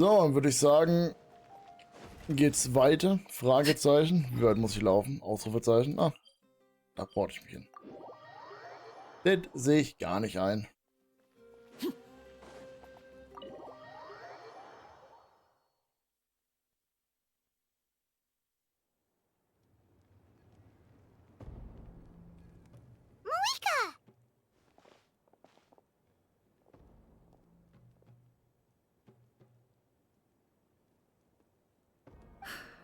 So, dann würde ich sagen, geht's weiter? Fragezeichen. Wie weit muss ich laufen? Ausrufezeichen. Ah, da brauche ich mich hin. Das sehe ich gar nicht ein.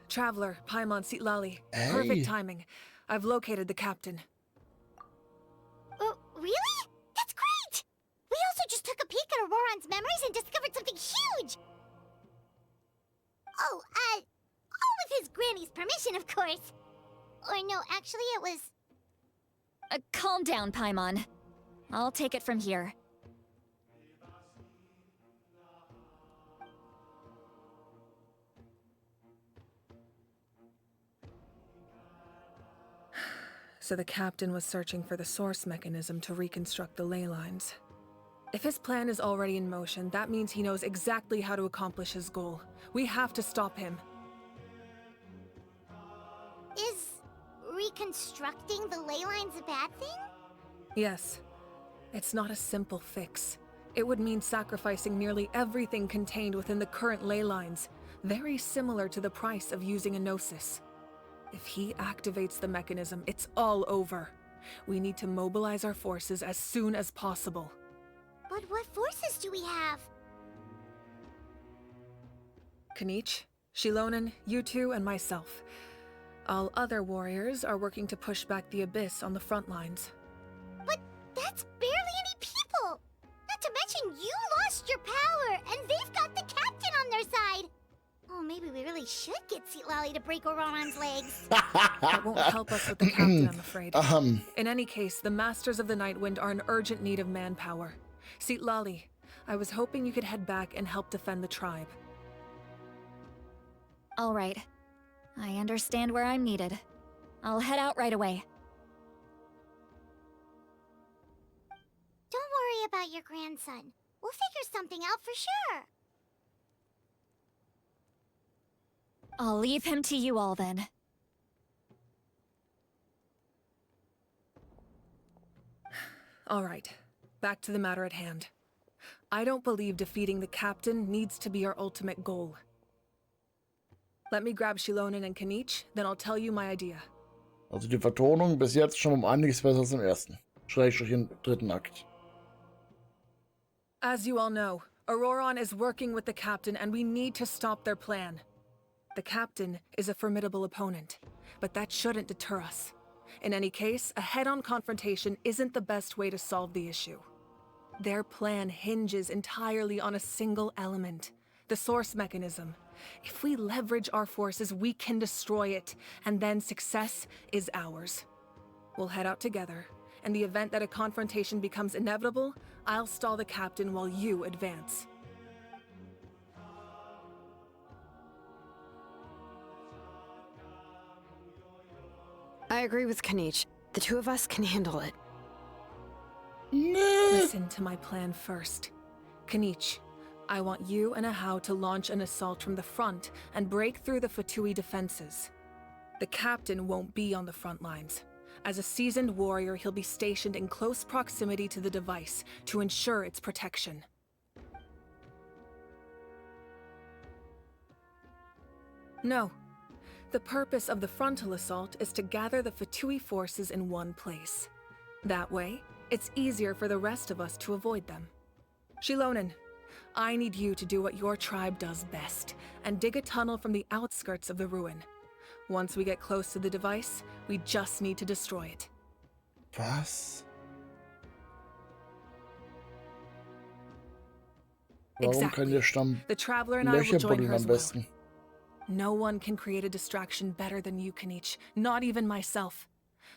Traveler, Paimon Sitlali. Hey. Perfect timing. I've located the captain. Oh, really? That's great! We also just took a peek at Auroron's memories and discovered something huge! Oh, all with his granny's permission, of course. Or no, actually it was... Calm down, Paimon. I'll take it from here. So the captain was searching for the source mechanism to reconstruct the ley lines. If his plan is already in motion, that means he knows exactly how to accomplish his goal. We have to stop him. Is reconstructing the ley lines a bad thing? Yes. It's not a simple fix. It would mean sacrificing nearly everything contained within the current ley lines, very similar to the price of using a gnosis. If he activates the mechanism, it's all over. We need to mobilize our forces as soon as possible. But what forces do we have? Kanich, Shilonen, you two, and myself. All other warriors are working to push back the Abyss on the front lines. But that's barely any people! Not to mention you lost your power, and they've got the captain on their side! Oh, maybe we really should get Sitlali to break Auroron's legs. That won't help us with the captain, I'm afraid. In any case, the Masters of the Nightwind are in urgent need of manpower. Sitlali, I was hoping you could head back and help defend the tribe. All right. I understand where I'm needed. I'll head out right away. Don't worry about your grandson. We'll figure something out for sure. I'll leave him to you all then. All right, back to the matter at hand. I don't believe defeating the captain needs to be our ultimate goal. Let me grab Shilonen and Kanich, then I'll tell you my idea. Also die Vertonung bis jetzt schon einiges besser als im ersten. Schrägstrich im dritten Akt. As you all know, Auroron is working with the captain and we need to stop their plan. The captain is a formidable opponent, but that shouldn't deter us. In any case, a head-on confrontation isn't the best way to solve the issue. Their plan hinges entirely on a single element, the source mechanism. If we leverage our forces, we can destroy it, and then success is ours. We'll head out together. In the event that a confrontation becomes inevitable, I'll stall the captain while you advance. I agree with Kanich. The two of us can handle it. Listen to my plan first. Kanich, I want you and Ahau to launch an assault from the front and break through the Fatui defenses. The captain won't be on the front lines. As a seasoned warrior, he'll be stationed in close proximity to the device to ensure its protection. No. The purpose of the frontal assault is to gather the Fatui forces in one place. That way, it's easier for the rest of us to avoid them. Shilonen, I need you to do what your tribe does best, and dig a tunnel from the outskirts of the ruin. Once we get close to the device, we just need to destroy it. Was? Warum kann Exactly. der Stamm The Traveler and I will Löcher join buddeln her as am well. besten? No one can create a distraction better than you, Kanich, not even myself.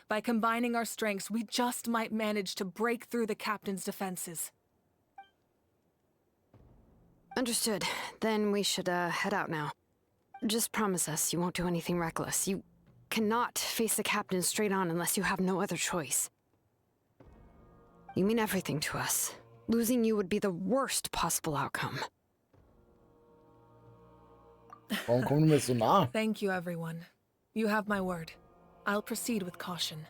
By combining our strengths, we just might manage to break through the captain's defenses. Understood. Then we should, head out now. Just promise us you won't do anything reckless. You cannot face the captain straight on unless you have no other choice. You mean everything to us. Losing you would be the worst possible outcome. Warum kommen wir jetzt so nah? Thank you, everyone. You have my word. I'll proceed with caution.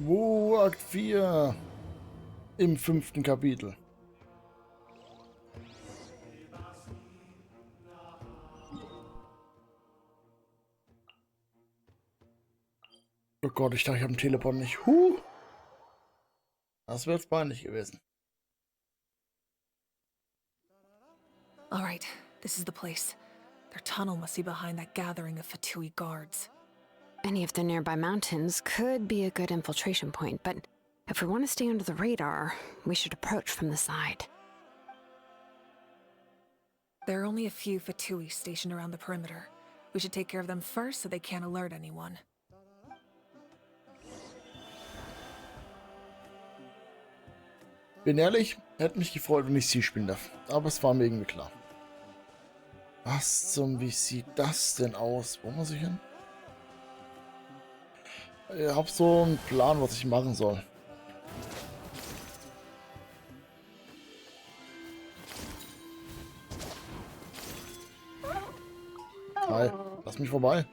Akt 4 im 5. Kapitel. Oh Gott, ich dachte, ich habe einen Teleport nicht. Das wäre jetzt peinlich gewesen. All right, this is the place. Their tunnel must be behind that gathering of Fatui guards. Any of the nearby mountains could be a good infiltration point, but if we want to stay under the radar, we should approach from the side. There are only a few Fatui stationed around the perimeter. We should take care of them first so they can't alert anyone. Bin ehrlich, hätte mich gefreut, wenn ich sie spielen darf. Aber es war mir irgendwie klar. Wie sieht das denn aus? Wo muss ich hin? Ich habe so einen Plan, was ich machen soll. Hi, lass mich vorbei.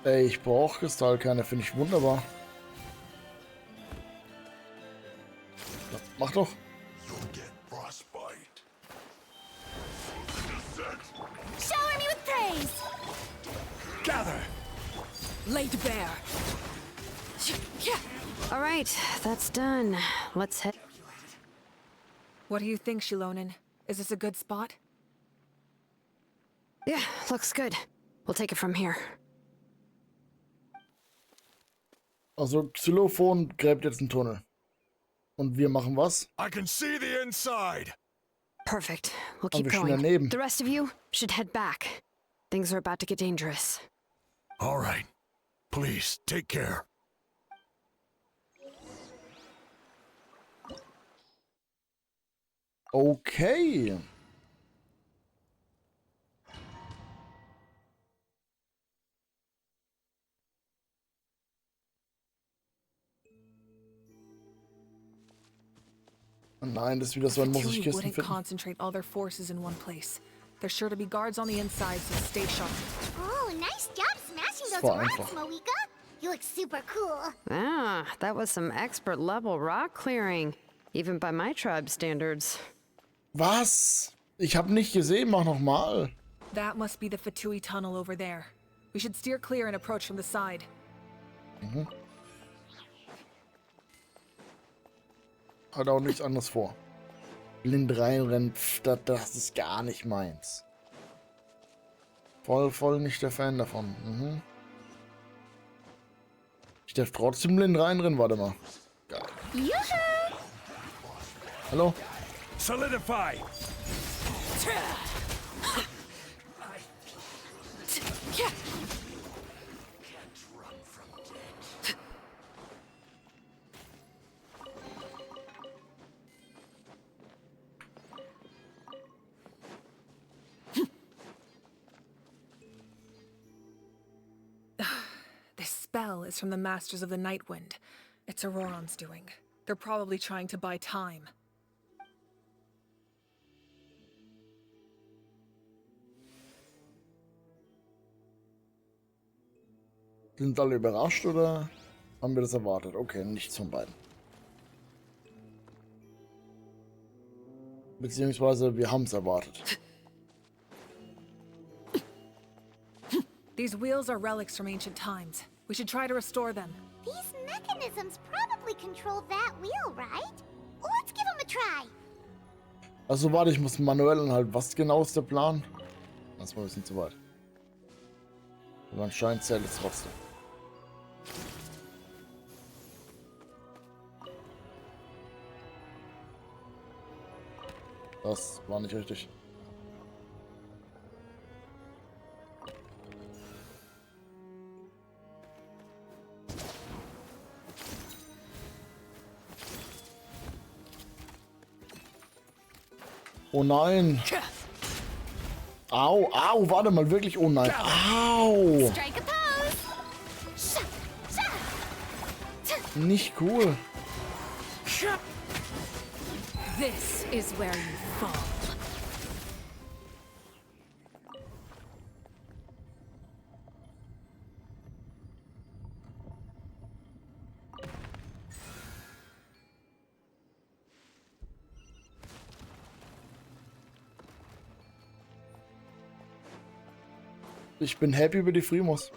Ey, ich brauche Kristallkerne, finde ich wunderbar. Ja, mach doch. Shower me with praise! Gather! Laid bare! All right, that's done. Let's head. What do you think, Shilonin? Is this a good spot? Yeah, looks good. We'll take it from here. Also Xylophon gräbt jetzt einen Tunnel. Und wir machen was? I can see the inside. Perfect. We'll Aber keep wir stehen going. daneben. The rest of you should head back. Things are about to get dangerous. All right. Please, take care. Okay. Nein, das ist wieder so ein muss ich Fatui Kisten wouldn't finden. concentrate all their forces in one place. There's sure to be guards on the inside, so stay sharp. Oh, nice job smashing those war rocks, einfach. Moika. You look super cool. Ah, that was some expert level rock clearing. Even by my tribe standards. Was? Ich habe nicht gesehen, mach noch mal. That must be the Fatui tunnel over there. We should steer clear and approach from the side. Hat auch nichts anderes vor. Blind reinrennen, das ist gar nicht meins. Voll nicht der Fan davon. Ich darf trotzdem blind reinrennen, warte mal. Geil. Yoo-hoo! Hallo? Solidify. This spell is from the Masters of the Nightwind. It's Auroron's doing. They're probably trying to buy time. Sind alle überrascht oder haben wir das erwartet? Okay, nichts von beiden. Beziehungsweise wir haben es erwartet. These wheels are relics from ancient times. We should try to restore them. These mechanisms probably control that wheel, right? Let's give them a try. Also warte, ich muss manuell anhalten. Was genau ist der Plan? Das war ein bisschen zu weit. Aber anscheinend zählt es trotzdem. Das war nicht richtig. Oh nein. Au, au, warte mal, wirklich, oh nein. Au. Strike a pose. Sha, sha. Nicht cool. This is where you fall. Ich bin happy über die Frimos.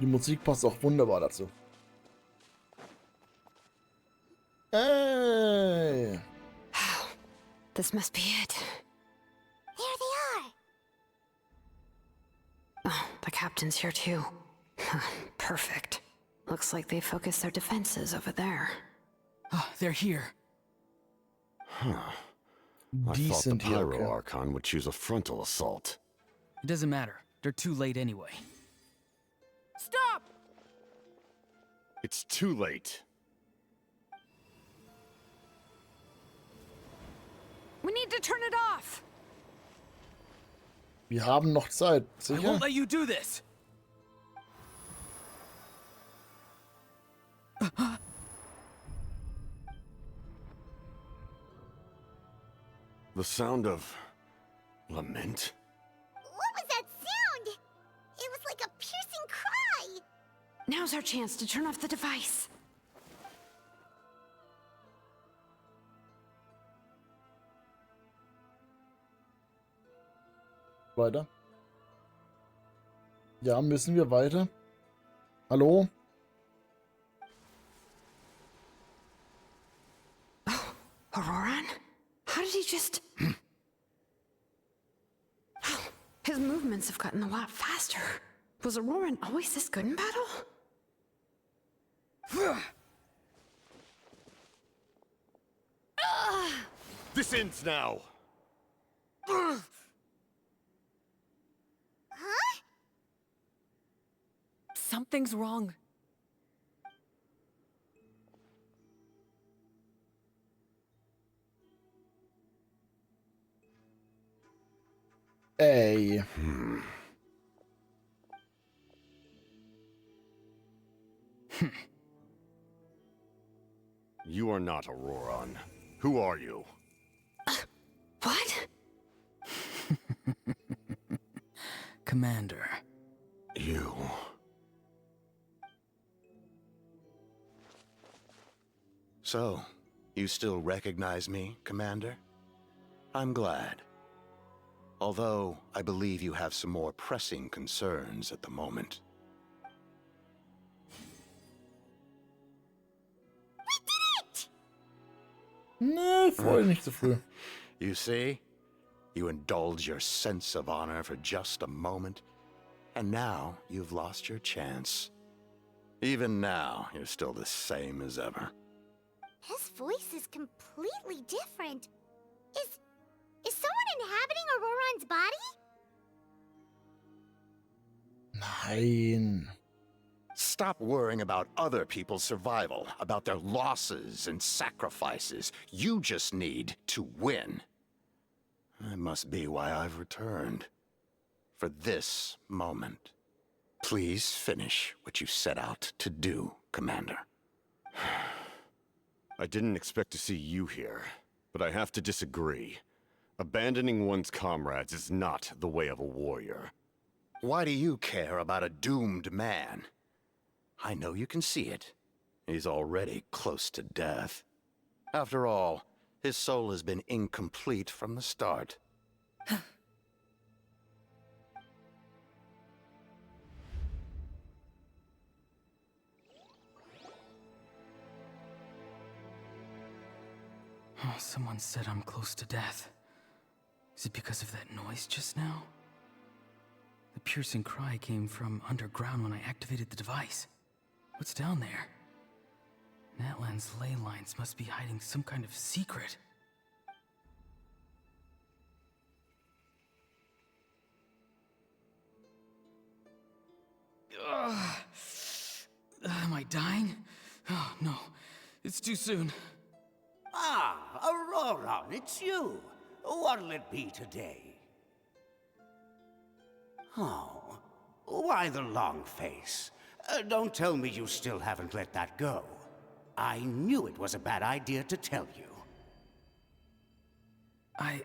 Die Musik passt auch wunderbar dazu. Hey! This must be it. There they are. Oh, the captain's here too. Perfect. Looks like they focused their defenses over there. Oh, they're here. Huh. I thought the Decent here, Pyro okay. Archon would choose a frontal assault. It doesn't matter. They're too late anyway. Stop! It's too late. We need to turn it off! Wir haben noch Zeit. I Sicher? won't let you do this! The sound of lament? What was that sound? It was like a piercing cry. Now's our chance to turn off the device. Weiter. Ja, müssen wir weiter? Hallo? Auroran? How did he just... His movements have gotten a lot faster. Was Auroran always this good in battle? This ends now! Huh? Something's wrong. Ey. You are not Auroran. Who are you? What? Commander. You. So, you still recognize me, Commander? I'm glad. Although, I believe you have some more pressing concerns at the moment. Ne, freu dich nicht zu früh. You see? You indulge your sense of honor for just a moment, and now you've lost your chance. Even now, you're still the same as ever. His voice is completely different. Is someone inhabiting Auroran's body? Nein. Stop worrying about other people's survival, about their losses and sacrifices. You just need to win. That must be why I've returned. For this moment. Please finish what you set out to do, Commander. I didn't expect to see you here, but I have to disagree. Abandoning one's comrades is not the way of a warrior. Why do you care about a doomed man? I know you can see it. He's already close to death. After all, his soul has been incomplete from the start. Oh, someone said I'm close to death. Is it because of that noise just now? The piercing cry came from underground when I activated the device. What's down there? Natlan's ley lines must be hiding some kind of secret. Ugh. Am I dying? Oh, no. It's too soon. Ah, Auroran, it's you. What'll it be today? Oh, why the long face? Don't tell me you still haven't let that go. I knew it was a bad idea to tell you. I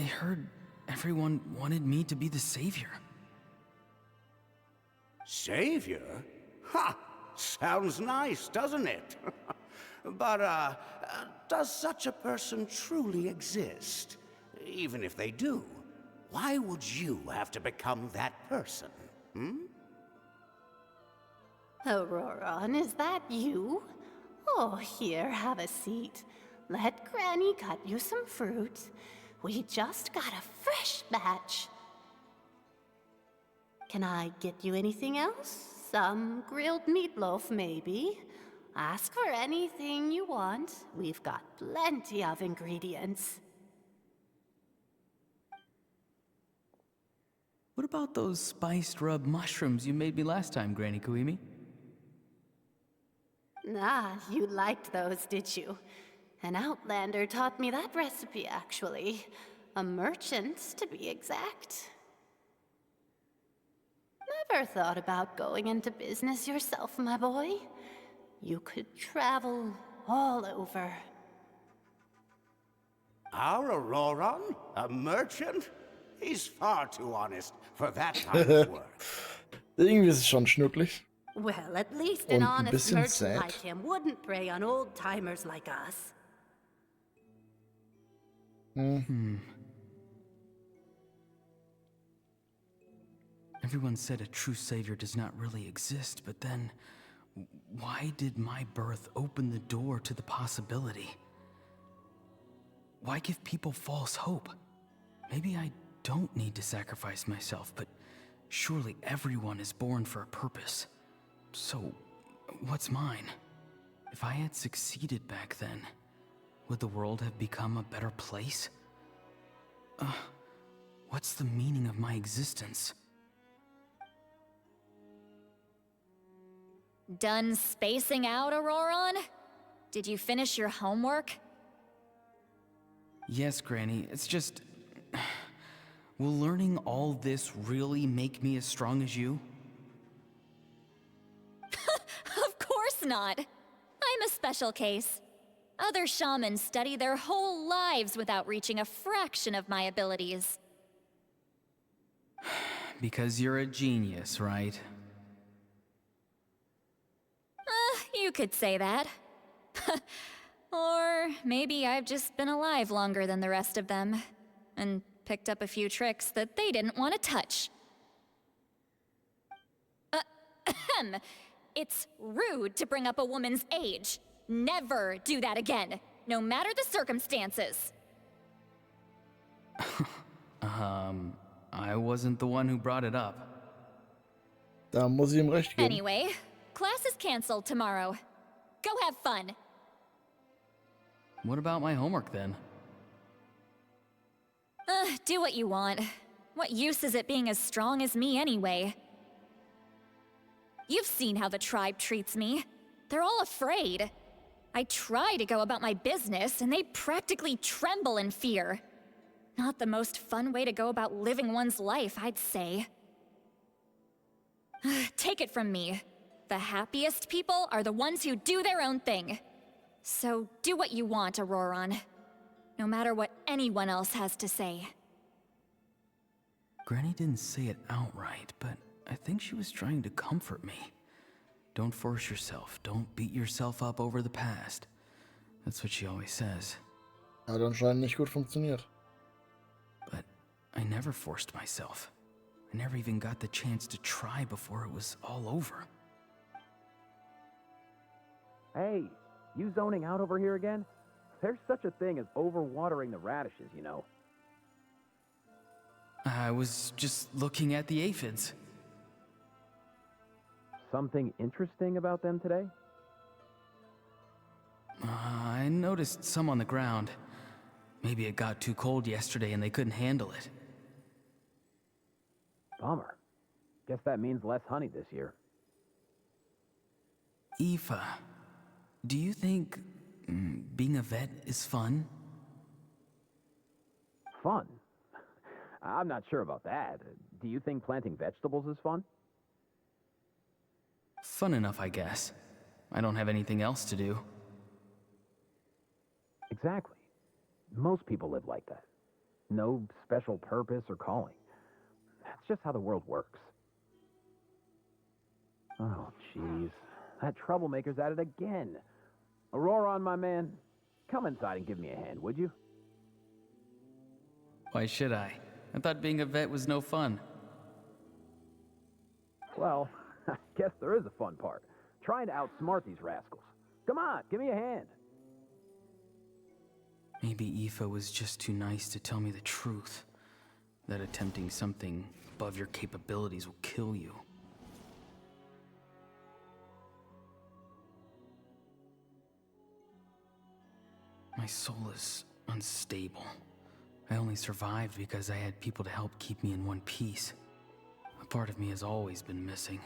heard everyone wanted me to be the savior. Savior? Ha! Sounds nice, doesn't it? But, does such a person truly exist? Even if they do, why would you have to become that person, hmm? Auroron, is that you? Oh, here, have a seat. Let Granny cut you some fruit. We just got a fresh batch. Can I get you anything else? Some grilled meatloaf, maybe? Ask for anything you want. We've got plenty of ingredients. What about those spiced rub mushrooms you made me last time, Granny Kuimi? Ah, you liked those, did you? An outlander taught me that recipe, actually. A merchant, to be exact. Never thought about going into business yourself, my boy? You could travel all over. Our Auroron? A merchant? He's far too honest for that kind of work. Irgendwie ist es schon schnucklig. Well, at least Und an ein honest bisschen merchant sad. like him wouldn't prey on old-timers like us. Everyone said a true savior does not really exist, but then why did my birth open the door to the possibility? Why give people false hope? Maybe I don't need to sacrifice myself, but surely everyone is born for a purpose. So, what's mine? If I had succeeded back then, would the world have become a better place? What's the meaning of my existence? Done spacing out, Auroron? Did you finish your homework? Yes, Granny, it's just... Will learning all this really make me as strong as you? Of course not. I'm a special case. Other shamans study their whole lives without reaching a fraction of my abilities. Because you're a genius, right? You could say that. Or maybe I've just been alive longer than the rest of them, and picked up a few tricks that they didn't want to touch. It's rude to bring up a woman's age. Never do that again, no matter the circumstances. I wasn't the one who brought it up. Da muss ich ihm recht geben. Anyway, class is canceled tomorrow. Go have fun. What about my homework then? Do what you want. What use is it being as strong as me anyway? You've seen how the tribe treats me. They're all afraid. I try to go about my business, and they practically tremble in fear. Not the most fun way to go about living one's life, I'd say. Take it from me. The happiest people are the ones who do their own thing. So do what you want, Auroron. No matter what anyone else has to say. Granny didn't say it outright, but I think she was trying to comfort me. Don't force yourself. Don't beat yourself up over the past. That's what she always says. Hat anscheinend nicht gut funktioniert. But I never forced myself. I never even got the chance to try before it was all over. Hey, you zoning out over here again? There's such a thing as overwatering the radishes, you know. I was just looking at the aphids. Something interesting about them today? I noticed some on the ground. Maybe it got too cold yesterday and they couldn't handle it. Bummer. Guess that means less honey this year. Aoife, do you think being a vet is fun? fun. I'm not sure about that. Do you think planting vegetables is fun? Fun enough, I guess. I don't have anything else to do. Exactly. Most people live like that. No special purpose or calling. That's just how the world works. Oh, jeez. That troublemaker's at it again. Auroron, my man, come inside and give me a hand, would you? Why should I? I thought being a vet was no fun. Well, I guess there is a fun part. Trying to outsmart these rascals. Come on, give me a hand. Maybe Aoife was just too nice to tell me the truth. That attempting something above your capabilities will kill you. My soul is unstable. I only survived because I had people to help keep me in one piece. A part of me has always been missing.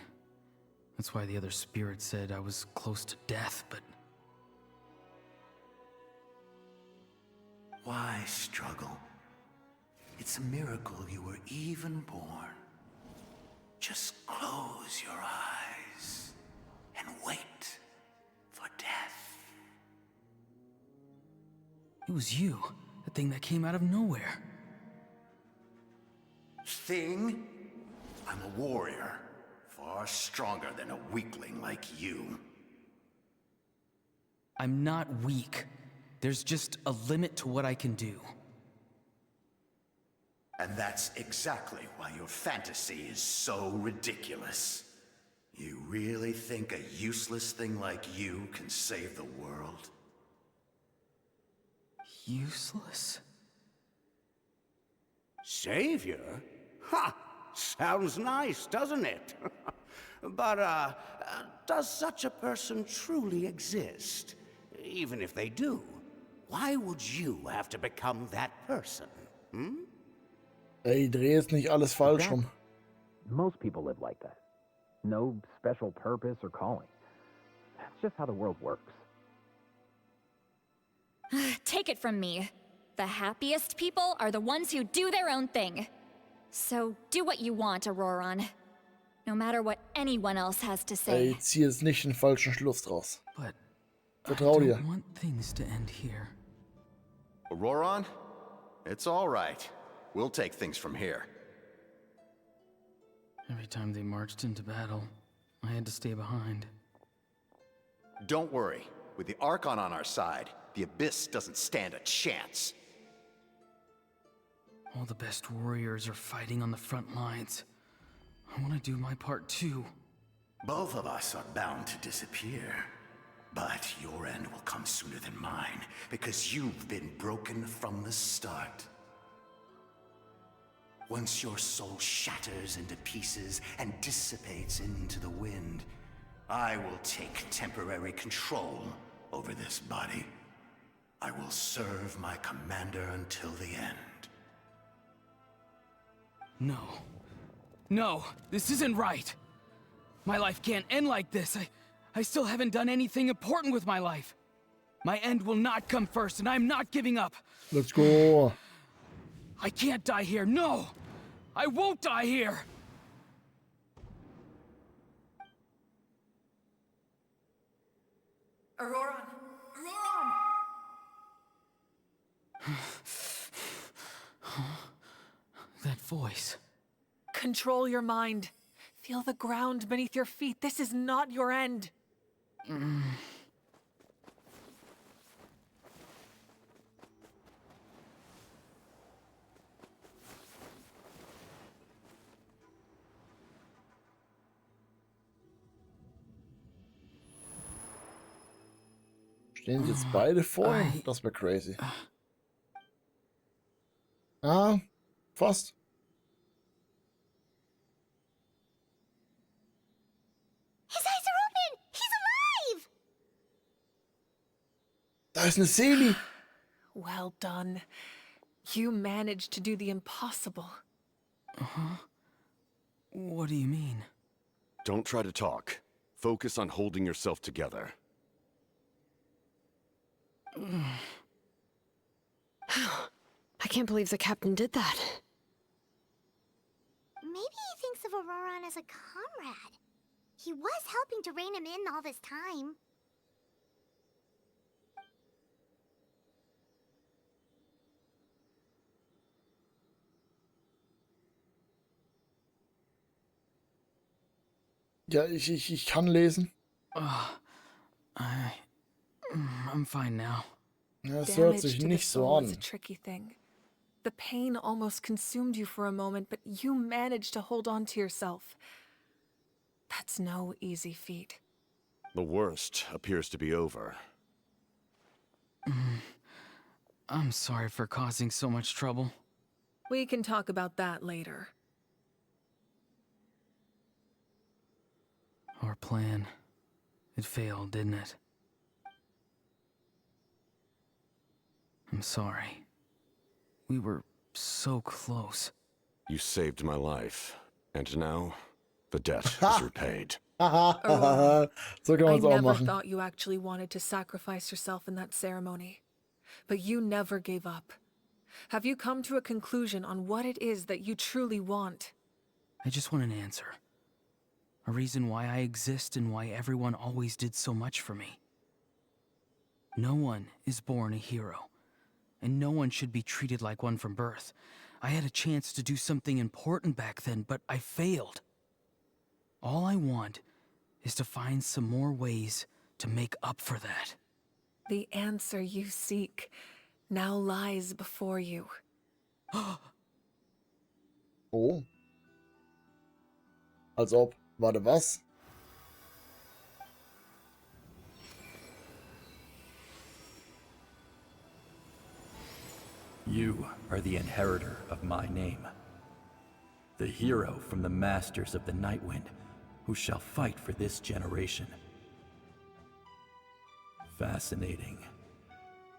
That's why the other spirits said I was close to death, but... Why struggle? It's a miracle you were even born. Just close your eyes and wait for death. It was you, the thing that came out of nowhere. Thing? I'm a warrior, far stronger than a weakling like you. I'm not weak. There's just a limit to what I can do. And that's exactly why your fantasy is so ridiculous. You really think a useless thing like you can save the world? Useless? Savior? Ha! Sounds nice, doesn't it? But, does such a person truly exist? Even if they do, why would you have to become that person? Hmm? Ey, dreh jetzt nicht alles falsch rum. Most people live like that. No special purpose or calling. That's just how the world works. Take it from me. The happiest people are the ones who do their own thing. So do what you want, Auroron. No matter what anyone else has to say. Ey, zieh jetzt nicht den falschen Schluss draus. But Vertrau dir. I don't want things to end here. Auroron? It's all right. We'll take things from here. Every time they marched into battle, I had to stay behind. Don't worry. With the Archon on our side, the Abyss doesn't stand a chance. All the best warriors are fighting on the front lines. I want to do my part too. Both of us are bound to disappear. But your end will come sooner than mine, because you've been broken from the start. Once your soul shatters into pieces and dissipates into the wind, I will take temporary control over this body. I will serve my commander until the end. No. No, this isn't right. My life can't end like this. I still haven't done anything important with my life. My end will not come first, and I'm not giving up. Let's go. I can't die here. No! I won't die here! Auroron! That voice. Control your mind. Feel the ground beneath your feet. This is not your end. Stehen sie jetzt beide vor ihm? Das wäre crazy. Ah, fast. His eyes are open! He's alive! Da ist eine Seele. Well done. You managed to do the impossible. Uh-huh. What do you mean? Don't try to talk. Focus on holding yourself together. I I can't believe the captain did that. Maybe he thinks of Auroron as a comrade. He was helping to rein him in all this time. Ja, ich kann lesen. I'm fine now. Ja, es hört Damage sich to the nicht so soul is a an. tricky thing. The pain almost consumed you for a moment, but you managed to hold on to yourself. That's no easy feat. The worst appears to be over. I'm sorry for causing so much trouble. We can talk about that later. Our plan, it failed, didn't it? I'm sorry. We were so close. You saved my life, and now the debt is repaid. Haha, so kann man I es auch never machen. thought you actually wanted to sacrifice yourself in that ceremony. But you never gave up. Have you come to a conclusion on what it is that you truly want? I just want an answer. A reason why I exist and why everyone always did so much for me. No one is born a hero, and no one should be treated like one from birth. I had a chance to do something important back then, but I failed. All I want is to find some more ways to make up for that. The answer you seek now lies before you. Oh. Als ob. Warte, was? You are the inheritor of my name. The hero from the masters of the Nightwind, who shall fight for this generation. Fascinating.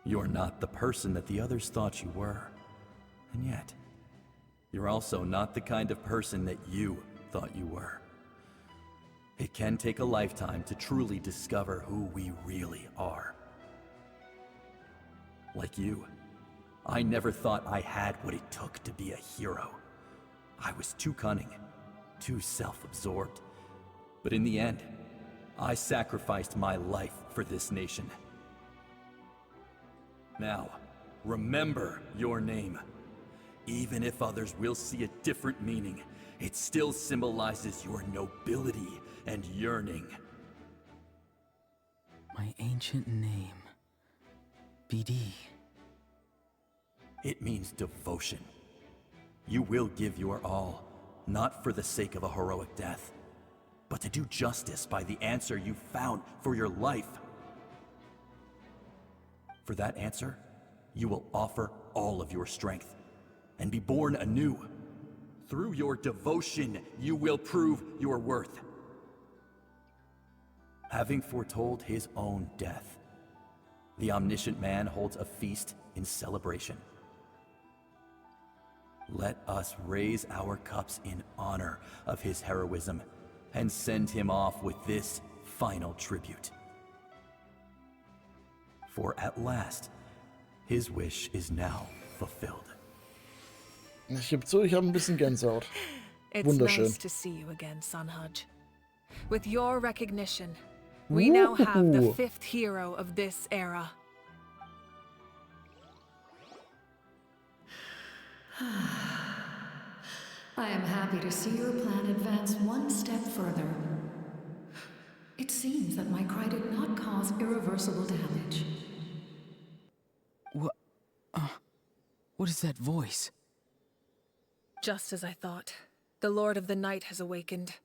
You're not the person that the others thought you were. And yet, you're also not the kind of person that you thought you were. It can take a lifetime to truly discover who we really are. Like you, I never thought I had what it took to be a hero. I was too cunning, too self-absorbed. But in the end, I sacrificed my life for this nation. Now, remember your name. Even if others will see a different meaning, it still symbolizes your nobility and yearning. My ancient name. BD. It means devotion. You will give your all, not for the sake of a heroic death, but to do justice by the answer you found for your life. For that answer, you will offer all of your strength and be born anew. Through your devotion, you will prove your worth. Having foretold his own death, the omniscient man holds a feast in celebration. Let us raise our cups in honor of his heroism and send him off with this final tribute. For at last, his wish is now fulfilled. Ich gebe zu, ich habe ein bisschen Gänsehaut. It's Wunderschön. nice to see you again, Sunhudge. With your recognition, we now have the 5th hero of this era. I am happy to see your plan advance one step further. It seems that my cry did not cause irreversible damage. What is that voice? Just as I thought. The Lord of the Night has awakened.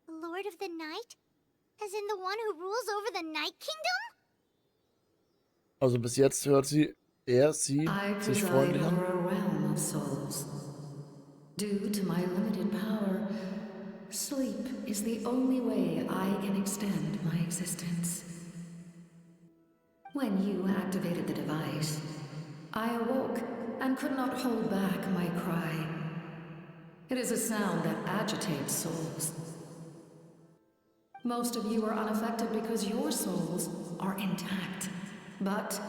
Lord of the Night? As in the one who rules over the Night Kingdom? Also bis jetzt hört sie, I sich preside freundlich an. over a realm of souls. Due to my limited power, sleep is the only way I can extend my existence. When you activated the device, I awoke and could not hold back my cry. It is a sound that agitates souls, Most of you are unaffected because your souls are intact. But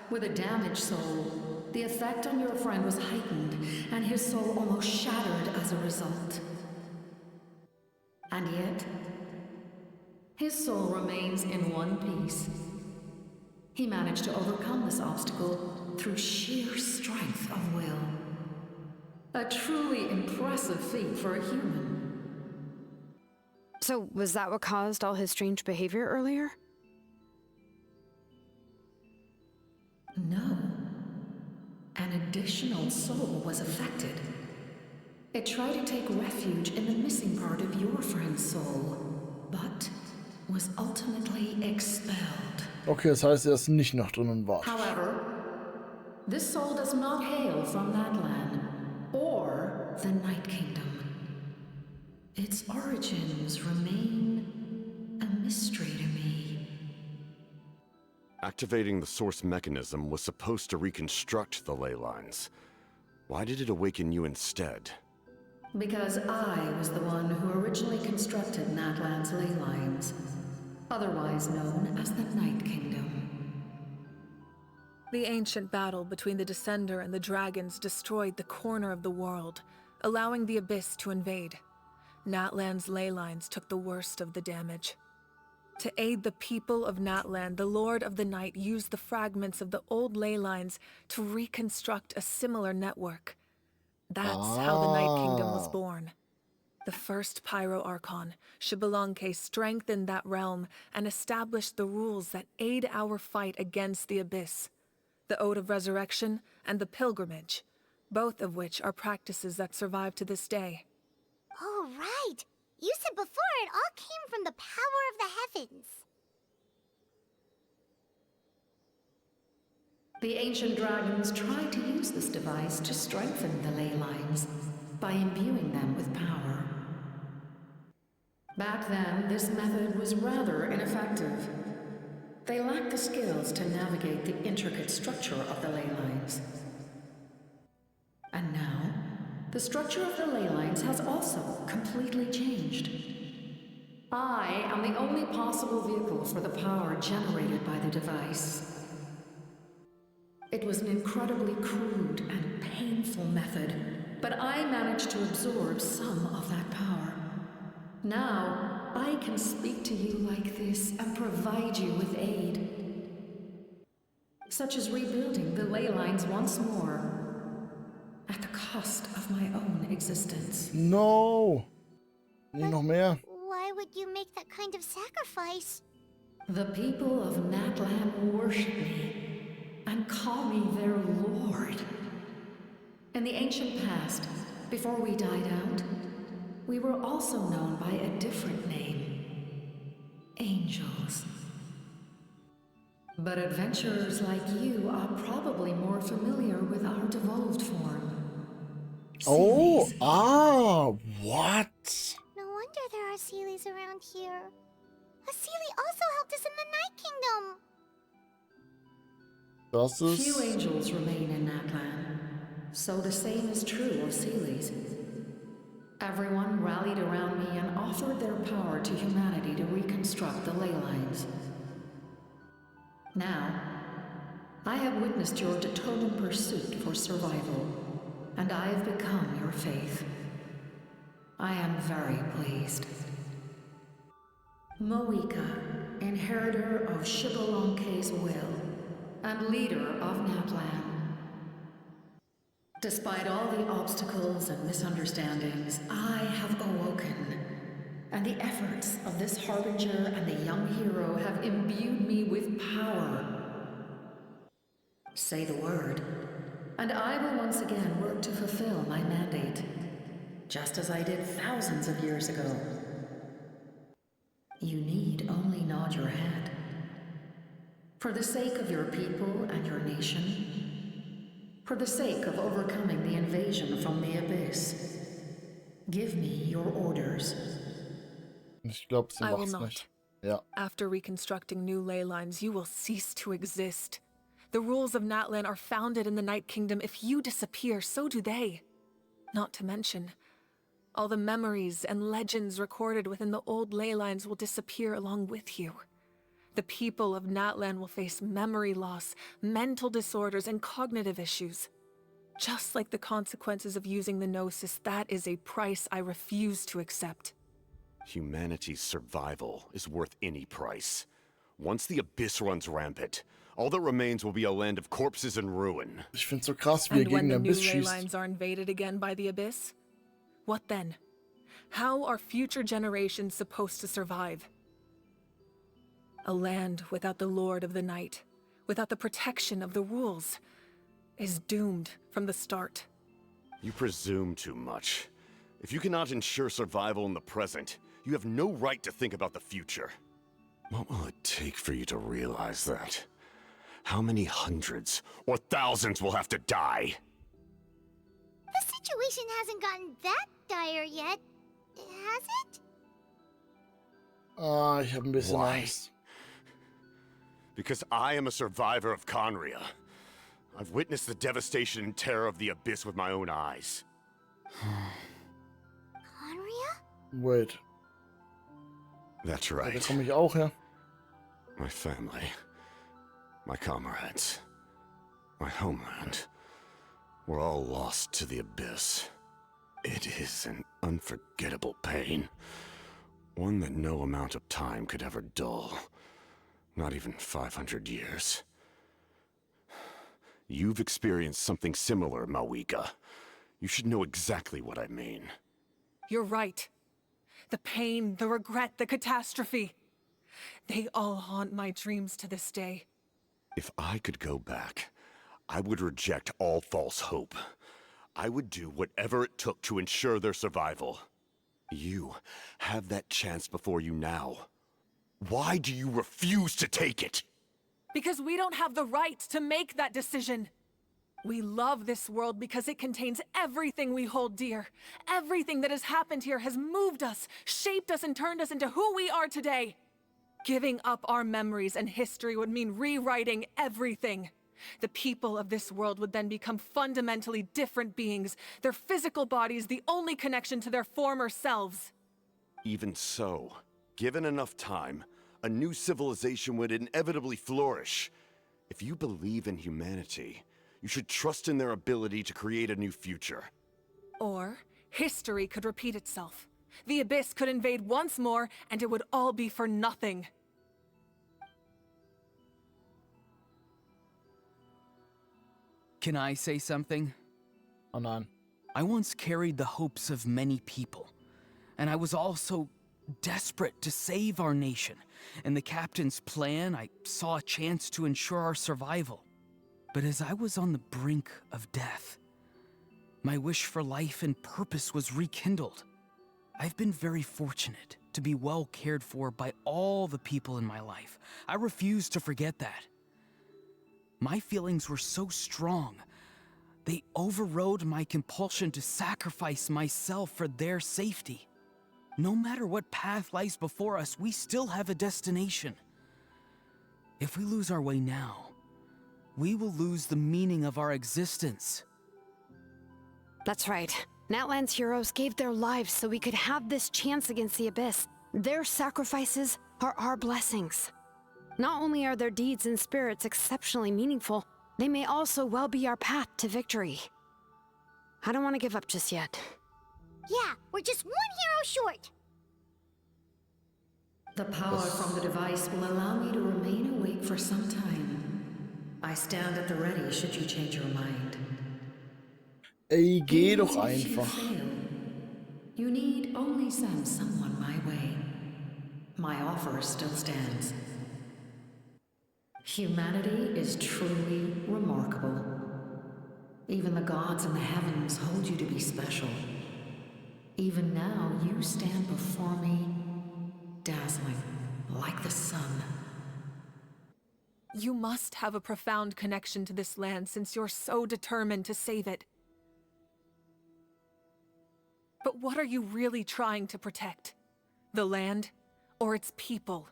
with a damaged soul, the effect on your friend was heightened, and his soul almost shattered as a result. And yet, his soul remains in one piece. He managed to overcome this obstacle through sheer strength of will. A truly impressive feat for a human. So, was that what caused all his strange behavior earlier? No. An additional soul was affected. It tried to take refuge in the missing part of your friend's soul, but was ultimately expelled. Okay, das heißt, er ist nicht noch drinnen war. However, this soul does not hail from that land or the Night Kingdom. Its origins remain a mystery to me. Activating the source mechanism was supposed to reconstruct the ley lines. Why did it awaken you instead? Because I was the one who originally constructed Natlan's ley lines, otherwise known as the Night Kingdom. The ancient battle between the Descender and the dragons destroyed the corner of the world, allowing the Abyss to invade. Natlan's ley lines took the worst of the damage. To aid the people of Natlan, the Lord of the Night used the fragments of the old ley lines to reconstruct a similar network. That's how the Night Kingdom was born. The first Pyro Archon, Xbalanque, strengthened that realm and established the rules that aid our fight against the Abyss. The Ode of Resurrection and the Pilgrimage, both of which are practices that survive to this day. Oh, right. You said before it all came from the power of the heavens. The ancient dragons tried to use this device to strengthen the ley lines by imbuing them with power. Back then, this method was rather ineffective. They lacked the skills to navigate the intricate structure of the ley lines. And now, the structure of the ley lines has also completely changed. I am the only possible vehicle for the power generated by the device. It was an incredibly crude and painful method, but I managed to absorb some of that power. Now, I can speak to you like this and provide you with aid. Such as rebuilding the ley lines once more, at the cost of my own existence. No! Nicht noch mehr. Why would you make that kind of sacrifice? The people of Natlan worship me and call me their lord. In the ancient past, before we died out, we were also known by a different name. Angels. But adventurers like you are probably more familiar with our devolved form. Oh, Seelies. What? No wonder there are Seelies around here. A Seelie also helped us in the Night Kingdom. Das ist... Few angels remain in Natlan, so the same is true of Seelies. Everyone rallied around me and offered their power to humanity to reconstruct the ley lines. Now, I have witnessed your determined pursuit for survival, and I have become your faith. I am very pleased. Moika, inheritor of Xbalanque's will, and leader of Natlan. Despite all the obstacles and misunderstandings, I have awoken, and the efforts of this harbinger and the young hero have imbued me with power. Say the word, and I will once again work to fulfill my mandate, just as I did thousands of years ago. You need only nod your head. For the sake of your people and your nation, for the sake of overcoming the invasion from the Abyss, give me your orders. Ich glaube, sie I will macht's not. nicht. Ja. After reconstructing new ley lines, you will cease to exist. The rules of Natlan are founded in the Night Kingdom. If you disappear, so do they. Not to mention, All the memories and legends recorded within the old ley lines will disappear along with you. The people of Natlan will face memory loss, mental disorders, and cognitive issues. Just like the consequences of using the Gnosis, that is a price I refuse to accept. Humanity's survival is worth any price. Once the Abyss runs rampant, all that remains will be a land of corpses and ruin. Ich find's so krass, wie And when gegen the den new Abyss ley schießt. lines are invaded again by the Abyss, what then? How are future generations supposed to survive? A land without the Lord of the Night, without the protection of the rules, is doomed from the start. You presume too much. If you cannot ensure survival in the present, you have no right to think about the future. What will it take for you to realize that? How many hundreds or thousands will have to die? The situation hasn't gotten that dire yet, has it? Ah, ich habe ein bisschen Why? Angst. Because I am a survivor of Conria. I've witnessed the devastation and terror of the Abyss with my own eyes. Conria? Wait. That's Da right. komme ich auch her. My family, my comrades, my homeland, we're all lost to the Abyss. It is an unforgettable pain. One that no amount of time could ever dull. Not even 500 years. You've experienced something similar, Mawika. You should know exactly what I mean. You're right. The pain, the regret, the catastrophe. They all haunt my dreams to this day. If I could go back, I would reject all false hope. I would do whatever it took to ensure their survival. You have that chance before you now. Why do you refuse to take it? Because we don't have the right to make that decision. We love this world because it contains everything we hold dear. Everything that has happened here has moved us, shaped us, and turned us into who we are today. Giving up our memories and history would mean rewriting everything. The people of this world would then become fundamentally different beings, their physical bodies the only connection to their former selves. Even so, given enough time, a new civilization would inevitably flourish. If you believe in humanity, you should trust in their ability to create a new future. Or history could repeat itself. The Abyss could invade once more, and it would all be for nothing. Can I say something? Oh nein. I once carried the hopes of many people, and I was also desperate to save our nation. In the captain's plan, I saw a chance to ensure our survival. But as I was on the brink of death, my wish for life and purpose was rekindled. I've been very fortunate to be well cared for by all the people in my life. I refuse to forget that. My feelings were so strong, they overrode my compulsion to sacrifice myself for their safety. No matter what path lies before us, we still have a destination. If we lose our way now, we will lose the meaning of our existence. That's right. Natlan's heroes gave their lives so we could have this chance against the Abyss. Their sacrifices are our blessings. Not only are their deeds and spirits exceptionally meaningful, they may also well be our path to victory. I don't want to give up just yet. Yeah, we're just one hero short. The power from the device will allow me to remain awake for some time. I stand at the ready should you change your mind. Ey, geh doch Even if you einfach. fail, you need only send someone my way. My offer still stands. Humanity is truly remarkable. Even the gods in the heavens hold you to be special. Even now, you stand before me, dazzling like the sun. You must have a profound connection to this land since you're so determined to save it. But what are you really trying to protect? The land or its people?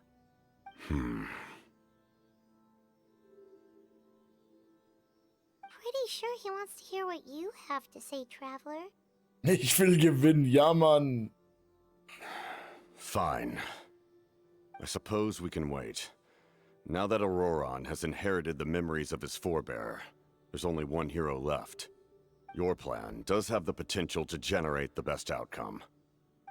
Pretty sure he wants to hear what you have to say, Traveler. Ich will gewinnen, ja, Mann. Fine. I suppose we can wait. Now that Auroron has inherited the memories of his forebear, there's only one hero left. Your plan does have the potential to generate the best outcome.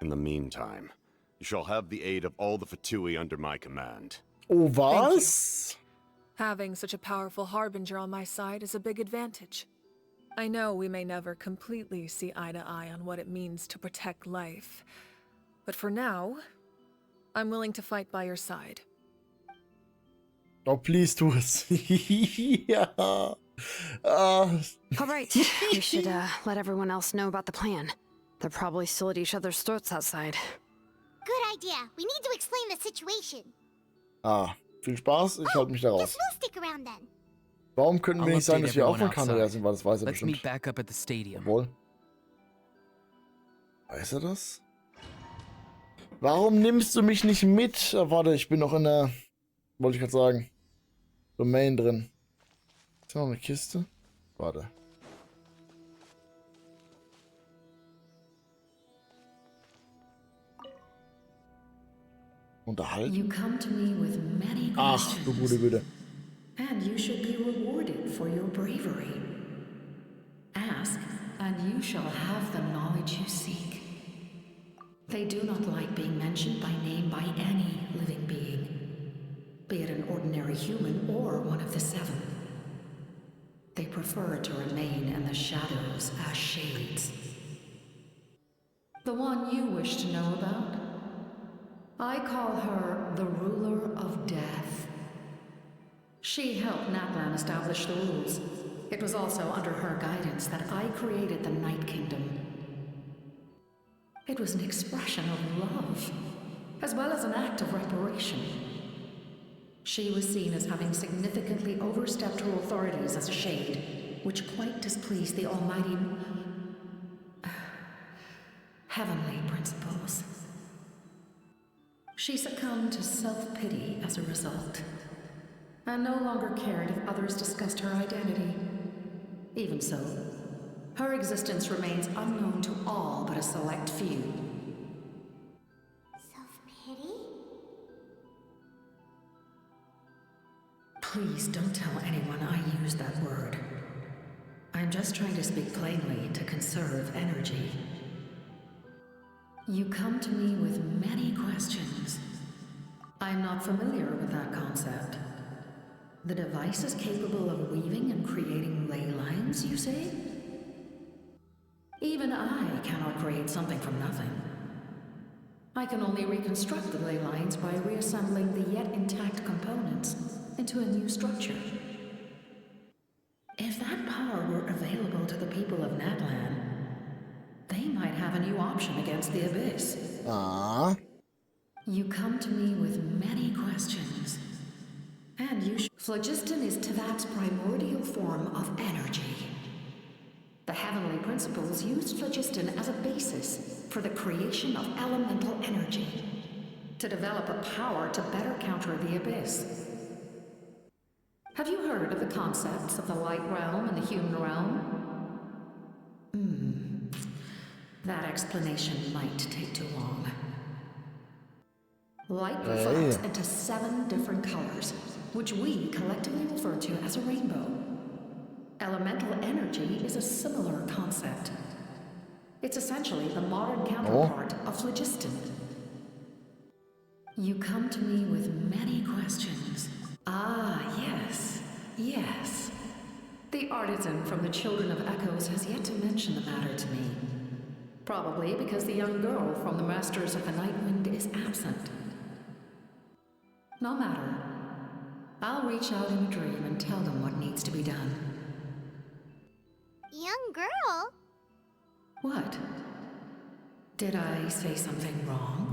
In the meantime, you shall have the aid of all the Fatui under my command. Oh, was? Having such a powerful harbinger on my side is a big advantage. I know we may never completely see eye to eye on what it means to protect life, but for now, I'm willing to fight by your side. Oh, please do it. Yeah. All right, we should let everyone else know about the plan. They're probably still at each other's throats outside. Good idea. We need to explain the situation. Viel Spaß. Ich halte mich da raus. Guess we'll stick around then. Warum könnten wir I'll nicht sagen, update dass wir auch von everyone Kanada sind, weil das weiß er Let's meet bestimmt. back up at the stadium. Obwohl. Weiß er das? Warum nimmst du mich nicht mit? Warte, ich bin noch in der... Wollte ich gerade sagen. Domain drin. Ist da noch eine Kiste? Warte. Unterhalten? You come to me with many Ach, questions. du gute Güte. And you should be rewarded for your bravery. Ask, and you shall have the knowledge you seek. They do not like being mentioned by name by any living being, be it an ordinary human or one of the seven. They prefer to remain in the shadows as shades. The one you wish to know about? I call her the Ruler of Death. She helped Natlan establish the rules. It was also under her guidance that I created the Night Kingdom. It was an expression of love, as well as an act of reparation. She was seen as having significantly overstepped her authorities as a shade, which quite displeased the almighty... heavenly principles. She succumbed to self-pity as a result, and no longer cared if others discussed her identity. Even so, her existence remains unknown to all but a select few. Self-pity? Please don't tell anyone I used that word. I'm just trying to speak plainly to conserve energy. You come to me with many questions. I'm not familiar with that concept. The device is capable of weaving and creating ley lines, you say? Even I cannot create something from nothing. I can only reconstruct the ley lines by reassembling the yet intact components into a new structure. If that power were available to the people of Natlan, they might have a new option against the Abyss. You come to me with many questions. And you Phlogiston is Tevat's primordial form of energy. The heavenly principles used phlogiston as a basis for the creation of elemental energy, to develop a power to better counter the Abyss. Have you heard of the concepts of the light realm and the human realm? That explanation might take too long. Light reflects into 7 different colors, which we collectively refer to as a rainbow. Elemental energy is a similar concept. It's essentially the modern counterpart of phlogiston. You come to me with many questions. Yes. The artisan from the Children of Echoes has yet to mention the matter to me. Probably because the young girl from the Masters of the Nightwind is absent. No matter. I'll reach out in a dream and tell them what needs to be done. Young girl? What? Did I say something wrong?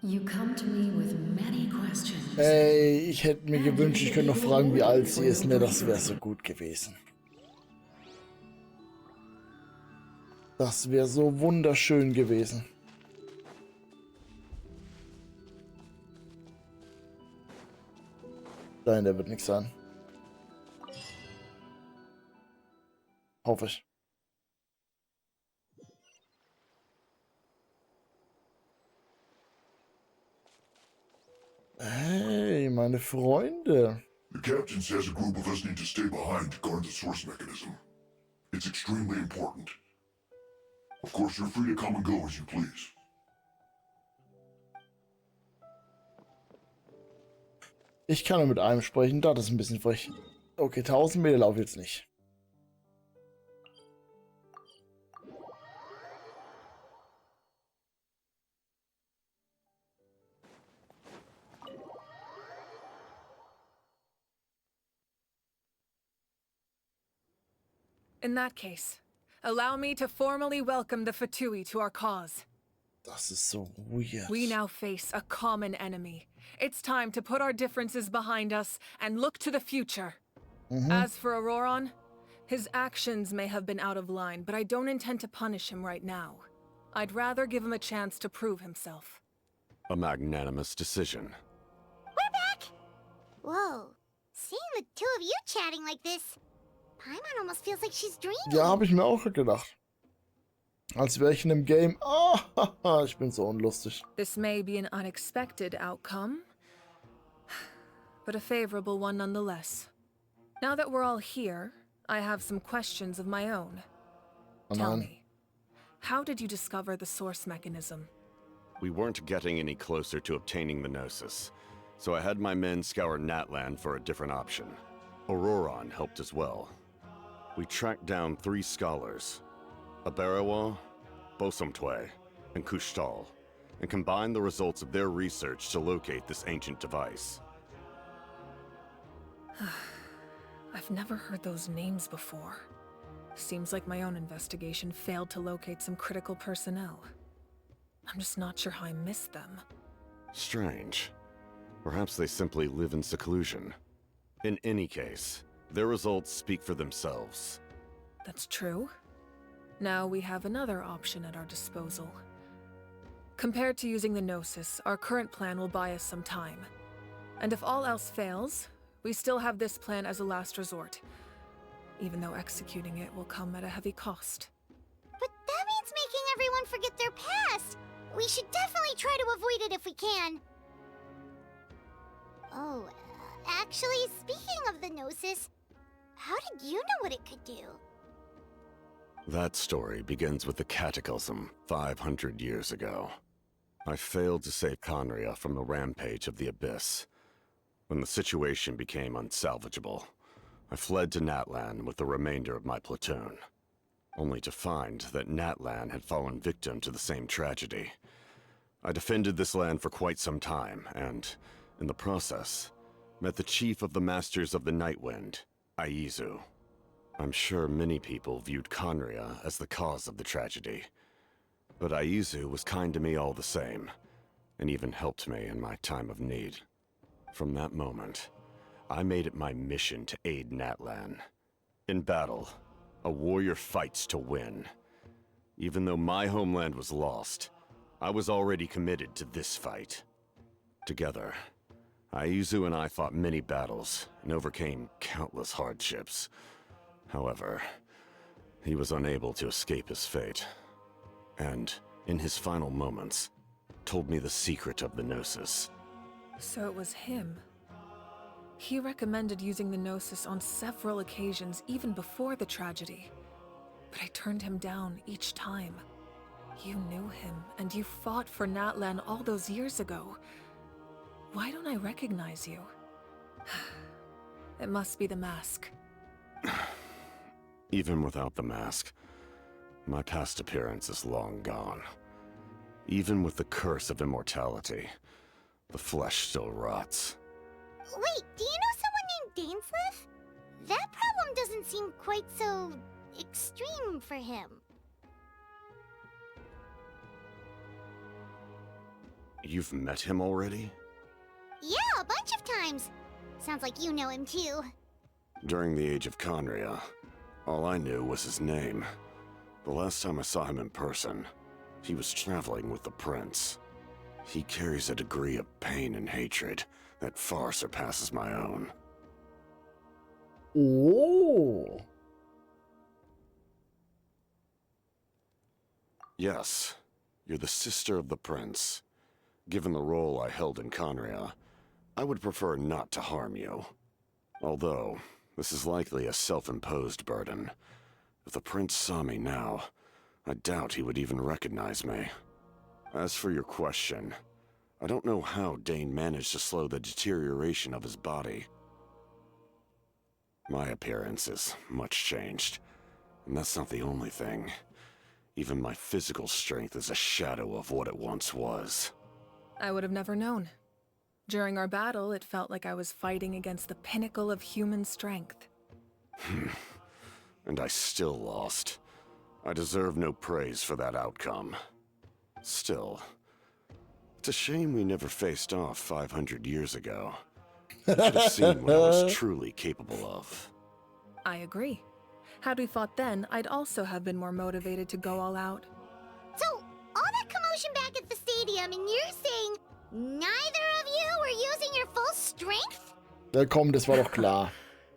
You come to me with many questions. Ey, ich hätte mir gewünscht, ich könnte noch fragen, wie alt sie ist, ne? Das wäre so gut gewesen. Das wäre so wunderschön gewesen. Nein, der wird nichts sein. Hoffe ich. Hey, meine Freunde. The captain says a group of us need to stay behind to guard the source mechanism. It's extremely important. Of course, you're free to come and go as you please. Ich kann nur mit einem sprechen, das ist ein bisschen frech. Okay, 1000 Meter Lauf jetzt nicht. In that case, allow me to formally welcome the Fatui to our cause. Das ist so weird. We now face a common enemy. It's time to put our differences behind us and look to the future. As for Auroron, his actions may have been out of line, but I don't intend to punish him right now. I'd rather give him a chance to prove himself. A magnanimous decision. We're back! Whoa. Seeing the two of you chatting like this, Paimon almost feels like she's dreaming. Ja, habe ich mir auch gedacht. Als wäre ich in einem Game. Ah, ich bin so unlustig. This may be an unexpected outcome, but a favorable one nonetheless. Now that we're all here, I have some questions of my own. Tell me, how did you discover the source mechanism? We weren't getting any closer to obtaining the Gnosis, so I had my men scour Natlan for a different option. Auroron helped as well. We tracked down 3 scholars, Aberawa, Bosomtwe, and Kushtal, and combined the results of their research to locate this ancient device. I've never heard those names before. Seems like my own investigation failed to locate some critical personnel. I'm just not sure how I missed them. Strange. Perhaps they simply live in seclusion. In any case, their results speak for themselves. That's true. Now we have another option at our disposal. Compared to using the Gnosis, our current plan will buy us some time. And if all else fails, we still have this plan as a last resort, even though executing it will come at a heavy cost. But that means making everyone forget their past. We should definitely try to avoid it if we can. Oh, actually, speaking of the Gnosis, how did you know what it could do? That story begins with the Cataclysm 500 years ago. I failed to save Conria from the rampage of the Abyss. When the situation became unsalvageable, I fled to Natlan with the remainder of my platoon, only to find that Natlan had fallen victim to the same tragedy. I defended this land for quite some time, and, in the process, met the chief of the Masters of the Nightwind, Aizu. I'm sure many people viewed Conria as the cause of the tragedy, but Aizu was kind to me all the same, and even helped me in my time of need. From that moment, I made it my mission to aid Natlan. In battle, a warrior fights to win. Even though my homeland was lost, I was already committed to this fight. Together, Aizu and I fought many battles and overcame countless hardships. However, he was unable to escape his fate, and, in his final moments, told me the secret of the Gnosis. So it was him. He recommended using the Gnosis on several occasions, even before the tragedy. But I turned him down each time. You knew him, and you fought for Natlan all those years ago. Why don't I recognize you? It must be the mask. Even without the mask, my past appearance is long gone. Even with the curse of immortality, the flesh still rots. Wait, do you know someone named Dainsleif? That problem doesn't seem quite so extreme for him. You've met him already? Yeah, a bunch of times. Sounds like you know him too. During the age of Conria, all I knew was his name. The last time I saw him in person, he was traveling with the prince. He carries a degree of pain and hatred that far surpasses my own. Oh. Yes, you're the sister of the prince. Given the role I held in Conria, I would prefer not to harm you. Although, this is likely a self-imposed burden. If the prince saw me now, I doubt he would even recognize me. As for your question, I don't know how Dane managed to slow the deterioration of his body. My appearance is much changed, and that's not the only thing. Even my physical strength is a shadow of what it once was. I would have never known. During our battle, it felt like I was fighting against the pinnacle of human strength. And I still lost. I deserve no praise for that outcome. Still, it's a shame we never faced off 500 years ago. You should have seen what I was truly capable of. I agree. Had we fought then, I'd also have been more motivated to go all out. So, all that commotion back at the stadium, and you're saying neither of you were using your full strength? Ja, komm, das war doch klar.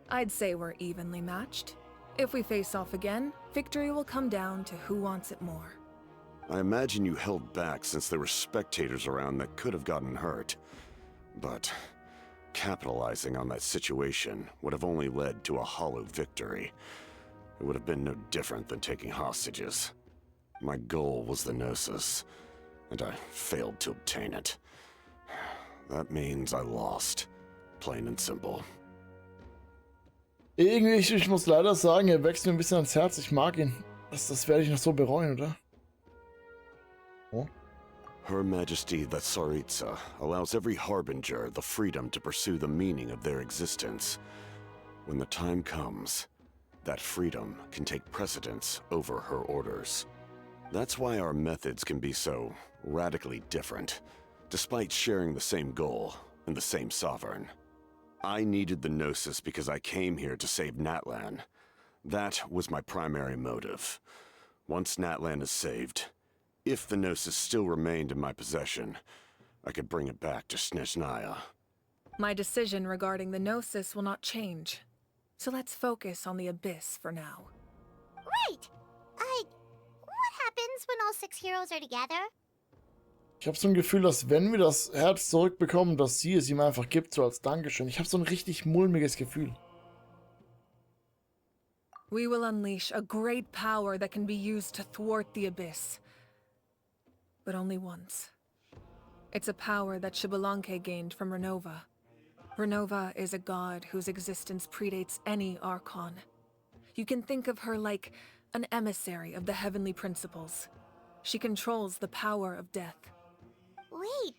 I'd say we're evenly matched. If we face off again, victory will come down to who wants it more. I imagine you held back since there were spectators around that could have gotten hurt. But capitalizing on that situation would have only led to a hollow victory. It would have been no different than taking hostages. My goal was the Gnosis, and I failed to obtain it. That means I lost. Plain and simple. Irgendwie, ich muss leider sagen, er wächst mir ein bisschen ans Herz. Ich mag ihn. Das werde ich noch so bereuen, oder? Oh. Her Majesty the Tsaritsa allows every harbinger the freedom to pursue the meaning of their existence. When the time comes, that freedom can take precedence over her orders. That's why our methods can be so radically different, despite sharing the same goal and the same sovereign. I needed the Gnosis because I came here to save Natlan. That was my primary motive. Once Natlan is saved, if the Gnosis still remained in my possession, I could bring it back to Snezhnaya. My decision regarding the Gnosis will not change. So let's focus on the Abyss for now. Right! What happens when all 6 heroes are together? Ich habe so ein Gefühl, dass wenn wir das Herz zurückbekommen, dass sie es ihm einfach gibt, so als Dankeschön. Ich habe so ein richtig mulmiges Gefühl. We will unleash a great power that can be used to thwart the Abyss. But only once. It's a power that Xbalanque gained from Renova. Renova is a god whose existence predates any Archon. You can think of her like an emissary of the heavenly principles. She controls the power of death. Wait,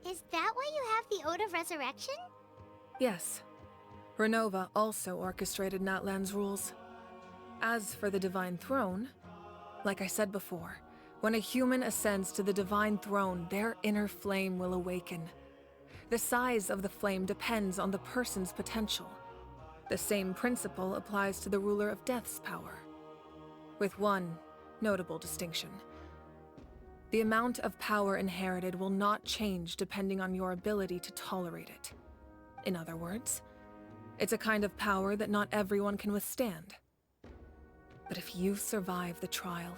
is that why you have the Ode of Resurrection? Yes. Renova also orchestrated Natlan's rules. As for the Divine Throne, like I said before, when a human ascends to the Divine Throne, their inner flame will awaken. The size of the flame depends on the person's potential. The same principle applies to the ruler of Death's power, with one notable distinction. The amount of power inherited will not change depending on your ability to tolerate it. In other words, it's a kind of power that not everyone can withstand. But if you survive the trial,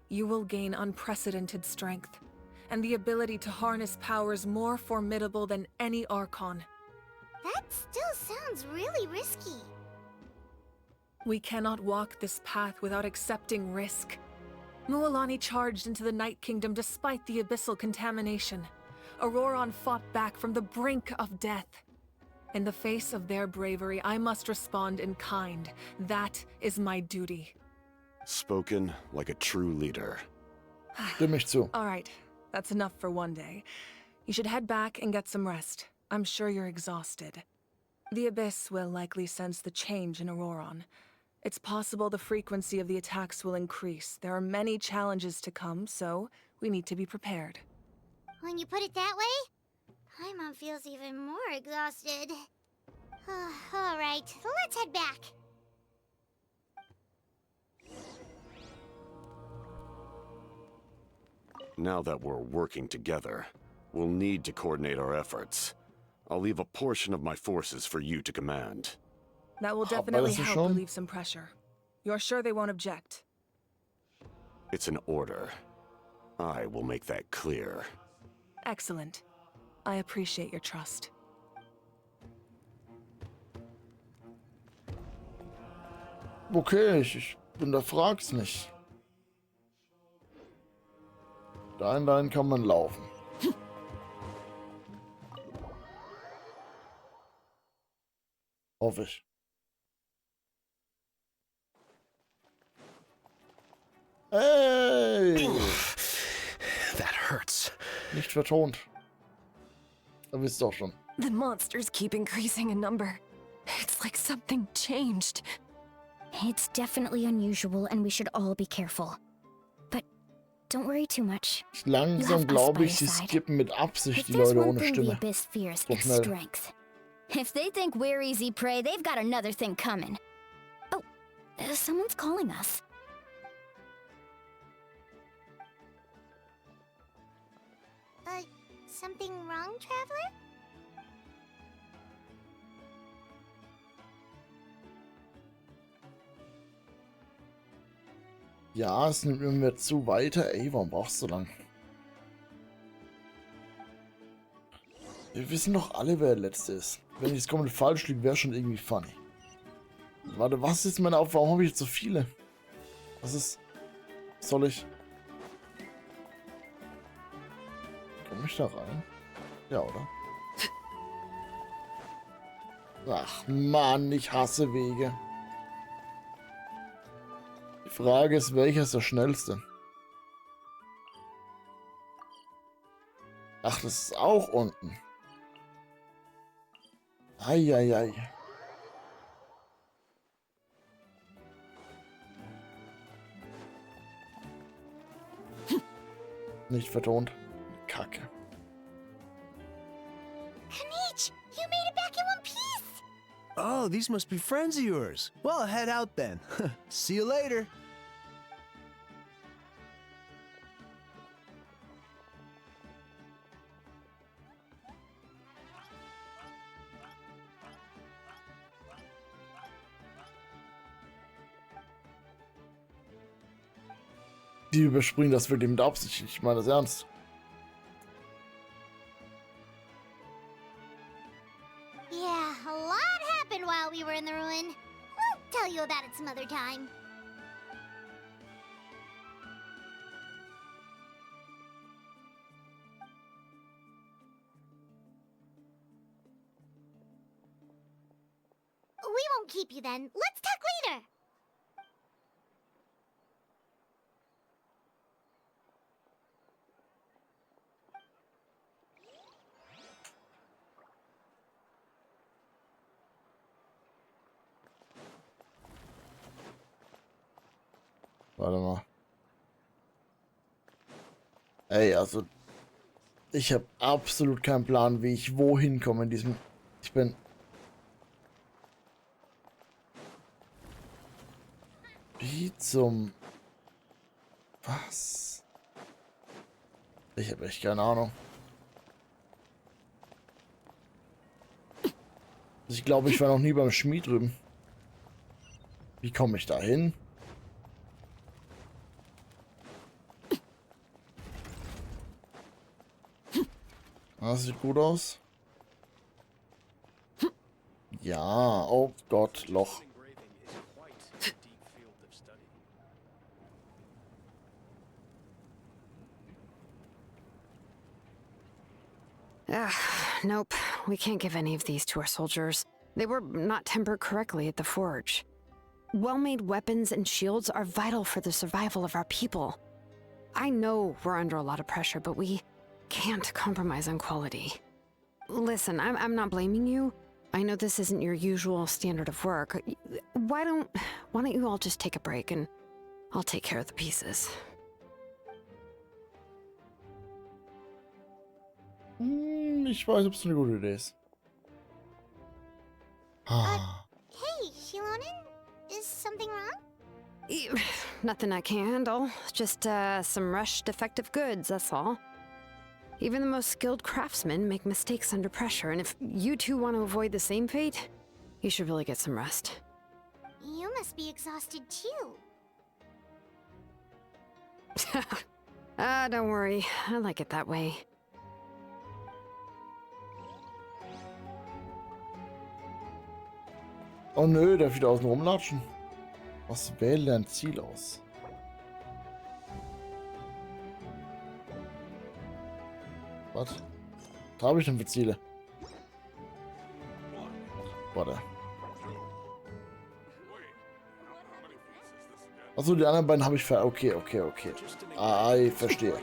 you will gain unprecedented strength, and the ability to harness powers more formidable than any Archon. That still sounds really risky. We cannot walk this path without accepting risk. Mualani charged into the Night Kingdom despite the abyssal contamination. Auroron fought back from the brink of death. In the face of their bravery, I must respond in kind. That is my duty. Spoken like a true leader. Stimme ich zu. All right, that's enough for one day. You should head back and get some rest. I'm sure you're exhausted. The Abyss will likely sense the change in Auroron. It's possible the frequency of the attacks will increase. There are many challenges to come, so we need to be prepared. When you put it that way, Paimon feels even more exhausted. All right, let's head back. Now that we're working together, we'll need to coordinate our efforts. I'll leave a portion of my forces for you to command. That will definitely help relieve some pressure. You're sure they won't object? It's an order. I will make that clear. Excellent. I appreciate your trust. Okay, ich hinterfrag's nicht. Dahin kann man laufen. Hoffe ich. Hey! That hurts. Nicht vertont. Da wisst ihr auch schon. The monsters keep increasing in number. It's like something changed. It's definitely unusual and we should all be careful. But don't worry too much. Langsam glaube ich, sie skippen mit Absicht die Leute ohne Stimme. So schnell. Strength. If they think we're easy prey, they've got another thing coming. Oh, someone's calling us. Something wrong, Traveler? Ja, es nimmt mir zu weiter. Ey, warum brauchst du so lang? Wir wissen doch alle, wer der Letzte ist. Wenn ich das komplett falsch liege, wäre schon irgendwie funny. Warte, was ist meine Aufgabe? Warum habe ich jetzt so viele? Was ist... Soll ich... Komme ich da rein? Ja, oder? Ach Mann, ich hasse Wege. Die Frage ist, welcher ist der schnellste? Ach, das ist auch unten. Eieiei. Nicht vertont. Kacke. Hanich, you made it back in one piece! Oh, these must be friends of yours. Well, head out then. See you later. Die überspringen das wirklich mit Absicht. Ich meine das ernst. Yeah, a lot happened while we were in the ruin. We'll tell you about it some other time. We won't keep you then. Let's talk later. Warte mal. Ey, also... Ich habe absolut keinen Plan, wie ich wohin komme in diesem... Ich bin... Wie zum... Was? Ich habe echt keine Ahnung. Ich glaube, ich war noch nie beim Schmied drüben. Wie komme ich da hin? Das sieht gut aus. Ja, oh Gott, Loch. Nope. We can't give any of these to our soldiers. They were not tempered correctly at the forge. Well-made weapons and shields are vital for the survival of our people. I know we're under a lot of pressure, but we can't compromise on quality. Listen, I'm not blaming you. I know this isn't your usual standard of work. Why don't you all just take a break and I'll take care of the pieces. Ich weiß, ob es eine gute Idee ist. Hey, Shilonen? Is something wrong? Nothing I can't handle. Just some rushed defective goods, that's all. Even the most skilled craftsmen make mistakes under pressure, and if you two want to avoid the same fate, you should really get some rest. You must be exhausted too. Don't worry. I like it that way. Oh nö, darf ich da außen rumlatschen? Was wähle dein Ziel aus? Was? Was habe ich denn für Ziele? Warte. Achso, die anderen beiden habe ich ver... Okay. Ah, ich verstehe.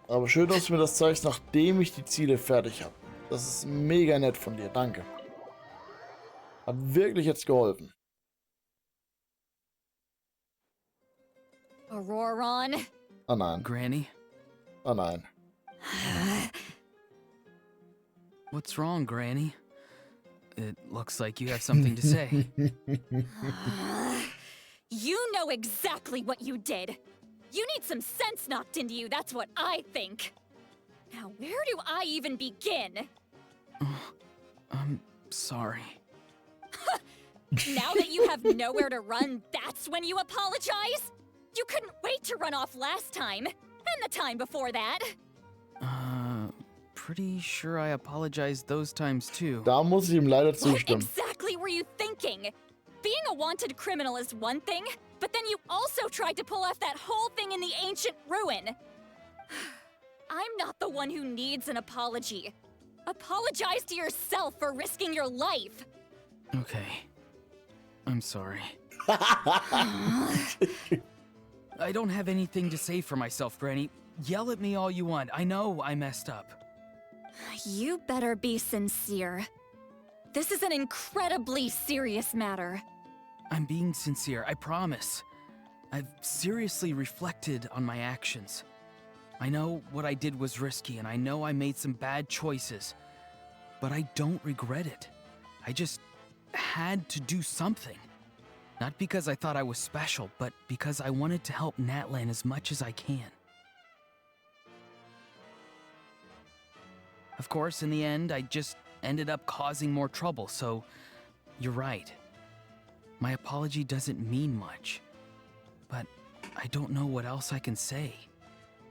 Aber schön, dass du mir das zeigst, nachdem ich die Ziele fertig habe. Das ist mega nett von dir. Danke. Hat wirklich jetzt geholfen. Auroron. Oh nein. Granny? Oh nein. What's wrong, Granny? It looks like you have something to say. You know exactly what you did. You need some sense knocked into you, that's what I think. Now, where do I even begin? I'm sorry. Now that you have nowhere to run, that's when you apologize? You couldn't wait to run off last time, and the time before that. Pretty sure I apologized those times too. Da muss ich ihm leider What zustimmen. exactly were you thinking? Being a wanted criminal is one thing, but then you also tried to pull off that whole thing in the ancient ruin. I'm not the one who needs an apology. Apologize to yourself for risking your life. Okay. I'm sorry. I don't have anything to say for myself, Granny. Yell at me all you want. I know I messed up. You better be sincere. This is an incredibly serious matter. I'm being sincere, I promise. I've seriously reflected on my actions. I know what I did was risky, and I know I made some bad choices. But I don't regret it. I just had to do something. Not because I thought I was special, but because I wanted to help Natlan as much as I can. Of course, in the end, I just ended up causing more trouble, so you're right. My apology doesn't mean much, but I don't know what else I can say.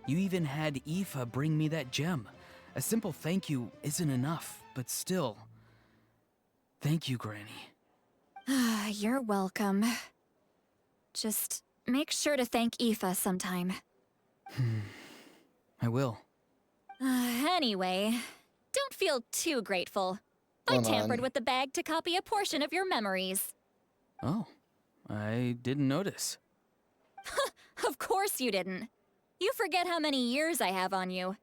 You even had Aoife bring me that gem. A simple thank you isn't enough, but still. Thank you, Granny. You're welcome. Just make sure to thank Aoife sometime. I will. Anyway, don't feel too grateful. I tampered with the bag to copy a portion of your memories. Oh, I didn't notice. Of course you didn't. You forget how many years I have on you.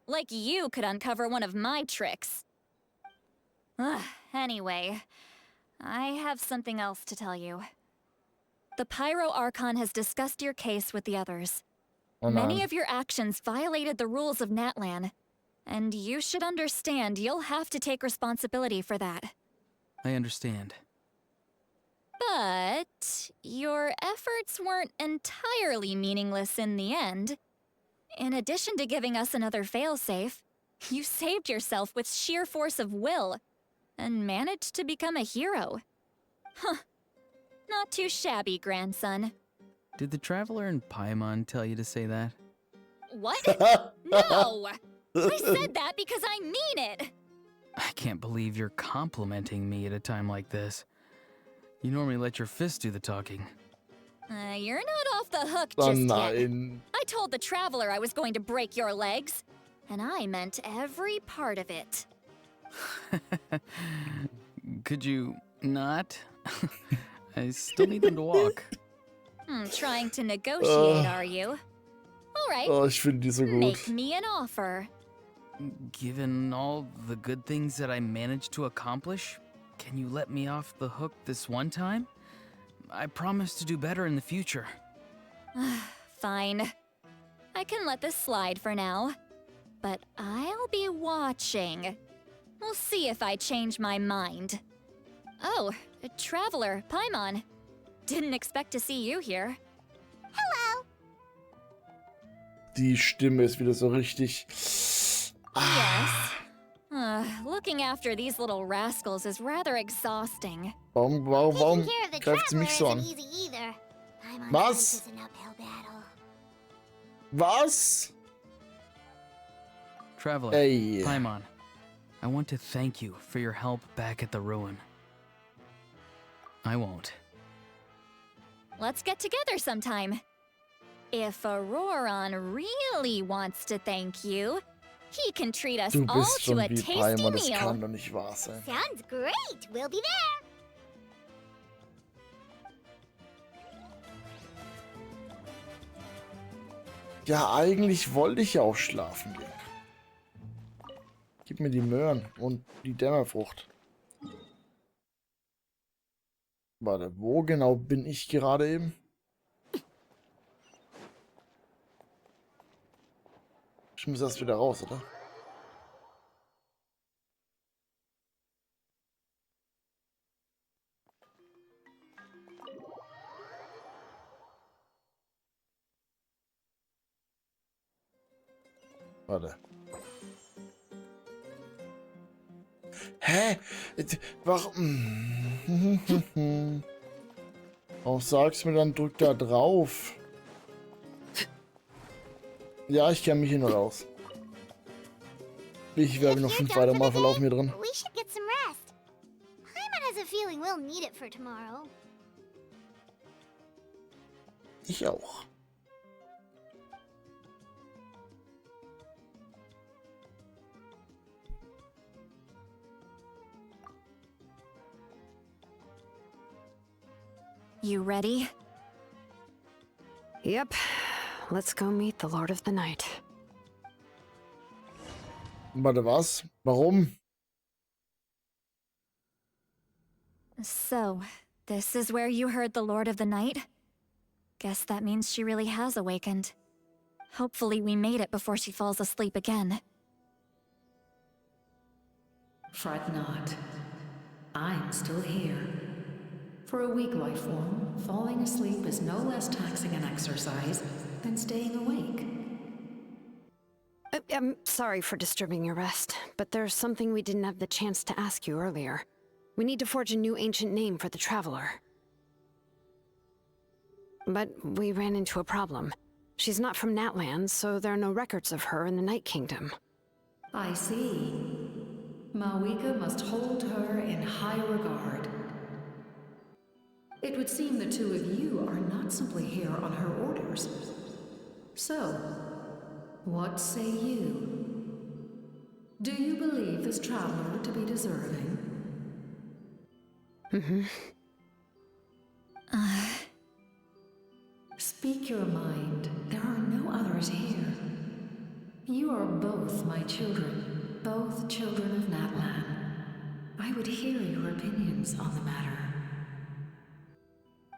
Like you could uncover one of my tricks. Anyway, I have something else to tell you. The Pyro Archon has discussed your case with the others. Many of your actions violated the rules of Natlan, and you should understand you'll have to take responsibility for that. I understand. But your efforts weren't entirely meaningless in the end. In addition to giving us another failsafe, you saved yourself with sheer force of will, and managed to become a hero. Huh. Not too shabby, grandson. Did the Traveler in Paimon tell you to say that? What? No! I said that because I mean it! I can't believe you're complimenting me at a time like this. You normally let your fist do the talking. You're not off the hook just yet. Nein. I told the Traveler I was going to break your legs, and I meant every part of it. Could you not? I still need them to walk. Trying to negotiate, are you? All right. Oh, ich finde die so gut. Make me an offer. Given all the good things that I managed to accomplish, can you let me off the hook this one time? I promise to do better in the future. Fine. I can let this slide for now. But I'll be watching. We'll see if I change my mind. Oh, a Traveler, Paimon. Didn't expect to see you here. Hello. Die Stimme ist wieder so richtig. Yes. Looking after these little rascals is rather exhausting. Warum greift sie mich so an? Was? Traveler, Hey. Paimon, I want to thank you for your help back at the ruin. I won't. Let's get together sometime. If Auroron really wants to thank you, he can treat us Du all bist to schon a wie tasty Paimon, das meal. kann doch nicht wahr sein. Sounds great. We'll be there. Ja, eigentlich wollte ich ja auch schlafen gehen. Gib mir die Möhren und die Dämmerfrucht. Warte, wo genau bin ich gerade eben? Ich muss erst wieder raus, oder? Warte. Hä? Warum? Warum sagst du mir dann, drück da drauf? Ja, ich kenne mich hin und raus. Ich werde noch 5 weitere Mal verlaufen hier drin. We should get some rest. Paimon has a feeling we'll need it for tomorrow. Ich auch. You ready? Yep. Let's go meet the Lord of the Night. Warte, was? Warum? So, this is where you heard the Lord of the Night? Guess that means she really has awakened. Hopefully we made it before she falls asleep again. Fret not. I'm still here. For a weak life form, falling asleep is no less taxing an exercise than staying awake. I'm sorry for disturbing your rest, but there's something we didn't have the chance to ask you earlier. We need to forge a new ancient name for the Traveler. But we ran into a problem. She's not from Natlan, so there are no records of her in the Night Kingdom. I see. Mawika must hold her in high regard. It would seem the two of you are not simply here on her orders. So, what say you? Do you believe this traveler to be deserving? Mm-hmm. Speak your mind. There are no others here. You are both my children, both children of Natlan. I would hear your opinions on the matter.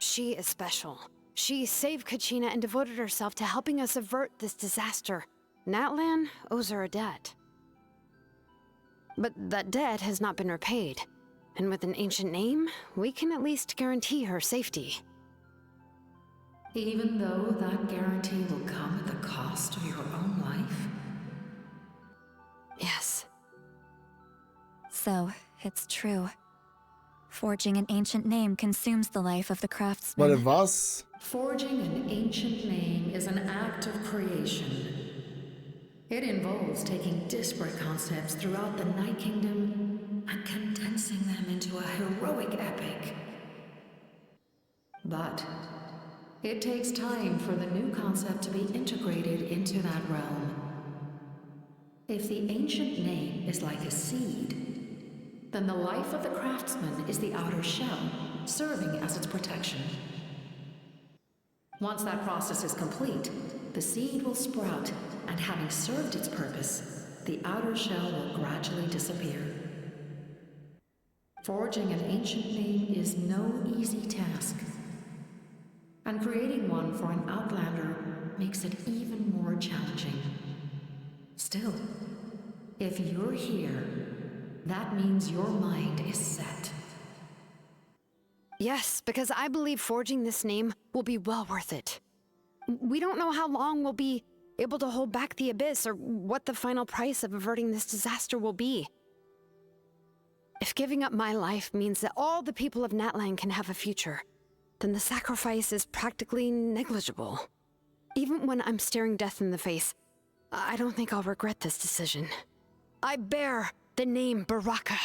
She is special. She saved Kachina and devoted herself to helping us avert this disaster. Natlan owes her a debt. But that debt has not been repaid. And with an ancient name, we can at least guarantee her safety. Even though that guarantee will come at the cost of your own life? Yes. So, it's true. Forging an ancient name consumes the life of the craftsman. Warte, was? Forging an ancient name is an act of creation. It involves taking disparate concepts throughout the Night Kingdom and condensing them into a heroic epic. But it takes time for the new concept to be integrated into that realm. If the ancient name is like a seed, then the life of the craftsman is the outer shell, serving as its protection. Once that process is complete, the seed will sprout, and having served its purpose, the outer shell will gradually disappear. Forging an ancient name is no easy task, and creating one for an outlander makes it even more challenging. Still, if you're here, that means your mind is set. Yes, because I believe forging this name will be well worth it. We don't know how long we'll be able to hold back the Abyss or what the final price of averting this disaster will be. If giving up my life means that all the people of Natlan can have a future, then the sacrifice is practically negligible. Even when I'm staring death in the face, I don't think I'll regret this decision. I bear the name Baraka.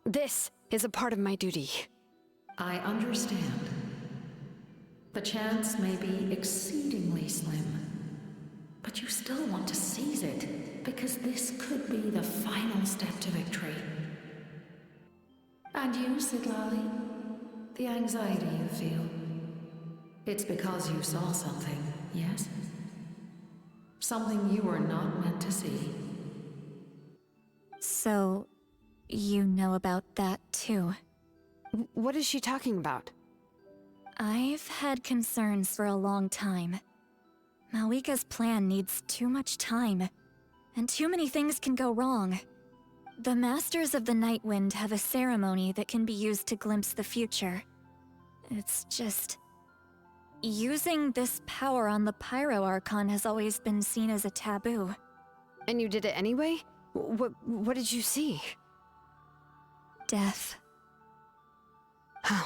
This is a part of my duty. I understand. The chance may be exceedingly slim, but you still want to seize it, because this could be the final step to victory. And you, Sidlali? The anxiety you feel. It's because you saw something, yes? Something you were not meant to see. So, you know about that too. What is she talking about? I've had concerns for a long time. Malika's plan needs too much time, and too many things can go wrong. The Masters of the Night Wind have a ceremony that can be used to glimpse the future. It's just... using this power on the Pyro Archon has always been seen as a taboo. And you did it anyway? What did you see? Death. How?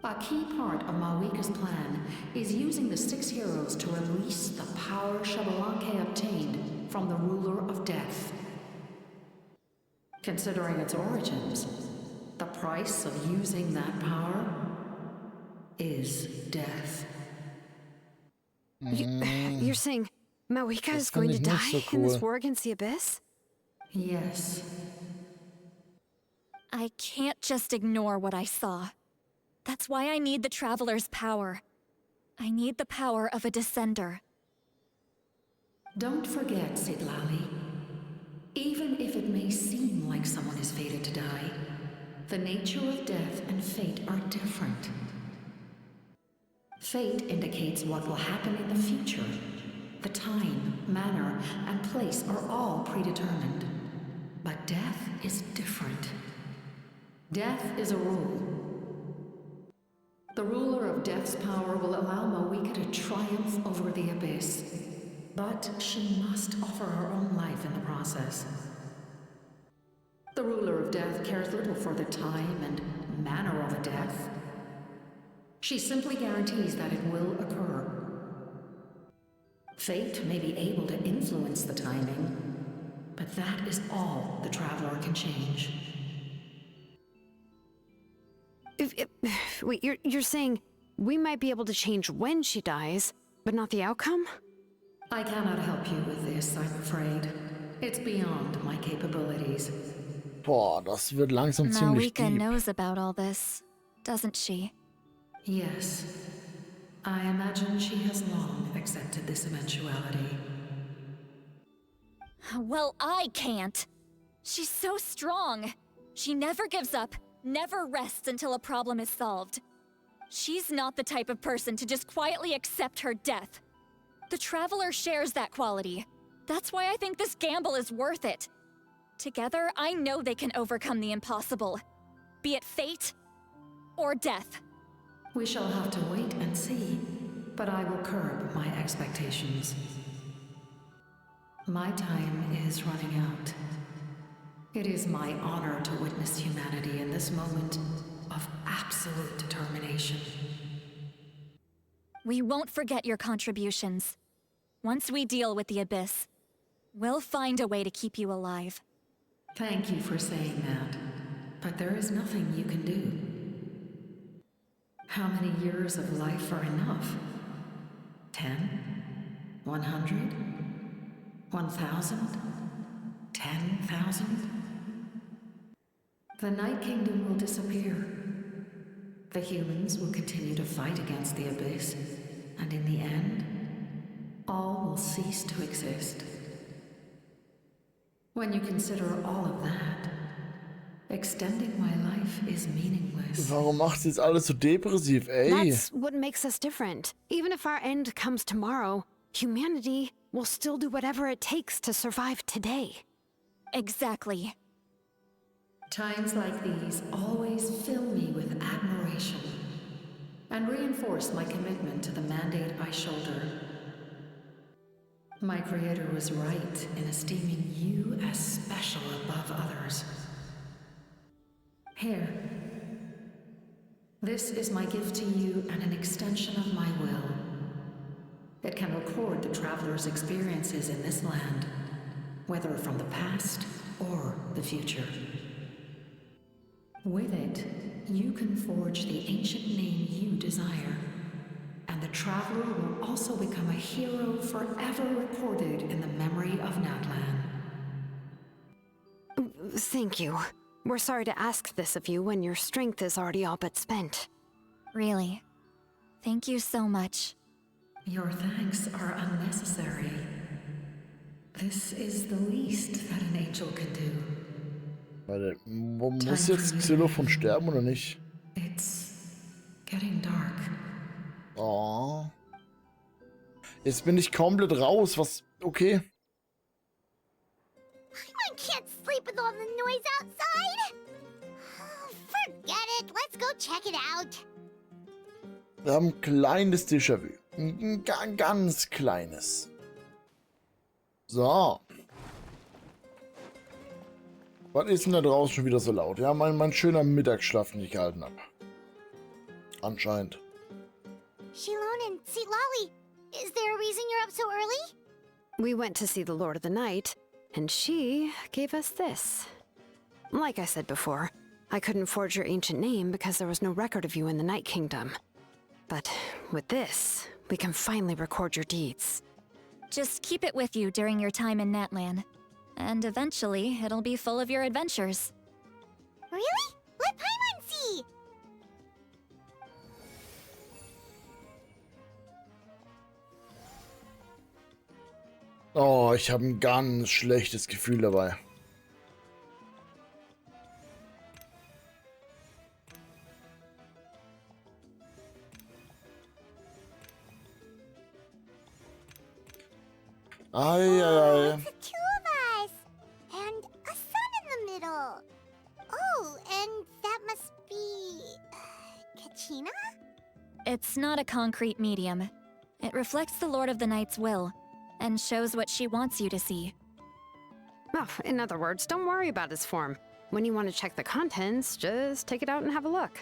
A key part of Malika's plan is using the 6 heroes to release the power Xbalanque obtained from the Ruler of Death. Considering its origins, the price of using that power is death. You're saying Malika is going to die in this war against the Abyss? Yes. I can't just ignore what I saw. That's why I need the Traveler's power. I need the power of a Descender. Don't forget, Sidlali. Even if it may seem like someone is fated to die, the nature of death and fate are different. Fate indicates what will happen in the future. The time, manner, and place are all predetermined. But death is different. Death is a rule. The ruler of Death's power will allow Malika to triumph over the Abyss. But she must offer her own life in the process. The ruler of Death cares little for the time and manner of a death. She simply guarantees that it will occur. Fate may be able to influence the timing, but that is all the Traveler can change. Wait, you're saying we might be able to change when she dies, but not the outcome? I cannot help you with this, I'm afraid. It's beyond my capabilities. Boah, das wird langsam ziemlich Malika deep. knows about all this, doesn't she? Yes. I imagine she has long accepted this eventuality. Well, I can't. She's so strong. She never gives up, never rests until a problem is solved. She's not the type of person to just quietly accept her death. The Traveler shares that quality. That's why I think this gamble is worth it. Together, I know they can overcome the impossible. Be it fate or death. We shall have to wait and see, but I will curb my expectations. My time is running out. It is my honor to witness humanity in this moment of absolute determination. We won't forget your contributions. Once we deal with the Abyss, we'll find a way to keep you alive. Thank you for saying that, but there is nothing you can do. How many years of life are enough? 10? 100? 1,000? 10,000? The Night Kingdom will disappear. The humans will continue to fight against the Abyss, and in the end, all will cease to exist. When you consider all of that, extending my life is meaningless. Warum macht sie jetzt alles so depressiv, ey? That's what makes us different. Even if our end comes tomorrow, humanity will still do whatever it takes to survive today. Exactly. Times like these always fill me with admiration and reinforce my commitment to the mandate I shoulder. My Creator was right in esteeming you as special above others. Here. This is my gift to you and an extension of my will. It can record the traveler's experiences in this land, whether from the past or the future. With it, you can forge the ancient name you desire, and the traveler will also become a hero forever recorded in the memory of Natlan. Thank you. We're sorry to ask this of you when your strength is already all but spent. Really. Thank you so much. Your thanks are unnecessary. This is the least that an angel can do. Warte, muss jetzt Xylophon sterben oder nicht? It's getting dark. Oh. Jetzt bin ich komplett raus, was... Okay. I can't sleep with all the noise outside. Forget it. Let's go check it out. Wir haben ein kleines Déjà-vu. Ein ganz kleines. So. Was ist denn da draußen schon wieder so laut? Ja, mein schöner Mittagsschlaf, den ich gehalten habe. Anscheinend. Shilon and Tsitlali, is there a reason you're up so early? We went to see the Lord of the Night, and she gave us this. Like I said before, I couldn't forge your ancient name because there was no record of you in the Night Kingdom. But with this, we can finally record your deeds. Just keep it with you during your time in Natlan. And eventually, it'll be full of your adventures. Really? Let Paimon see! Oh, ich habe ein ganz schlechtes Gefühl dabei. Ei, ei, ei. It's the two of us! And a sun in the middle! Oh, and that must be... Kachina? It's not a concrete medium. It reflects the Lord of the Night's will, and shows what she wants you to see. Well, in other words, don't worry about his form. When you want to check the contents, just take it out and have a look.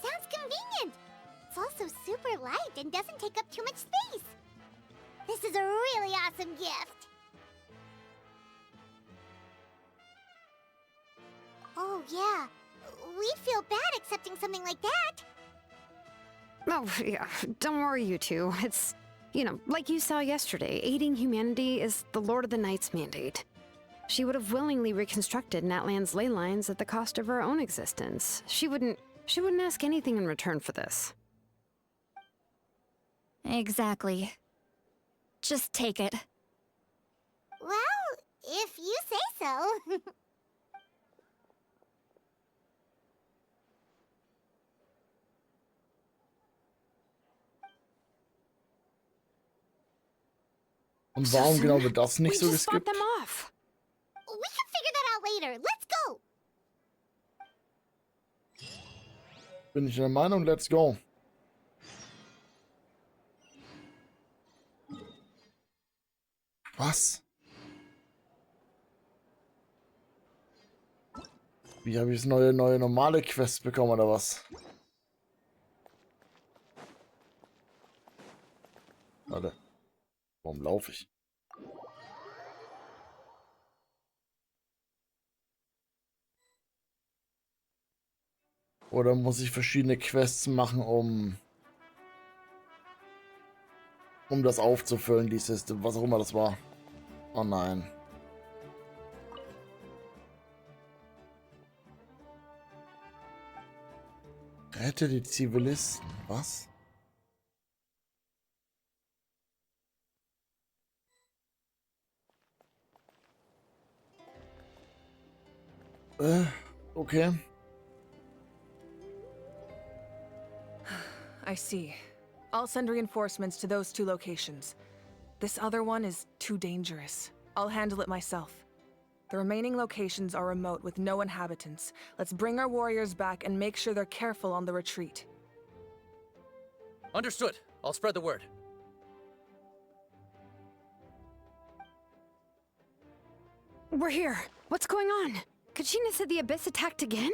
Sounds convenient! It's also super light and doesn't take up too much space. This is a really awesome gift! Oh, yeah. We'd feel bad accepting something like that. Oh, yeah, don't worry, you two. It's, you know, like you saw yesterday, aiding humanity is the Lord of the Night's mandate. She would have willingly reconstructed Natlan's ley lines at the cost of her own existence. She wouldn't ask anything in return for this. Exactly. Just take it. Well, if you say so. Und warum genau wird das nicht so geskippt? them off. We can figure that out later. Let's go. Bin ich der Meinung, let's go. Was? Wie habe ich jetzt neue normale Quests bekommen oder was? Warte. Warum laufe ich? Oder muss ich verschiedene Quests machen, um das aufzufüllen, dieses, was auch immer das war. Oh nein. Rette die Zivilisten. Was? Okay. I see. I'll send reinforcements to those two locations. This other one is too dangerous. I'll handle it myself. The remaining locations are remote with no inhabitants. Let's bring our warriors back and make sure they're careful on the retreat. Understood. I'll spread the word. We're here. What's going on? Kachina said the Abyss attacked again?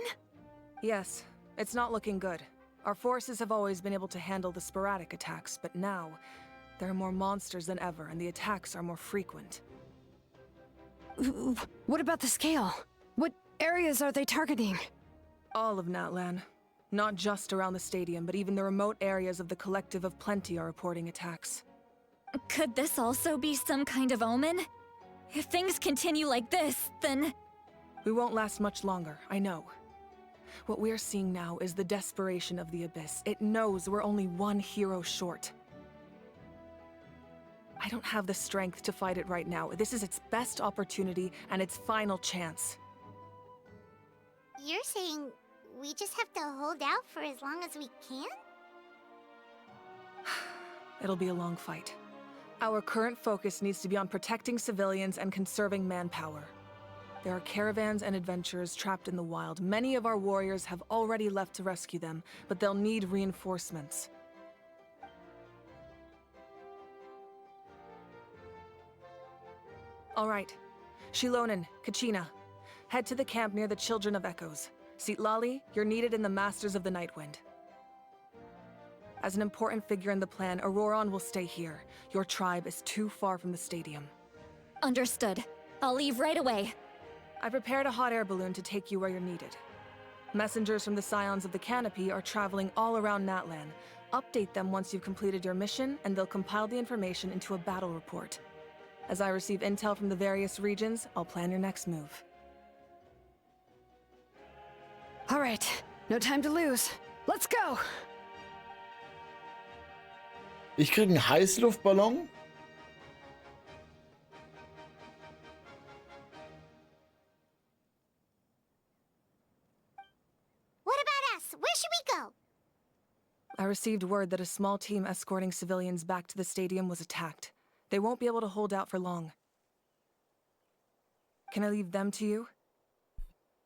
Yes, it's not looking good. Our forces have always been able to handle the sporadic attacks, but now, there are more monsters than ever, and the attacks are more frequent. What about the scale? What areas are they targeting? All of Natlan. Not just around the stadium, but even the remote areas of the Collective of Plenty are reporting attacks. Could this also be some kind of omen? If things continue like this, then... We won't last much longer, I know. What we're seeing now is the desperation of the Abyss. It knows we're only one hero short. I don't have the strength to fight it right now. This is its best opportunity and its final chance. You're saying we just have to hold out for as long as we can? It'll be a long fight. Our current focus needs to be on protecting civilians and conserving manpower. There are caravans and adventurers trapped in the wild. Many of our warriors have already left to rescue them, but they'll need reinforcements. All right. Shilonen, Kachina, head to the camp near the Children of Echoes. Citlali, you're needed in the Masters of the Nightwind. As an important figure in the plan, Auroron will stay here. Your tribe is too far from the stadium. Understood. I'll leave right away. I prepared a hot air balloon to take you where you're needed. Messengers from the Scions of the Canopy are traveling all around Natlan. Update them once you've completed your mission, and they'll compile the information into a battle report. As I receive intel from the various regions, I'll plan your next move. All right, no time to lose. Let's go! Ich krieg einen Heißluftballon? What about us? Where should we go? I received word that a small team escorting civilians back to the stadium was attacked. They won't be able to hold out for long. Can I leave them to you?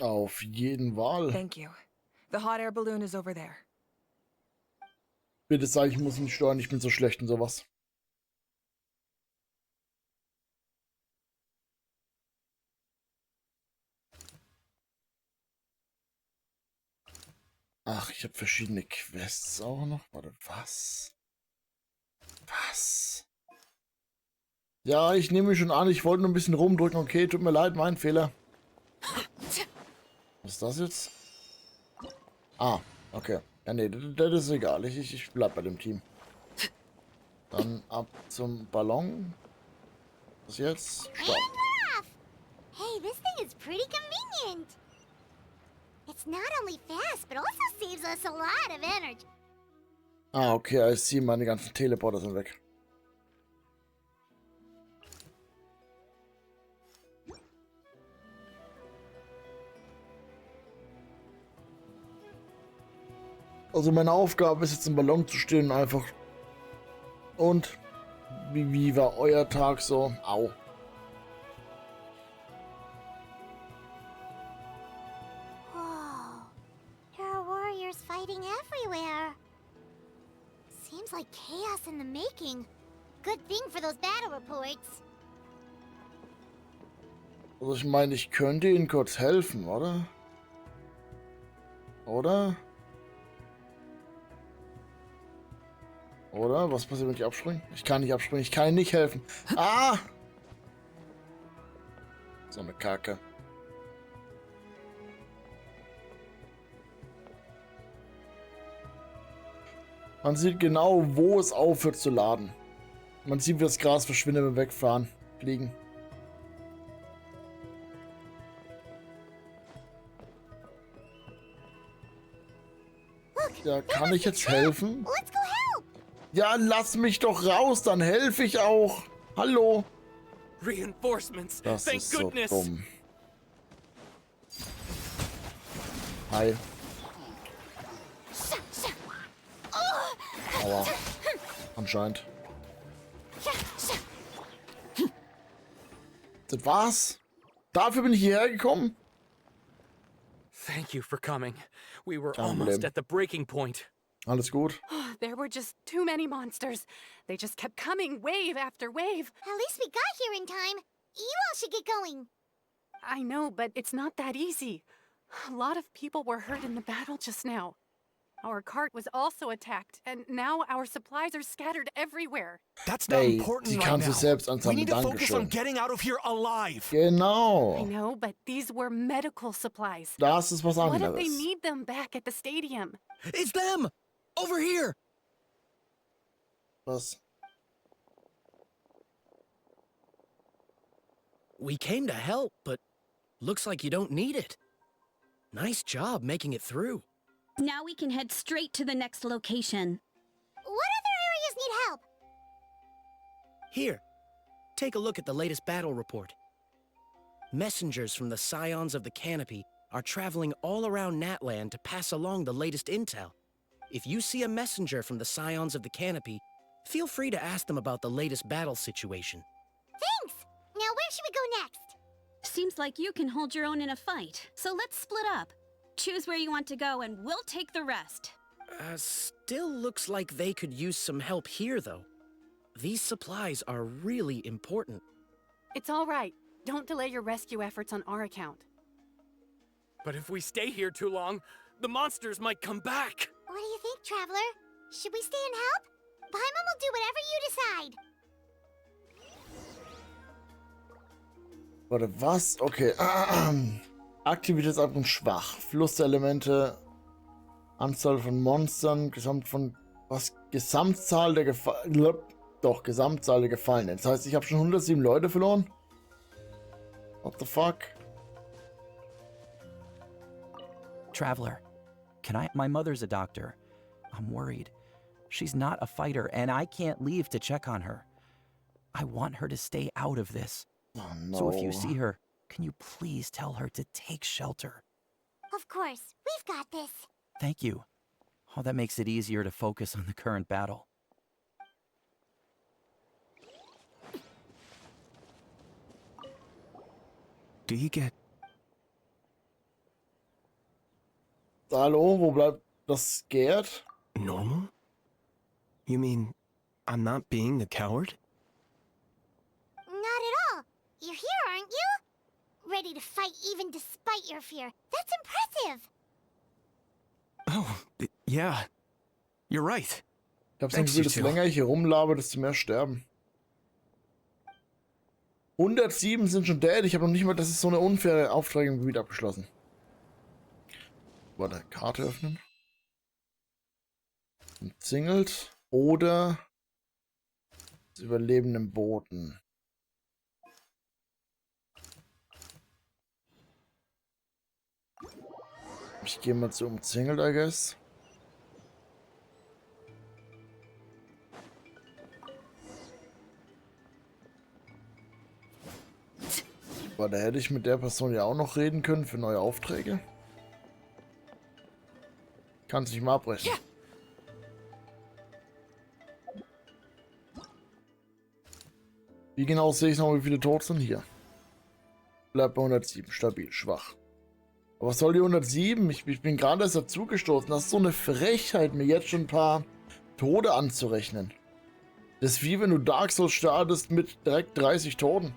Auf jeden Fall. Thank you. The hot air balloon is over there. Bitte sag, ich muss ihn steuern, ich bin so schlecht in sowas. Ach, ich habe verschiedene Quests auch noch. Warte, was? Was? Ja, ich nehme mich schon an, ich wollte nur ein bisschen rumdrücken. Okay, tut mir leid, mein Fehler. Was ist das jetzt? Ah, okay. Ja, nee, das ist egal. Ich bleib bei dem Team. Dann ab zum Ballon. Was jetzt? Stopp. And we're off! Hey, this thing is pretty convenient. It's not only fast, but also saves us a lot of energy. Ah, okay, ich sehe, meine ganzen Teleporter sind weg. Also meine Aufgabe ist jetzt im Ballon zu stehen und einfach... Und? Wie war euer Tag so? Au. Whoa. There are warriors fighting everywhere. Seems like chaos in the making. Good thing for those battle reports. Also ich meine, ich könnte ihnen kurz helfen, oder? Oder? Oder? Was passiert, wenn ich abspringe? Ich kann nicht abspringen. Ich kann ihnen nicht helfen. Ah! So eine Kacke. Man sieht genau, wo es aufhört zu laden. Man sieht, wie das Gras verschwindet beim Wegfahren. Fliegen. Ja, kann ich jetzt helfen? Let's go help! Ja, lass mich doch raus, dann helfe ich auch. Hallo. Reinforcements. Das Thank ist so goodness. dumm. Hi. Aua. Anscheinend. Das war's? Dafür bin ich hierher gekommen? Thank you for coming. We were Kein almost Problem. at the breaking point. Alles gut? There were just too many monsters. They just kept coming, wave after wave. At least we got here in time. You all should get going. I know, but it's not that easy. A lot of people were hurt in the battle just now. Our cart was also attacked, and now our supplies are scattered everywhere. That's not important die right kannst du now. selbst We ansammeln, need to focus on Dankeschön. getting out of here alive. Genau. I know, but these were medical supplies. Das ist was What if anderes. they need them back at the stadium? It's them! Over here! Was? We came to help, but looks like you don't need it. Nice job making it through. Now we can head straight to the next location. What other areas need help? Here, take a look at the latest battle report. Messengers from the Scions of the Canopy are traveling all around Natland to pass along the latest intel. If you see a messenger from the Scions of the Canopy, feel free to ask them about the latest battle situation. Thanks! Now where should we go next? Seems like you can hold your own in a fight, so let's split up. Choose where you want to go and we'll take the rest. Still looks like they could use some help here, though. These supplies are really important. It's all right. Don't delay your rescue efforts on our account. But if we stay here too long, the monsters might come back. What do you think, Traveler? Should we stay and help? Paimon will do whatever you decide. Warte, was? Okay. Aktivitätsabgrund schwach. Fluss der Elemente. Anzahl von Monstern. Gesamtzahl der Gesamtzahl der Gefallenen. Das heißt, ich habe schon 107 Leute verloren? What the fuck? Traveler, my mother's a doctor. I'm worried. She's not a fighter, and I can't leave to check on her. I want her to stay out of this. Oh, no. So if you see her, can you please tell her to take shelter? Of course. We've got this. Thank you. Oh, that makes it easier to focus on the current battle. Do you get... Hallo, wo bleibt das Scared? normal? You mean I'm not being a coward? Not at all. You're here, aren't you? Ready to fight even despite your fear. That's impressive. Oh, yeah. You're right. Ich hab's das Gefühl, desto länger ich hier rumlabe, desto mehr sterben. 107 sind schon dead. Ich habe noch nicht mal, das ist so eine unfaire Auftragung wieder abgeschlossen. Warte, Karte öffnen. Umzingelt. Oder das Überleben im Boden. Ich gehe mal zu umzingelt, I guess. Aber da hätte ich mit der Person ja auch noch reden können für neue Aufträge. Kann es nicht mal abbrechen. Ja. Wie genau sehe ich noch, wie viele tot sind? Hier. Bleibt bei 107. Stabil, schwach. Aber was soll die 107? Ich bin gerade erst dazugestoßen. Das ist so eine Frechheit, mir jetzt schon ein paar Tode anzurechnen. Das ist wie wenn du Dark Souls startest mit direkt 30 Toten.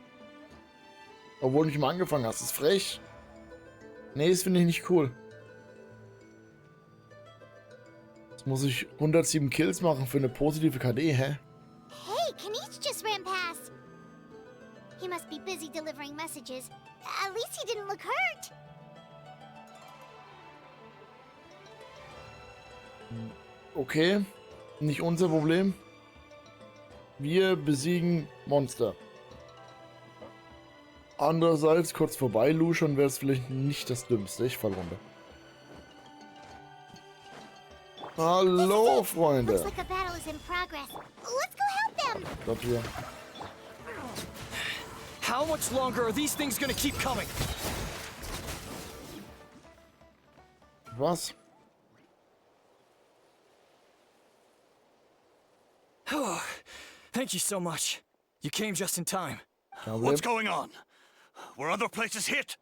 Obwohl du nicht mal angefangen hast. Das ist frech. Nee, das finde ich nicht cool. Jetzt muss ich 107 Kills machen für eine positive KD, hä? Hey, Kanish just ran past. He must be busy delivering messages. At least he didn't look hurt. Okay, nicht unser Problem. Wir besiegen Monster. Andererseits, kurz vorbei luschern wäre es vielleicht nicht das Dümmste. Ich fall runter. Hallo, Freunde. Looks like a battle is in progress. Let's go help them. Ich glaub hier. How much longer are these things gonna keep coming? Was? Oh, thank you so much. You came just in time. What's going on? Were other places hit?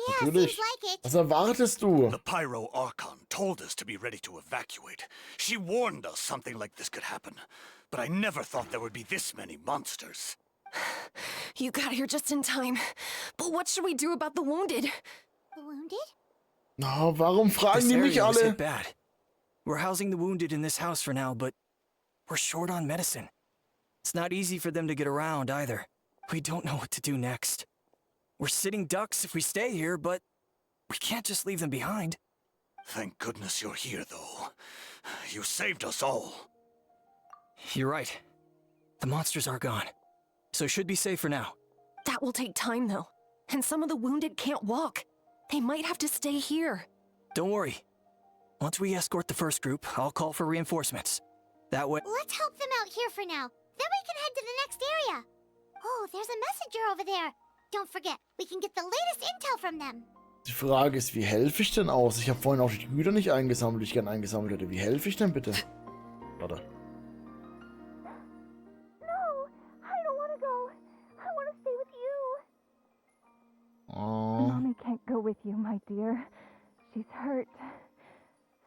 Yeah, Natürlich. seems like it. Was erwartest du? The Pyro Archon told us to be ready to evacuate. She warned us something like this could happen. But I never thought there would be this many monsters. You got here just in time. But what should we do about the wounded? The wounded? Na, warum fragen This die mich area was alle? hit bad. We're housing the wounded in this house for now, but we're short on medicine. It's not easy for them to get around either. We don't know what to do next. We're sitting ducks if we stay here, but we can't just leave them behind. Thank goodness you're here, though. You saved us all. You're right. The monsters are gone, so should be safe for now. That will take time, though. And some of the wounded can't walk. They might have to stay here. Don't worry. Once we escort the first group, I'll call for reinforcements. That way... Let's help them out here for now. Then we can head to the next area. Oh, there's a messenger over there. Don't forget, we can get the latest intel from them. Die Frage ist, wie helfe ich denn aus? Ich habe vorhin auch die Güter nicht eingesammelt, die ich gerne eingesammelt hätte. Wie helfe ich denn bitte? Warte. No, I don't want to go. I want to stay with you. Oh. Mommy can't go with you, my dear. She's hurt.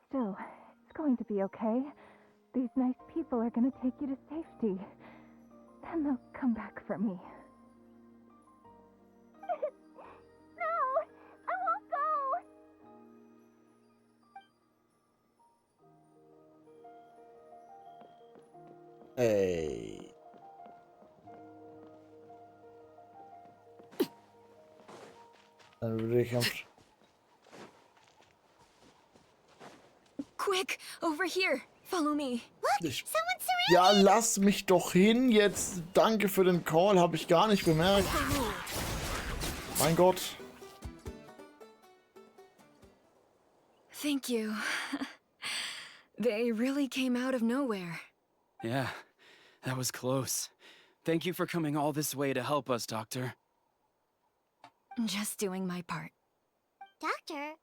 Still, it's going to be okay. These nice people are going to take you to safety. Then they'll come back for me. Ey. Dann würde ich Quick, over here. Follow me. Look, someone's surrounded. Ja, lass mich doch hin jetzt. Danke für den Call, habe ich gar nicht bemerkt. Mein Gott. Thank you. They really came out of nowhere. Yeah, that was close. Thank you for coming all this way to help us, Doctor. Just doing my part. Doctor?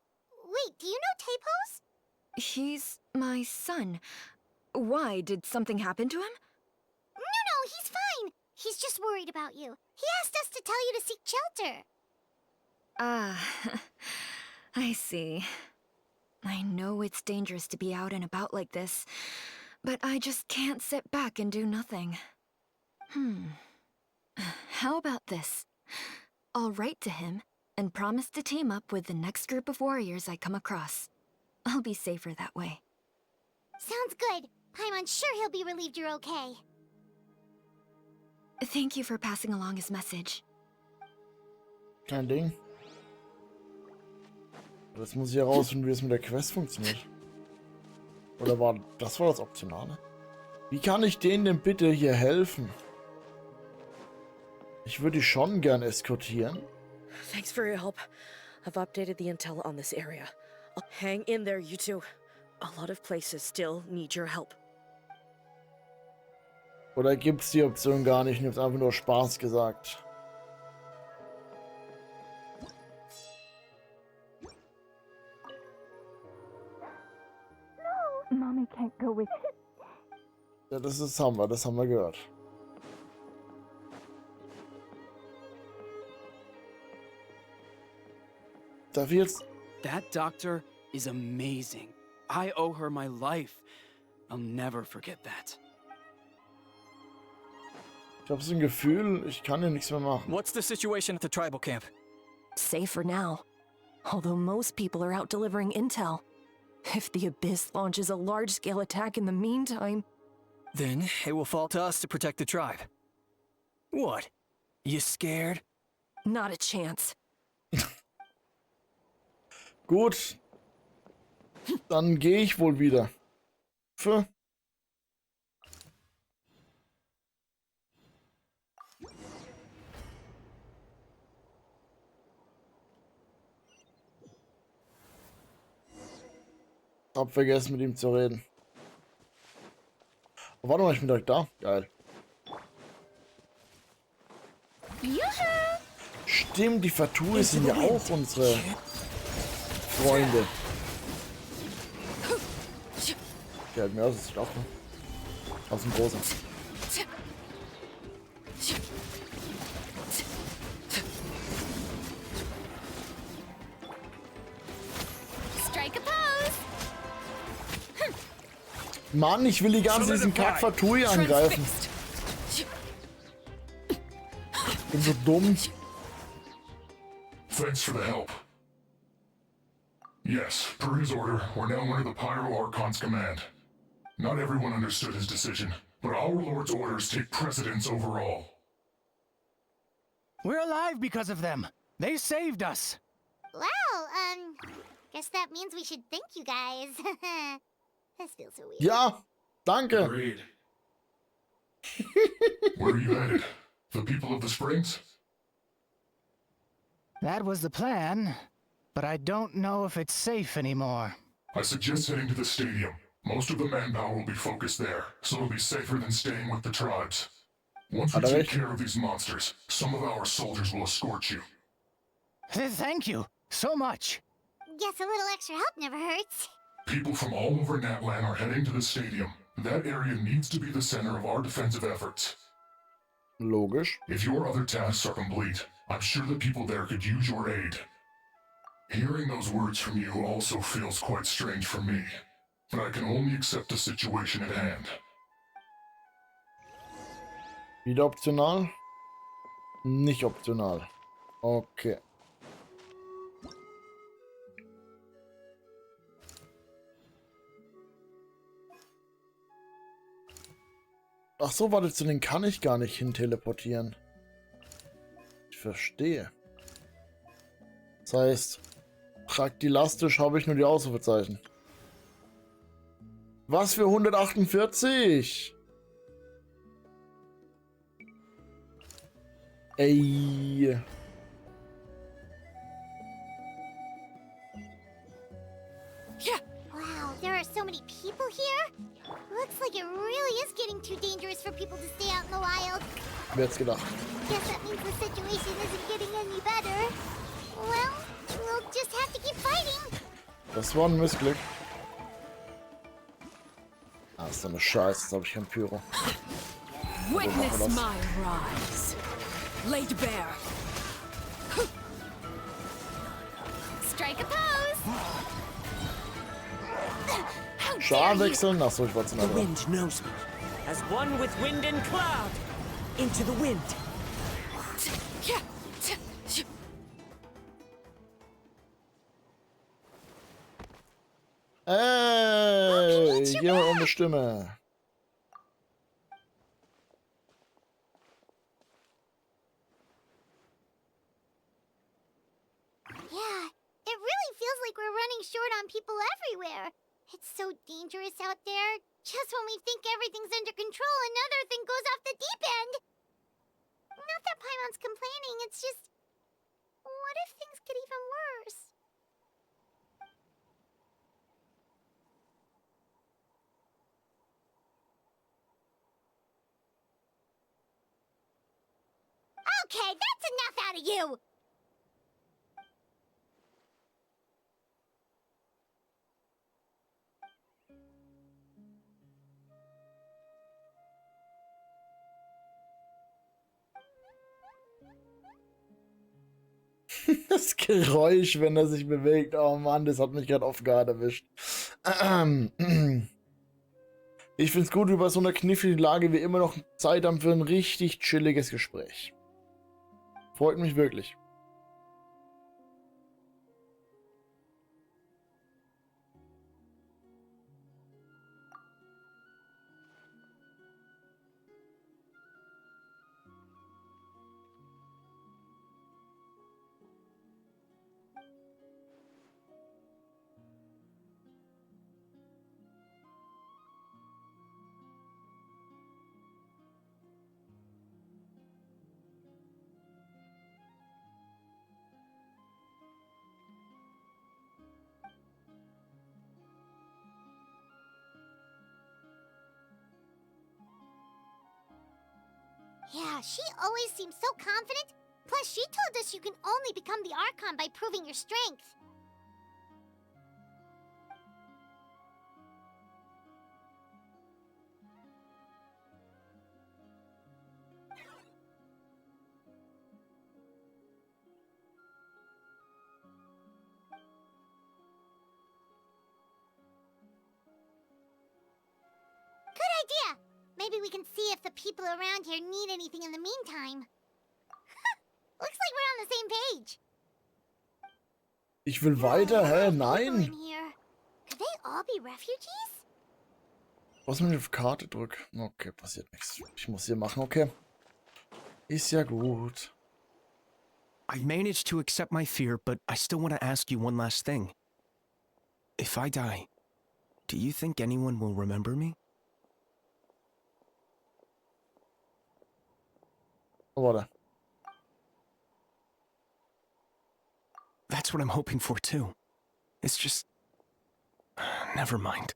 Wait, do you know Tapos? He's my son. Why? Did something happen to him? No, he's fine. He's just worried about you. He asked us to tell you to seek shelter. Ah, I see. I know it's dangerous to be out and about like this, but I just can't sit back and do nothing. How about this? I'll write to him and promise to team up with the next group of warriors I come across. I'll be safer that way. Sounds good. I'm sure he'll be relieved you're okay. Thank you for passing along his message. Kein Ding. Jetzt muss ich herausfinden, wie es mit der Quest funktioniert. Oder war das Optionale? Wie kann ich denen denn bitte hier helfen? Ich würde die schon gern eskortieren. Thanks for your help. I've updated the intel on this area. Hang in there, you two. A lot of places still need your help. Oder gibt's die Option gar nicht? Ich hab's einfach nur Spaß gesagt. Mommy can't go with you. Ja, das haben wir gehört. Darf ich jetzt... That doctor is amazing. I owe her my life. I'll never forget that. Ich habe so ein Gefühl, ich kann hier nichts mehr machen. What's the situation at the tribal camp? Safe for now. Although most people are out delivering intel. If the Abyss launches a large-scale attack in the meantime... Then it will fall to us to protect the tribe. What? You scared? Not a chance. Gut. Dann gehe ich wohl wieder. Für... Hab vergessen, mit ihm zu reden. Oh, warte mal, ich bin direkt da. Geil. Juhu! Stimmt, die Fatuis sind ja auch unsere Freunde. Der hat mir aus, das ist auch aus dem Großen. Strike a pose! Mann, ich will die ganze diesen Kack Fatui angreifen. Ich bin so dumm. Thanks for the help. Yes, per his order, we're now under the Pyro Archon's command. Not everyone understood his decision, but our Lord's orders take precedence over all. We're alive because of them. They saved us. Well, guess that means we should thank you guys. This feels so weird. Ja, danke. Agreed. Where are you headed? The people of the Springs? That was the plan, but I don't know if it's safe anymore. I suggest heading to the stadium. Most of the manpower will be focused there, so it'll be safer than staying with the tribes. Once we take care of these monsters, some of our soldiers will escort you. Thank you so much. Guess a little extra help never hurts. People from all over Natlan are heading to the stadium. That area needs to be the center of our defensive efforts. Logisch. If your other tasks are complete, I'm sure the people there could use your aid. Hearing those words from you also feels quite strange for me, but I can only accept the situation at hand. Wieder optional? Nicht optional. Okay. Ach so, warte, zu denen kann ich gar nicht hin teleportieren. Ich verstehe. Das heißt, praktilastisch habe ich nur die Ausrufezeichen. Was für 148? Ey. Wow, there are so many people here. Looks like it really is getting too dangerous for people to stay out in the wild. Wer hätte gedacht? Guess that means the situation isn't getting any better. Well, we'll just have to keep fighting. Das war ein Missglück. Ah, ist so eine Scheiße, jetzt habe ich kein Pyro. Witness my rise. Laid bare. Strike a pose. Schar wechseln? Achso, ich wollte es The nicht. wind knows me. As one with wind and cloud. Into the wind. Ey, jemand ohne Stimme. Yeah, it really feels like we're running short on people everywhere. It's so dangerous out there. Just when we think everything's under control, another thing goes off the deep end. Not that Paimon's complaining, it's just... What if things get even worse? Okay, that's enough out of you! Das Geräusch, wenn er sich bewegt. Oh Mann, das hat mich gerade auf Guard erwischt. Ich finde es gut, wie bei so einer kniffligen Lage wir immer noch Zeit haben für ein richtig chilliges Gespräch. Freut mich wirklich. Yeah, she always seems so confident. Plus, she told us you can only become the Archon by proving your strength. Good idea! Maybe we can see if the people around here need anything in the meantime. Looks like we're on the same page. Ich will weiter, hä? Nein! In here. Could they all be refugees? Was, wenn ich auf Karte drücke? Okay, passiert nichts. Ich muss hier machen, okay. Ist ja gut. I managed to accept my fear, but I still want to ask you one last thing. If I die, do you think anyone will remember me? Oh, warte. That's what I'm hoping for too. It's just... never mind.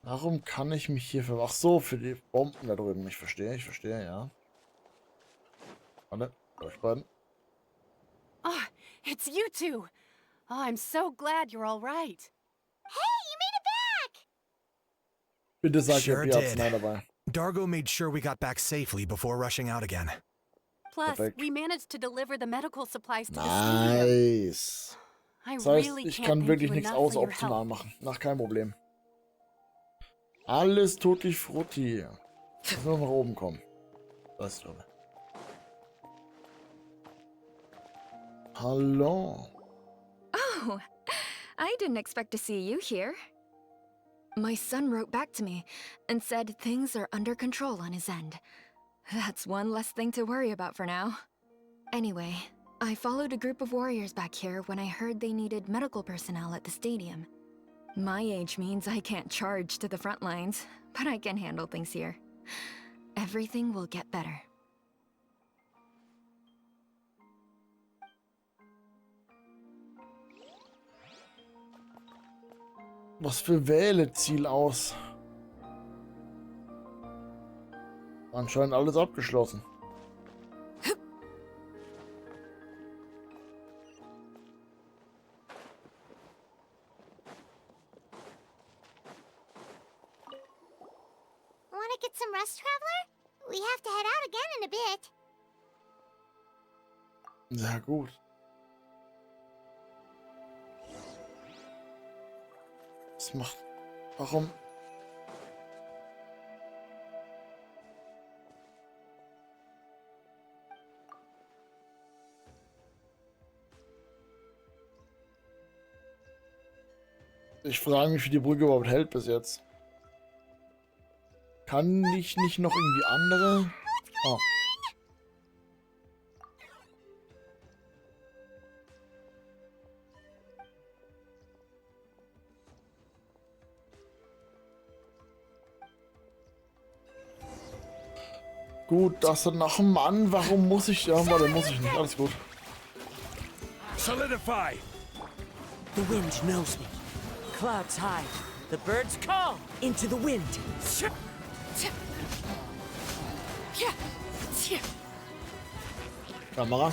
Warum kann ich mich hier für... Ach so, für die Bomben da drüben. Ich verstehe, ja. Warte, euch beiden. Ah, it's you two. Oh, I'm so glad you're all right. Hey, you made it back! Bitte sag Sure ihr did. Arznei dabei. Dargo made sure we got back safely before rushing out again. Plus, Perfekt. we managed to deliver the medical supplies to the stadium. Nice. I Das heißt, really ich can't kann thank wirklich you nichts enough außer for your optional help. machen. Nach kein Problem. Alles tutti frutti. Muss nur nach oben kommen. Das ist glaube. Hallo. Oh, I didn't expect to see you here. My son wrote back to me and said things are under control on his end. That's one less thing to worry about for now. Anyway, I followed a group of warriors back here when I heard they needed medical personnel at the stadium. My age means I can't charge to the front lines, but I can handle things here. Everything will get better. Was für Wähleziel aus? Anscheinend alles abgeschlossen. Wanna get some rest, Traveler? We have to head out again in a bit. Sehr gut. Was macht... Warum? Ich frage mich, wie die Brücke überhaupt hält bis jetzt. Kann ich nicht noch irgendwie andere? Oh. Gut, das sind nach dem Mann. Warum muss ich? Ja, warte, muss ich nicht. Alles gut. Solidify! The wind knows me. Clouds high. The birds call into the wind. Kamera.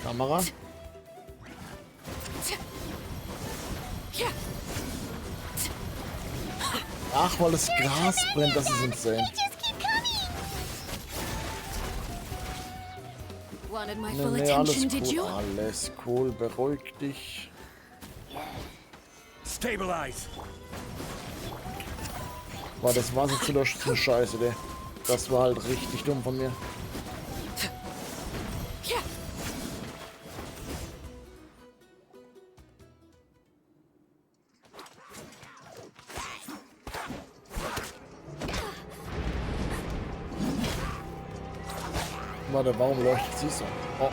Kamera. Ach, weil das Gras brennt, das ist insane. Wanted my Nee, full nee, attention, did alles you? cool. Alles cool, beruhig dich. Stabilize. War das Wasser zu löschen, ist eine Scheiße, der. Das war halt richtig dumm von mir. Warte, warum leuchtet sie so? Oh.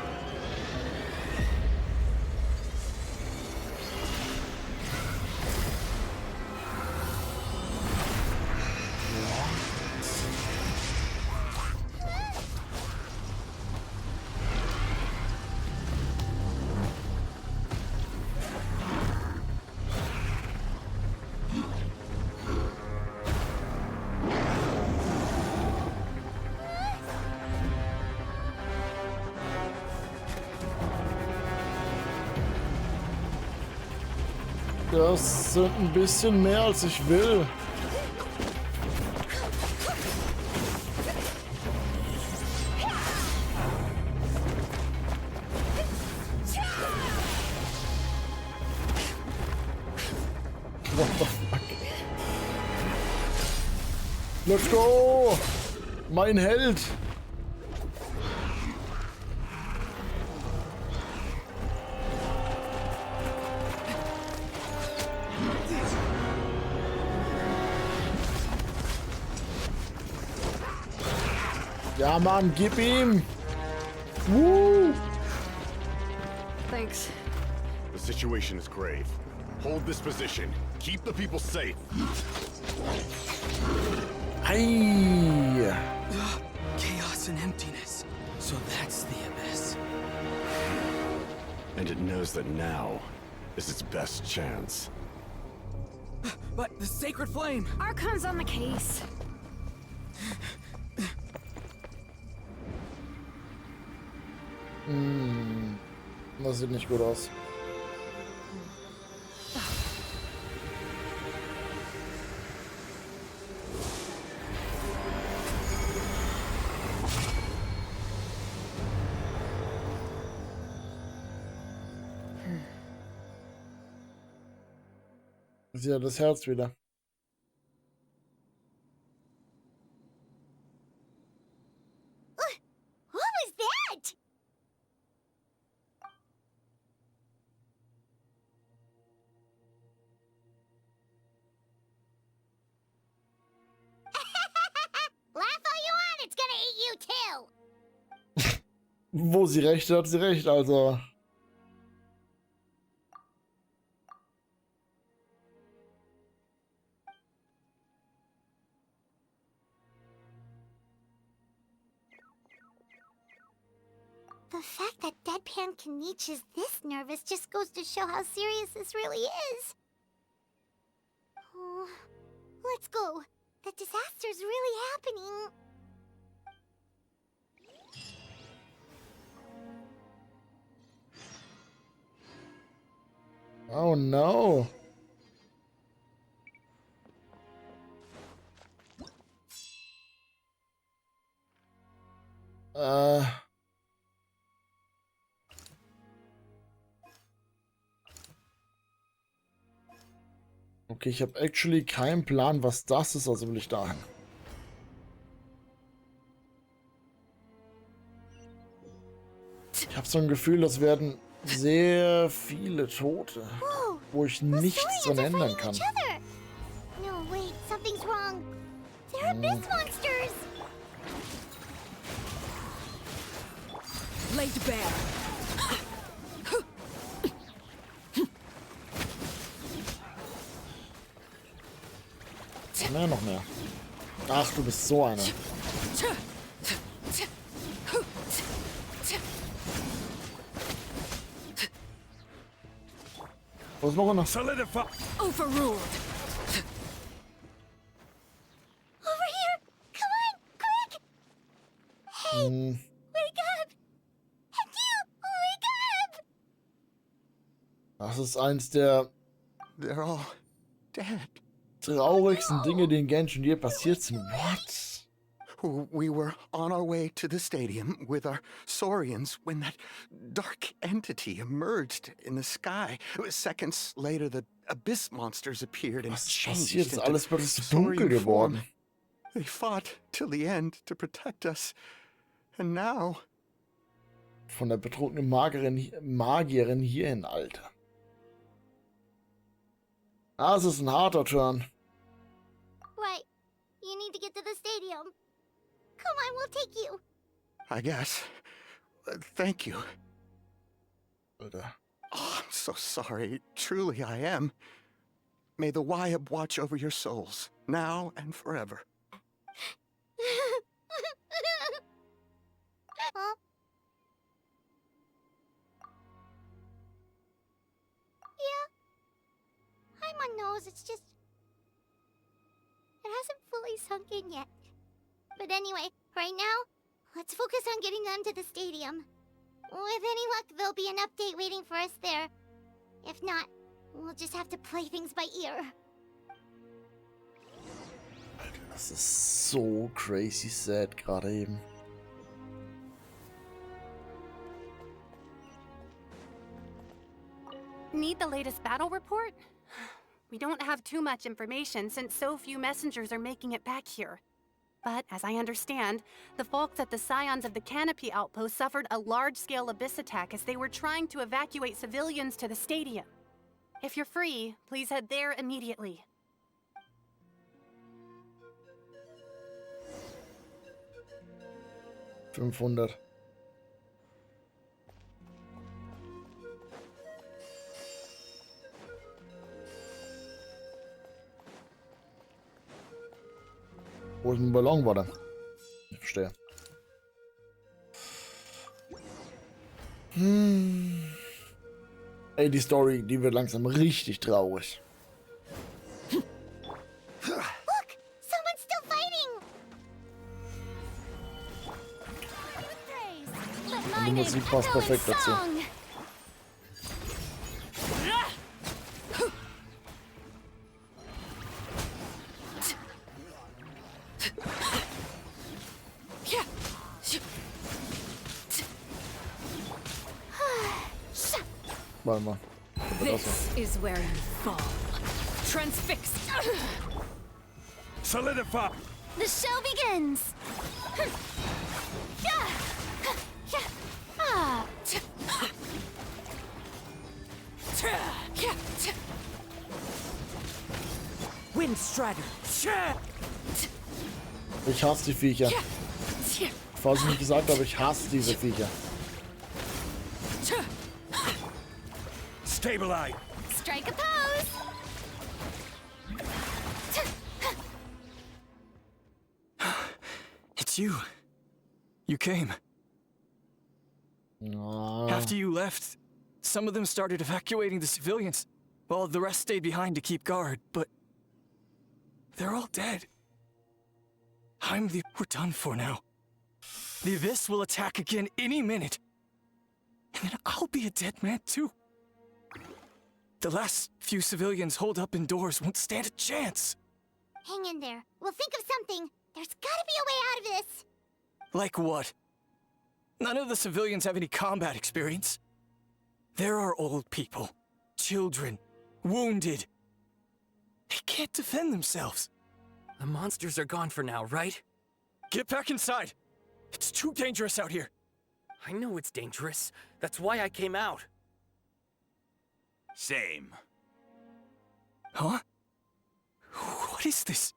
Das sind ein bisschen mehr als ich will. What the fuck? Let's go! Mein Held! Ja, Mann, gib ihm! Woo! Thanks. The situation is grave. Hold this position. Keep the people safe. Hey! Chaos and emptiness. So that's the abyss. And it knows that now is its best chance. But the sacred flame! Archon's on the case. Das sieht nicht gut aus. Ist ja das Herz wieder. What was that? Laugh all you want, it's gonna eat you too. Wo sie recht hat, sie recht, also. The fact that Deadpan Kaniche is this nervous just goes to show how serious this really is. Oh, let's go. The disaster's really happening. Oh no. Okay, ich habe actually keinen Plan, was das ist, also will ich dahin. Ich habe so ein Gefühl, das werden sehr viele Tote, wo ich nichts dran ändern kann. No, wait, something's wrong. There are abyss monsters. Laid bare. Mehr, noch mehr. Ach, du bist so einer. Wo ist noch einer? Solidify. Overruled. Over here! Come on, quick! Hey, wake up! And you, wake up! Das ist eins der They're all dead. traurigsten Dinge, die in Genshin je passiert sind. What? We were on our way to the stadium with our Saurians when that dark entity emerged in the sky. Seconds later, the abyss monsters appeared and changed Passiert, ist into alles plötzlich so dunkel Saurian form. geworden. They fought till the end to protect us. And now... Von der betrunkenen Magierin hierhin, Alter. Ah, es ist ein harter Turn. Right. You need to get to the stadium. Come on, we'll take you. I guess. Thank you. Alter. Oh, I'm so sorry. Truly, I am. May the Wyab watch over your souls, now and forever. Huh? Yeah. I'm on nose, it's just... It hasn't fully sunk in yet. But anyway, right now, let's focus on getting them to the stadium. With any luck, there'll be an update waiting for us there. If not, we'll just have to play things by ear. Alter, das ist so crazy sad gerade eben. Need the latest battle report? We don't have too much information since so few messengers are making it back here. But as I understand, the folks at the Scions of the Canopy outpost suffered a large-scale abyss attack as they were trying to evacuate civilians to the stadium. If you're free, please head there immediately. $500. Wo ist ein Ballon, war da? Ich verstehe. Ey, die Story, die wird langsam richtig traurig. Look! Someone's still fighting! Und die Musik passt perfekt dazu. Warte mal. This is where you fall. Transfixed. Solidify! The show begins! Windstrider! Ich hasse die Viecher. Falls ich nicht gesagt habe, ich hasse diese Viecher. Stabilize! Strike a pose! It's you. You came. After you left, some of them started evacuating the civilians, while the rest stayed behind to keep guard, but they're all dead. We're done for now. The Abyss will attack again any minute. And then I'll be a dead man too. The last few civilians holed up indoors won't stand a chance. Hang in there. We'll think of something. There's gotta be a way out of this. Like what? None of the civilians have any combat experience. There are old people, children, wounded. They can't defend themselves. The monsters are gone for now, right? Get back inside. It's too dangerous out here. I know it's dangerous. That's why I came out. Same. Huh? What is this?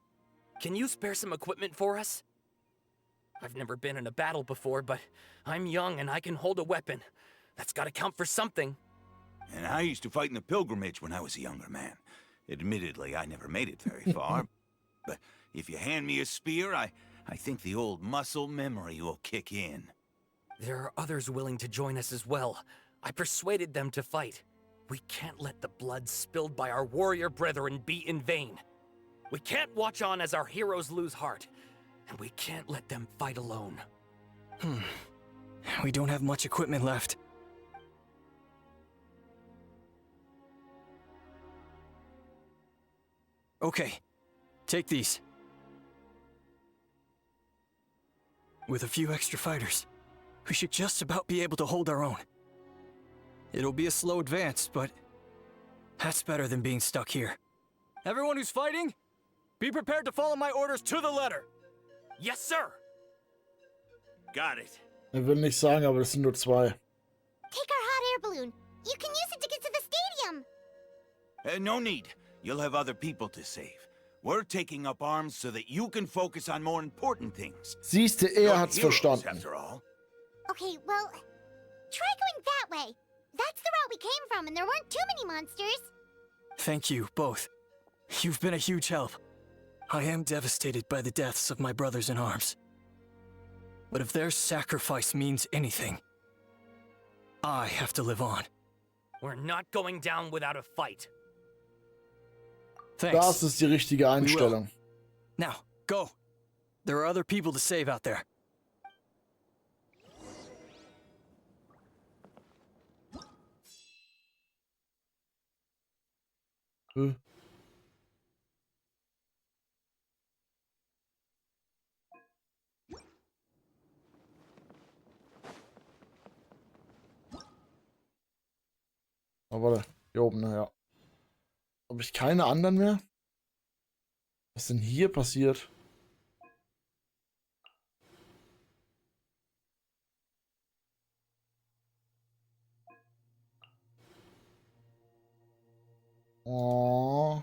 Can you spare some equipment for us? I've never been in a battle before, but I'm young and I can hold a weapon. That's gotta count for something. And I used to fight in the pilgrimage when I was a younger man. Admittedly, I never made it very far. But if you hand me a spear, I think the old muscle memory will kick in. There are others willing to join us as well. I persuaded them to fight. We can't let the blood spilled by our warrior brethren be in vain. We can't watch on as our heroes lose heart. And we can't let them fight alone. We don't have much equipment left. Okay, take these. With a few extra fighters, we should just about be able to hold our own. It'll be a slow advance, but that's better than being stuck here. Everyone who's fighting, be prepared to follow my orders to the letter. Yes, sir. Got it. Will nicht sagen, aber das sind nur 2. Take our hot air balloon. You can use it to get to the stadium. No need. You'll have other people to save. We're taking up arms so that you can focus on more important things. Siehste, hat's verstanden. After all. Okay, well, try going that way. That's the route we came from, and there weren't too many monsters. Thank you, both. You've been a huge help. I am devastated by the deaths of my brothers in arms. But if their sacrifice means anything, I have to live on. We're not going down without a fight. Thanks. Das ist die richtige Einstellung. Now, go. There are other people to save out there. Oh, warte. Hier oben, naja. Habe ich keine anderen mehr? Was denn hier passiert? Oh.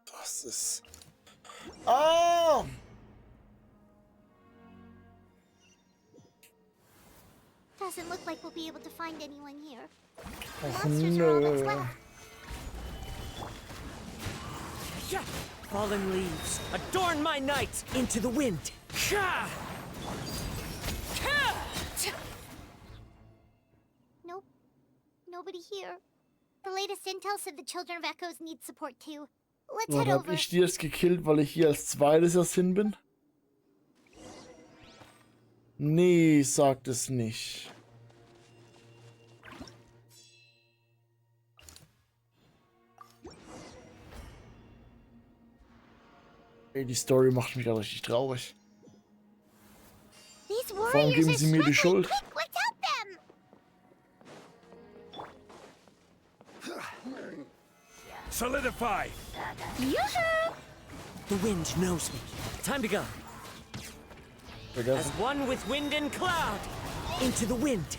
Das ist... Oh! Doesn't look like we'll be able to find anyone here. Och Monsters are all that's nö. left. Yeah. Fallen leaves, adorn my night into the wind. Ka! Nope. Nobody here. The latest intel said the Children of Echoes need support too. Let's Wann head hab over. ich die jetzt gekillt, weil ich hier als zweites erst hin bin? Nee, sagt es nicht. Ey, die Story macht mich gerade richtig traurig. These Warum warriors geben are sie mir die struggling. Schuld? Quick, let's help them. Solidify! Yoo-hoo! The wind knows me. Time to go. As one with wind and cloud, into the wind.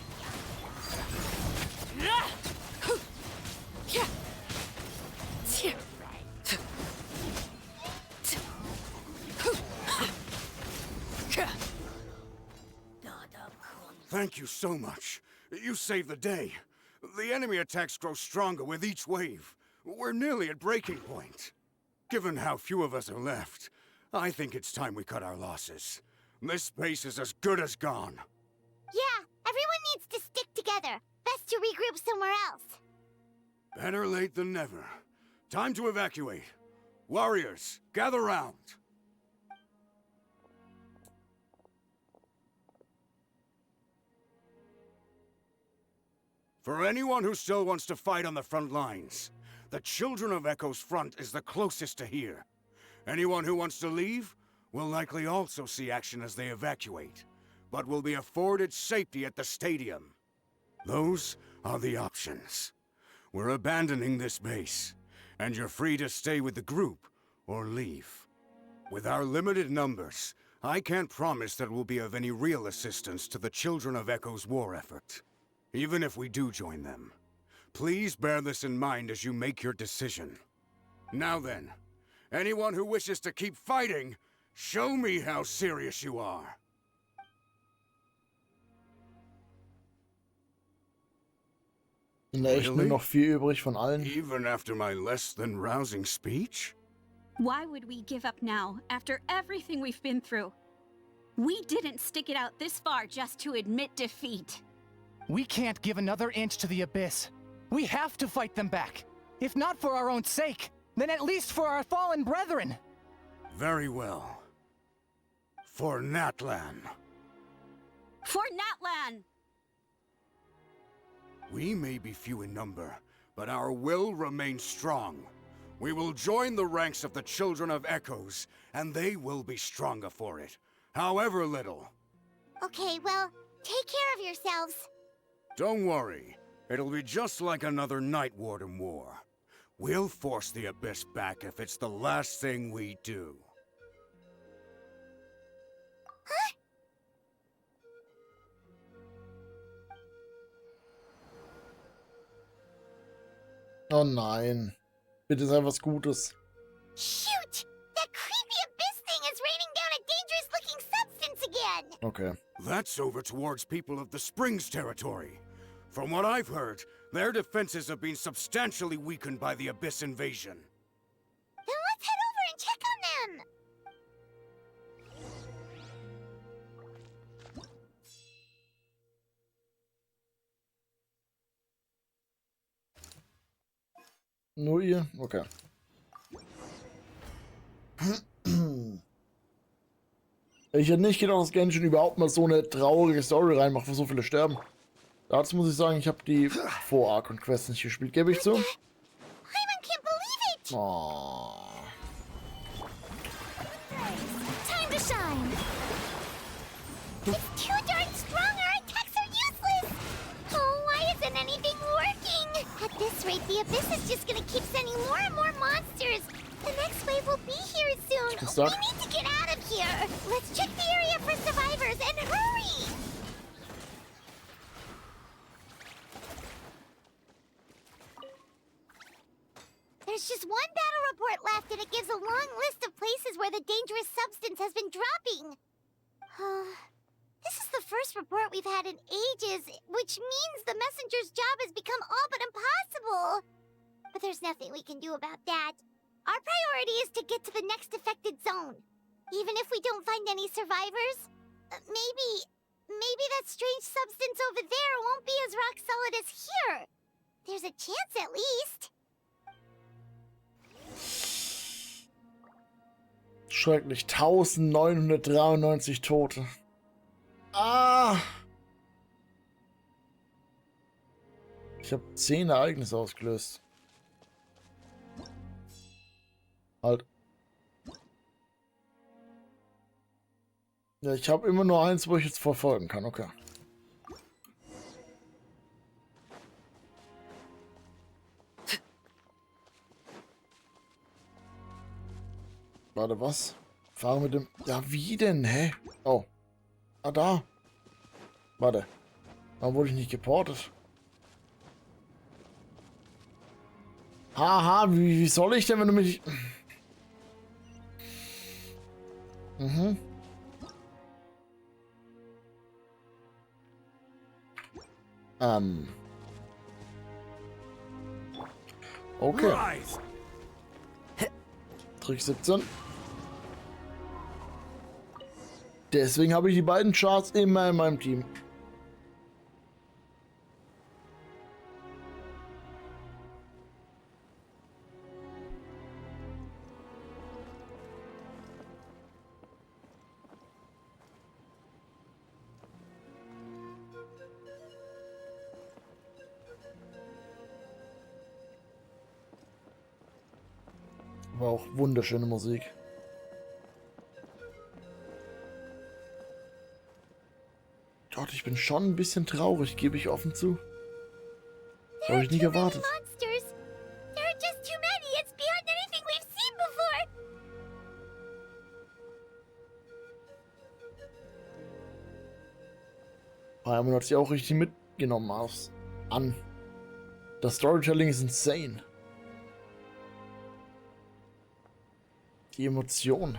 Thank you so much. You saved the day. The enemy attacks grow stronger with each wave. We're nearly at breaking point. Given how few of us are left, I think it's time we cut our losses. This base is as good as gone. Yeah, everyone needs to stick together. Best to regroup somewhere else. Better late than never. Time to evacuate. Warriors, gather round. For anyone who still wants to fight on the front lines, the Children of Echo's front is the closest to here. Anyone who wants to leave will likely also see action as they evacuate, but will be afforded safety at the stadium. Those are the options. We're abandoning this base, and you're free to stay with the group or leave. With our limited numbers, I can't promise that we'll be of any real assistance to the Children of Echo's war effort. Even if we do join them, please bear this in mind as you make your decision. Now then, anyone who wishes to keep fighting, show me how serious you are. Sind da echt nur noch 4 übrig von allen? Even after my less than rousing speech? Why would we give up now, after everything we've been through? We didn't stick it out this far just to admit defeat. We can't give another inch to the Abyss. We have to fight them back. If not for our own sake, then at least for our fallen brethren. Very well. For Natlan. For Natlan! We may be few in number, but our will remains strong. We will join the ranks of the Children of Echoes, and they will be stronger for it, however little. Okay, well, take care of yourselves. Don't worry. It'll be just like another Night Warden war. We'll force the Abyss back if it's the last thing we do. Oh nein. Bitte sei was Gutes. Shoot! That creepy abyss thing is raining down a dangerous-looking substance again! Okay. That's over towards people of the Springs territory. From what I've heard, their defenses have been substantially weakened by the Abyss invasion. Then let's head over and check on them! Nur ihr? Okay. Ich hätte nicht gedacht, dass Genshin überhaupt mal so eine traurige Story reinmacht, wo so viele sterben. Dazu muss ich sagen, ich habe die Vor-Arc und Quests nicht gespielt, gebe ich zu. Oh. Time to shine! It's too darn strong, our attacks are useless! Oh, why isn't anything working? At this rate, the Abyss is just gonna keep sending more and more monsters! The next wave will be here soon! We need to get out of here! Let's check the area for survivors and hurry! There's just one battle report left, and it gives a long list of places where the dangerous substance has been dropping. This is the first report we've had in ages, which means the messenger's job has become all but impossible. But there's nothing we can do about that. Our priority is to get to the next affected zone. Even if we don't find any survivors, maybe that strange substance over there won't be as rock solid as here. There's a chance at least. Schrecklich. 1993 Tote. Ah! Ich habe 10 Ereignisse ausgelöst. Halt. Ja, ich habe immer nur eins, wo ich jetzt verfolgen kann. Okay. Warte, was? Fahren mit dem... Ja, wie denn? Hä? Oh. Ah, da. Warte. Warum wurde ich nicht geportet? Haha, wie soll ich denn, wenn du mich... Mhm. Okay. Trick 17. Deswegen habe ich die beiden Charts immer in meinem Team. War auch wunderschöne Musik. Gott, ich bin schon ein bisschen traurig, gebe ich offen zu. Habe ich nicht erwartet. Aber man hat sich auch richtig mitgenommen an. Das Storytelling ist insane. Die Emotion.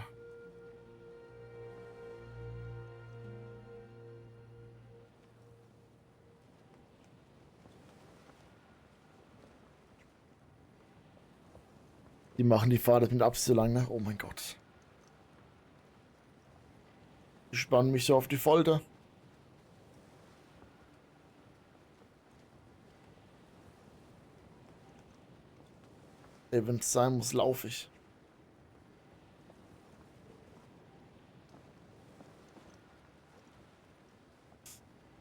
Die machen die Fahrt mit Absicht so lang, ne? Oh mein Gott. Die spannen mich so auf die Folter. Ey, wenn es sein muss, laufe ich.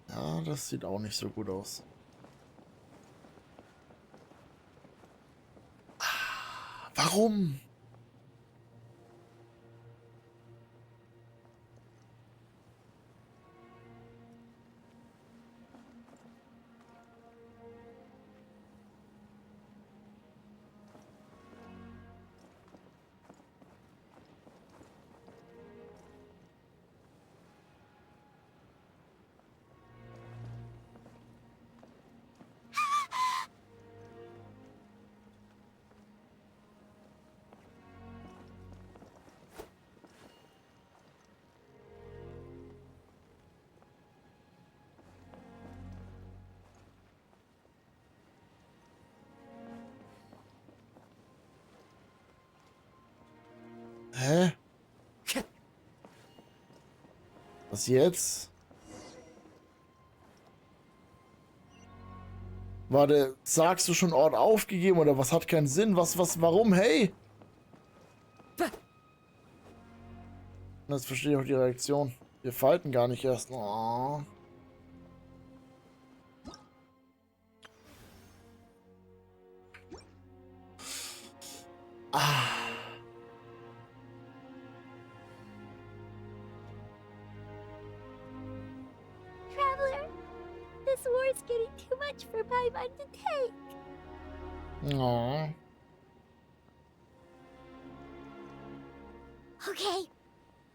Ja, das sieht auch nicht so gut aus. Warum? Hä? Was jetzt? Warte, sagst du schon Ort aufgegeben oder was hat keinen Sinn? Warum? Hey! Jetzt verstehe ich auch die Reaktion. Wir fighten gar nicht erst. Oh. Ah. This war is getting too much for my mind to take. Aww. Okay,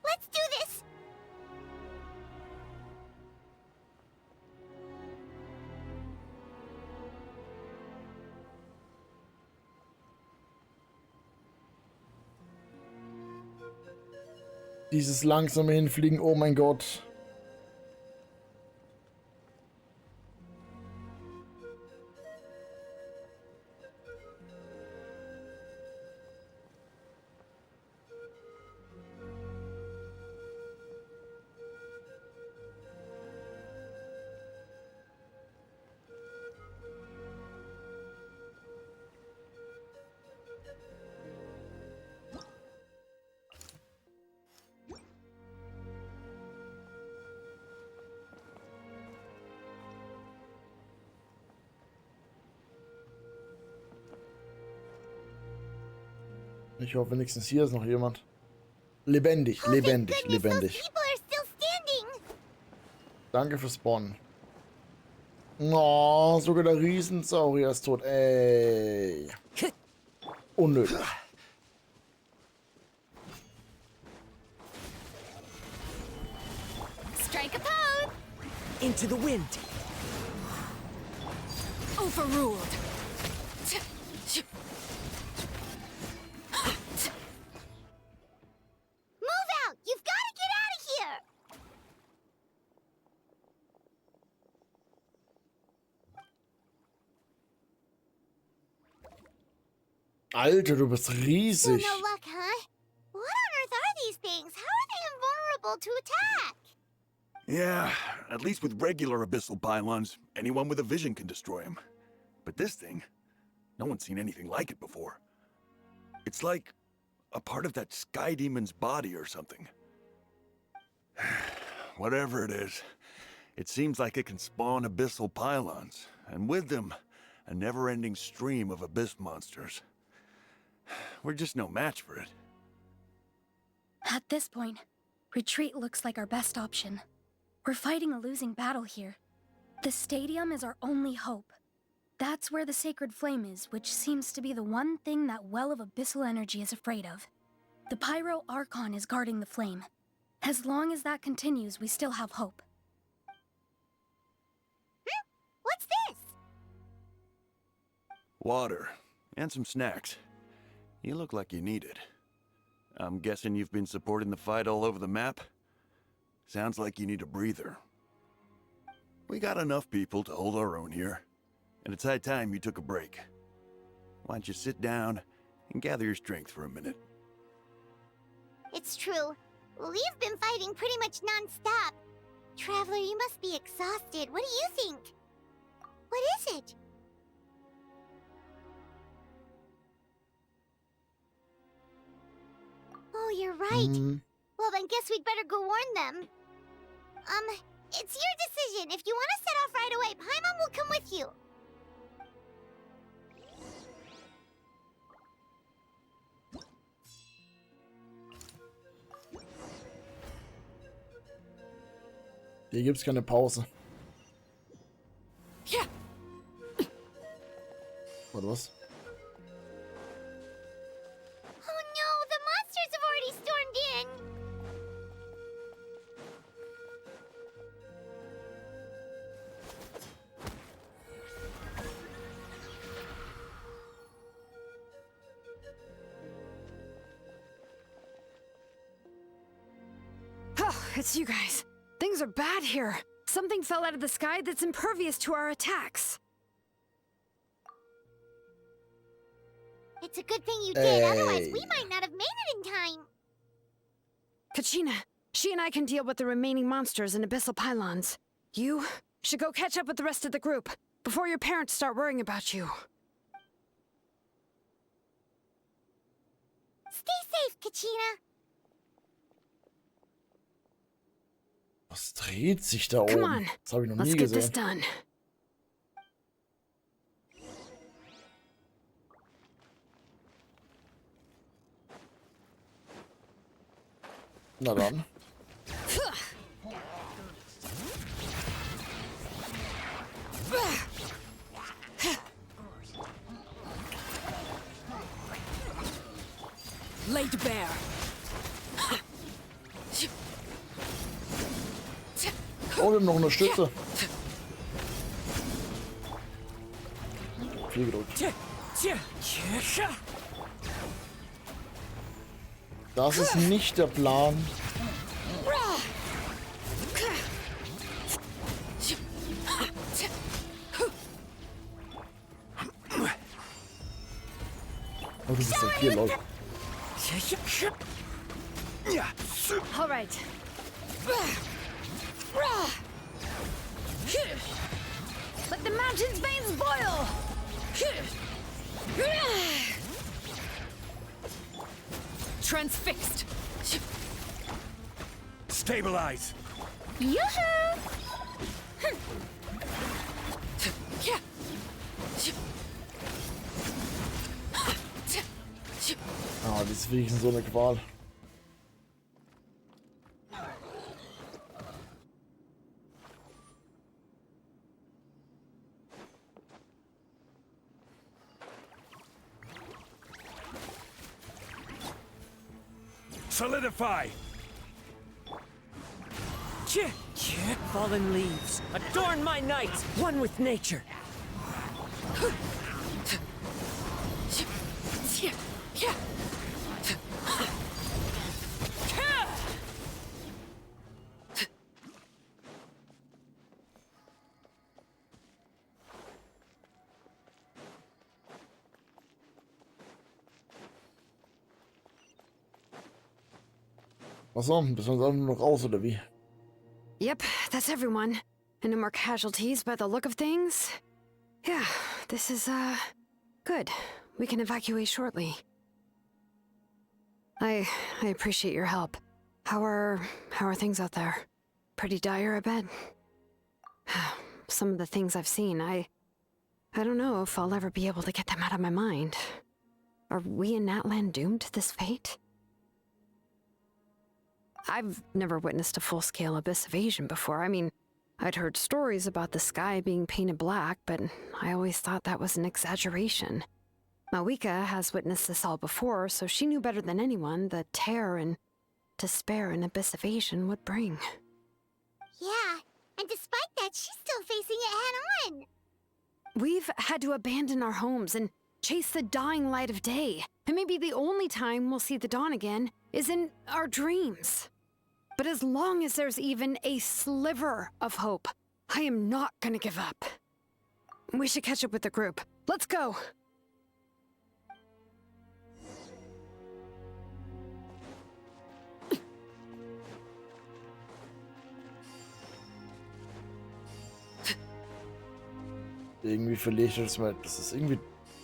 let's do this. Dieses langsame Hinfliegen, oh mein Gott. Ich hoffe wenigstens hier ist noch jemand. Lebendig, lebendig, lebendig. Danke fürs Spawnen. Oh, sogar der Riesensaurier ist tot. Ey. Unnötig. Strike a pose! Into the wind. Overruled. Move out! You've got to get out of here! Alter, du bist riesig. No luck, huh? What on earth are these things? How are they invulnerable to attack? Yeah, at least with regular abyssal pylons, anyone with a vision can destroy them. But this thing, no one's seen anything like it before. It's like a part of that sky demon's body or something. Whatever it is, it seems like it can spawn abyssal pylons, and with them, a never-ending stream of abyss monsters. We're just no match for it. At this point, retreat looks like our best option. We're fighting a losing battle here. The stadium is our only hope. That's where the sacred flame is, which seems to be the one thing that well of abyssal energy is afraid of. The Pyro Archon is guarding the flame. As long as that continues, we still have hope. What's this? Water, and some snacks. You look like you need it. I'm guessing you've been supporting the fight all over the map? Sounds like you need a breather. We got enough people to hold our own here, and it's high time you took a break. Why don't you sit down and gather your strength for a minute? It's true. We've been fighting pretty much non-stop. Traveler, you must be exhausted. What do you think? What is it? Oh, you're right. Well, then guess we'd better go warn them. It's your decision. If you want to set off right away, Paimon will come with you. Hier gibt's keine Pause. Warte, was? Oh no, the monsters have already stormed in. Oh, it's you guys. Things are bad here. Something fell out of the sky that's impervious to our attacks. It's a good thing you did, otherwise we might not have made it in time. Kachina, she and I can deal with the remaining monsters and abyssal pylons. You should go catch up with the rest of the group before your parents start worrying about you. Stay safe, Kachina. Was dreht sich da Come oben? on, Das habe ich noch let's nie get this gesehen. done. Na dann. Laid bare. Oh, wir haben noch eine Stütze. Viel gedrückt. Das ist nicht der Plan. du bist ja hier, lol. All right. Let the mountain's veins boil! Transfixed. Stabilize. Yoo-hoo! Ah, die ist wirklich so eine Qual. Solidify. Fallen leaves, adorn my night, one with nature. Was so? Müssen wir uns einfach nur noch raus, oder wie? Yep, that's everyone. And no more casualties by the look of things. Yeah, this is, good. We can evacuate shortly. I appreciate your help. How are things out there? Pretty dire, I bet. Some of the things I've seen, I don't know if I'll ever be able to get them out of my mind. Are we in Natlan doomed to this fate? I've never witnessed a full-scale abyss invasion before. I mean, I'd heard stories about the sky being painted black, but I always thought that was an exaggeration. Mawika has witnessed this all before, so she knew better than anyone the terror and despair an abyss invasion would bring. Yeah, and despite that, she's still facing it head-on. We've had to abandon our homes and chase the dying light of day. And maybe the only time we'll see the dawn again is in our dreams. But as long as there's even a sliver of hope, I am not gonna give up. We should catch up with the group. Let's go! Irgendwie verliere ich das mal. Das ist irgendwie...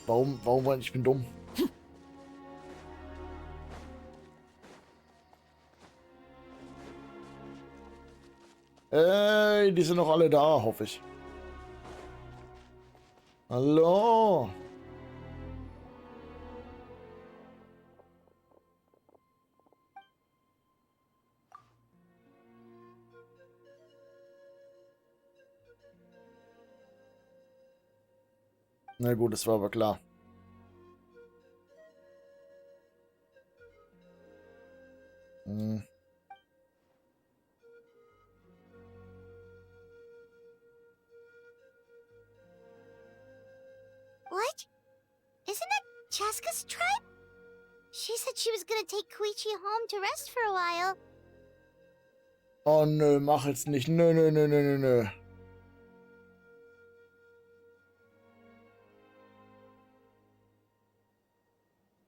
Warum ich bin dumm. Ey, die sind noch alle da, hoffe ich. Hallo? Na gut, das war aber klar. Hm. What? Isn't that Chaska's tribe? She said she was gonna take Koichi home to rest for a while. Oh nö, mach jetzt nicht. Nö, nö, nö, nö, nö, nö.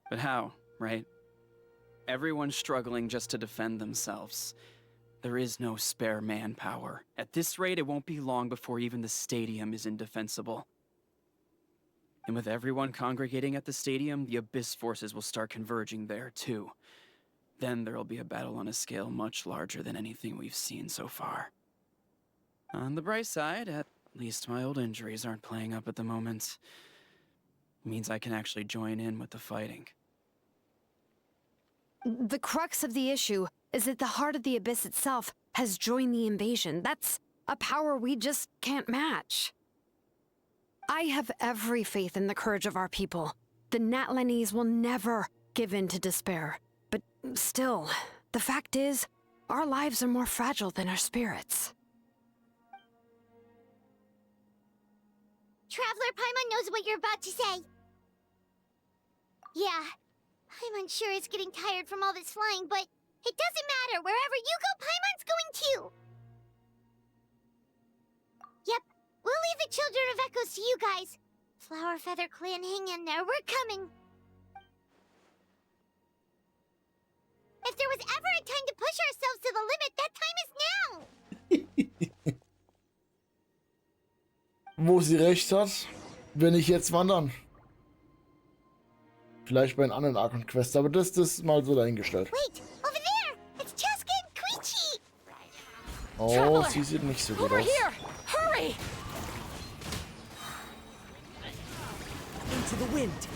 But how, right? Everyone's struggling just to defend themselves. There is no spare manpower. At this rate, it won't be long before even the stadium is indefensible. And with everyone congregating at the stadium, the Abyss forces will start converging there, too. Then there'll be a battle on a scale much larger than anything we've seen so far. On the bright side, at least my old injuries aren't playing up at the moment. Means I can actually join in with the fighting. The crux of the issue is that the heart of the Abyss itself has joined the invasion. That's a power we just can't match. I have every faith in the courage of our people. The Natlanese will never give in to despair. But still, the fact is, our lives are more fragile than our spirits. Traveler Paimon knows what you're about to say. Yeah, Paimon sure is getting tired from all this flying, but it doesn't matter. Wherever you go, Paimon's going too. Yep, we'll leave the Children of Echoes to you guys. Flower Feather Clan, hang in there. We're coming. If there was ever a time to push ourselves to the limit, that time is now! Wo sie recht hat, wenn ich jetzt wandern. Vielleicht bei einem anderen Ark Quest, aber das ist mal so dahingestellt. Wait, over there! It's Chaska and Koichi! Oh, sie sieht nicht so gut aus. Hurry! Into the wind.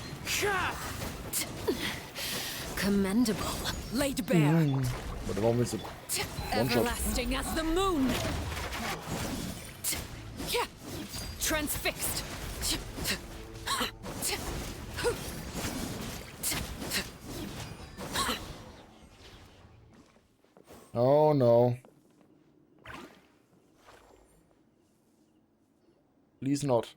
Commendable. Laid bare. Warte, warum ist sie? One-shot. Everlasting as the moon. Transfixed. Oh no. Please not.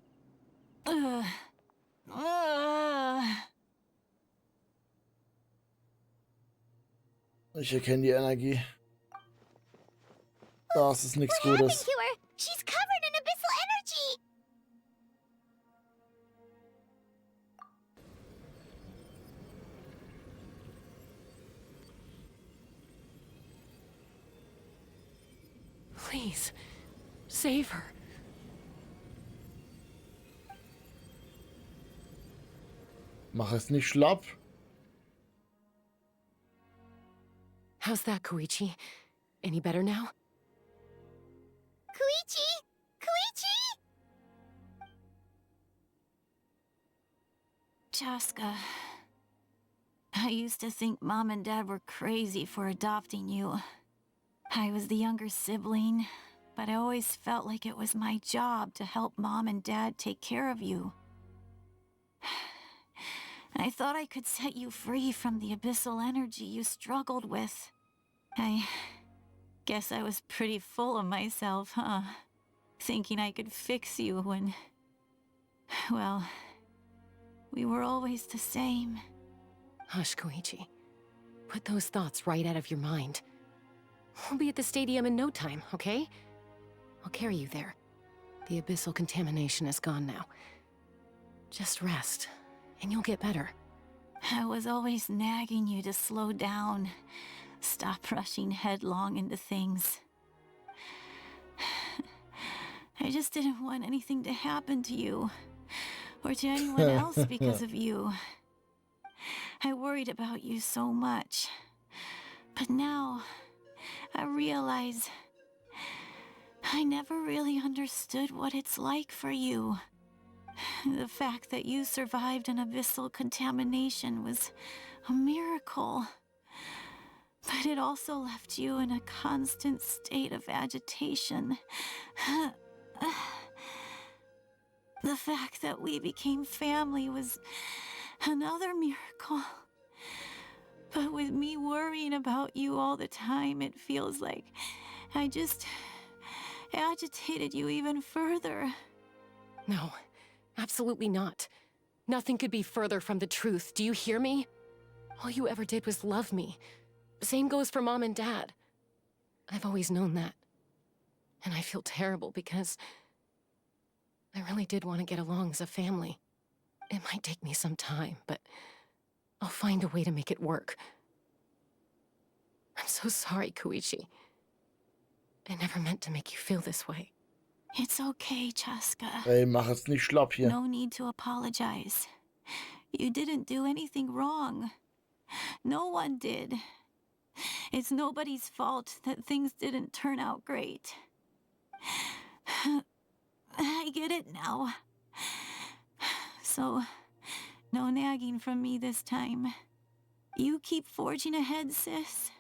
Ich erkenne die Energie. Das ist nichts What happened Gutes. to her? She's covered in abyssal energy! Please, save her. Mach es nicht schlapp. How's that, Koichi? Any better now? Koichi? Koichi? Chaska, I used to think Mom and Dad were crazy for adopting you. I was the younger sibling, but I always felt like it was my job to help Mom and Dad take care of you. I thought I could set you free from the abyssal energy you struggled with. I guess I was pretty full of myself, huh? Thinking I could fix you when... well, we were always the same. Hush, Koichi. Put those thoughts right out of your mind. We'll be at the stadium in no time, okay? I'll carry you there. The abyssal contamination is gone now. Just rest, and you'll get better. I was always nagging you to slow down. Stop rushing headlong into things. I just didn't want anything to happen to you, or to anyone else because of you. I worried about you so much. But now, I realize I never really understood what it's like for you. The fact that you survived an abyssal contamination was a miracle. But it also left you in a constant state of agitation. The fact that we became family was another miracle. But with me worrying about you all the time, it feels like I just agitated you even further. No, absolutely not. Nothing could be further from the truth. Do you hear me? All you ever did was love me. Same goes for Mom and Dad. I've always known that. And I feel terrible because I really did want to get along as a family. It might take me some time, but I'll find a way to make it work. I'm so sorry, Koichi. I never meant to make you feel this way. It's okay, Chaska. Ey, mach es nicht schlapp hier. No need to apologize. You didn't do anything wrong. No one did. It's nobody's fault that things didn't turn out great. I get it now. So, no nagging from me this time. You keep forging ahead, sis.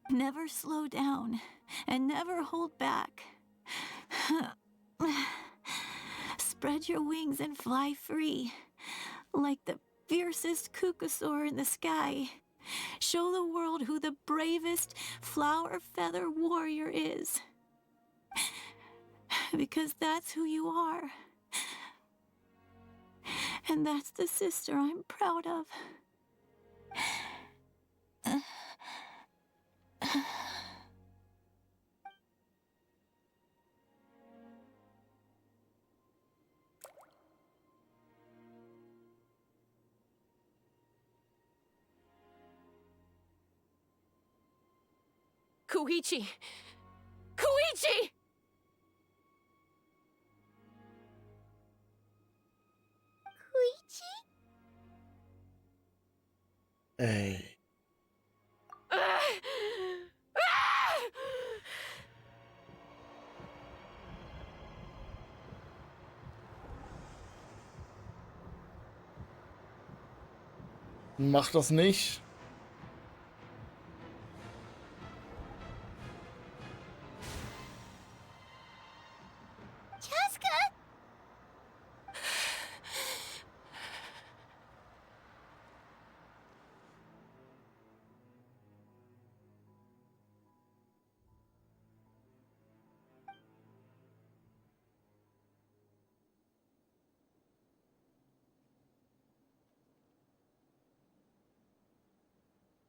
Never slow down, and never hold back. Spread your wings and fly free, like the fiercest kukasaur in the sky. Show the world who the bravest flower feather warrior is. Because that's who you are. And that's the sister I'm proud of. Koichi! Koichi! Koichi? Ey. Mach das nicht. Chaska!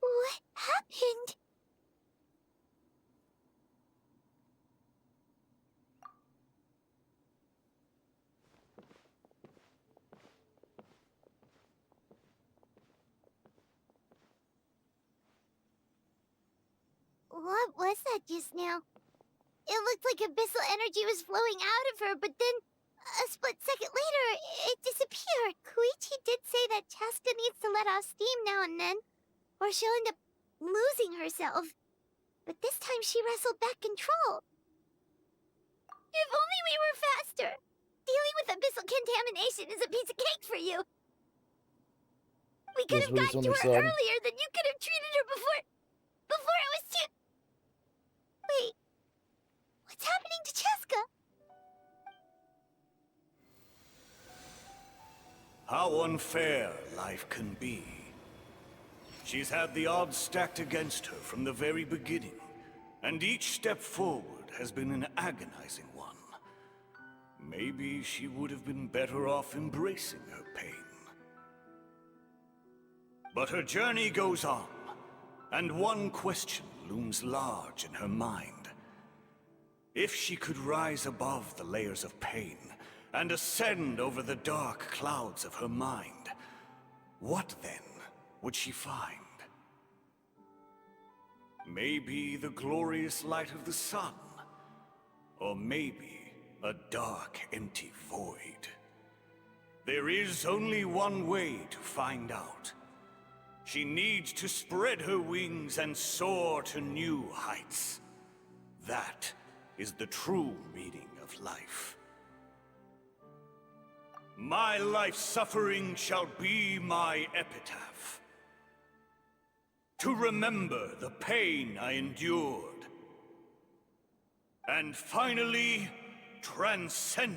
What happened? What was that just now? It looked like abyssal energy was flowing out of her, but then a split second later, it disappeared. Koichi did say that Chaska needs to let off steam now and then, or she'll end up losing herself. But this time she wrestled back control. If only we were faster! Dealing with abyssal contamination is a piece of cake for you. We could have gotten to her earlier, then you could have treated her before it was too... Wait, what's happening to Chaska? How unfair life can be. She's had the odds stacked against her from the very beginning, and each step forward has been an agonizing one. Maybe she would have been better off embracing her pain. But her journey goes on, and one question looms large in her mind. If she could rise above the layers of pain and ascend over the dark clouds of her mind, what then would she find? Maybe the glorious light of the sun, or maybe a dark, empty void. There is only one way to find out. She needs to spread her wings and soar to new heights. That is the true meaning of life. My life's suffering shall be my epitaph. To remember the pain I endured. And finally, transcended.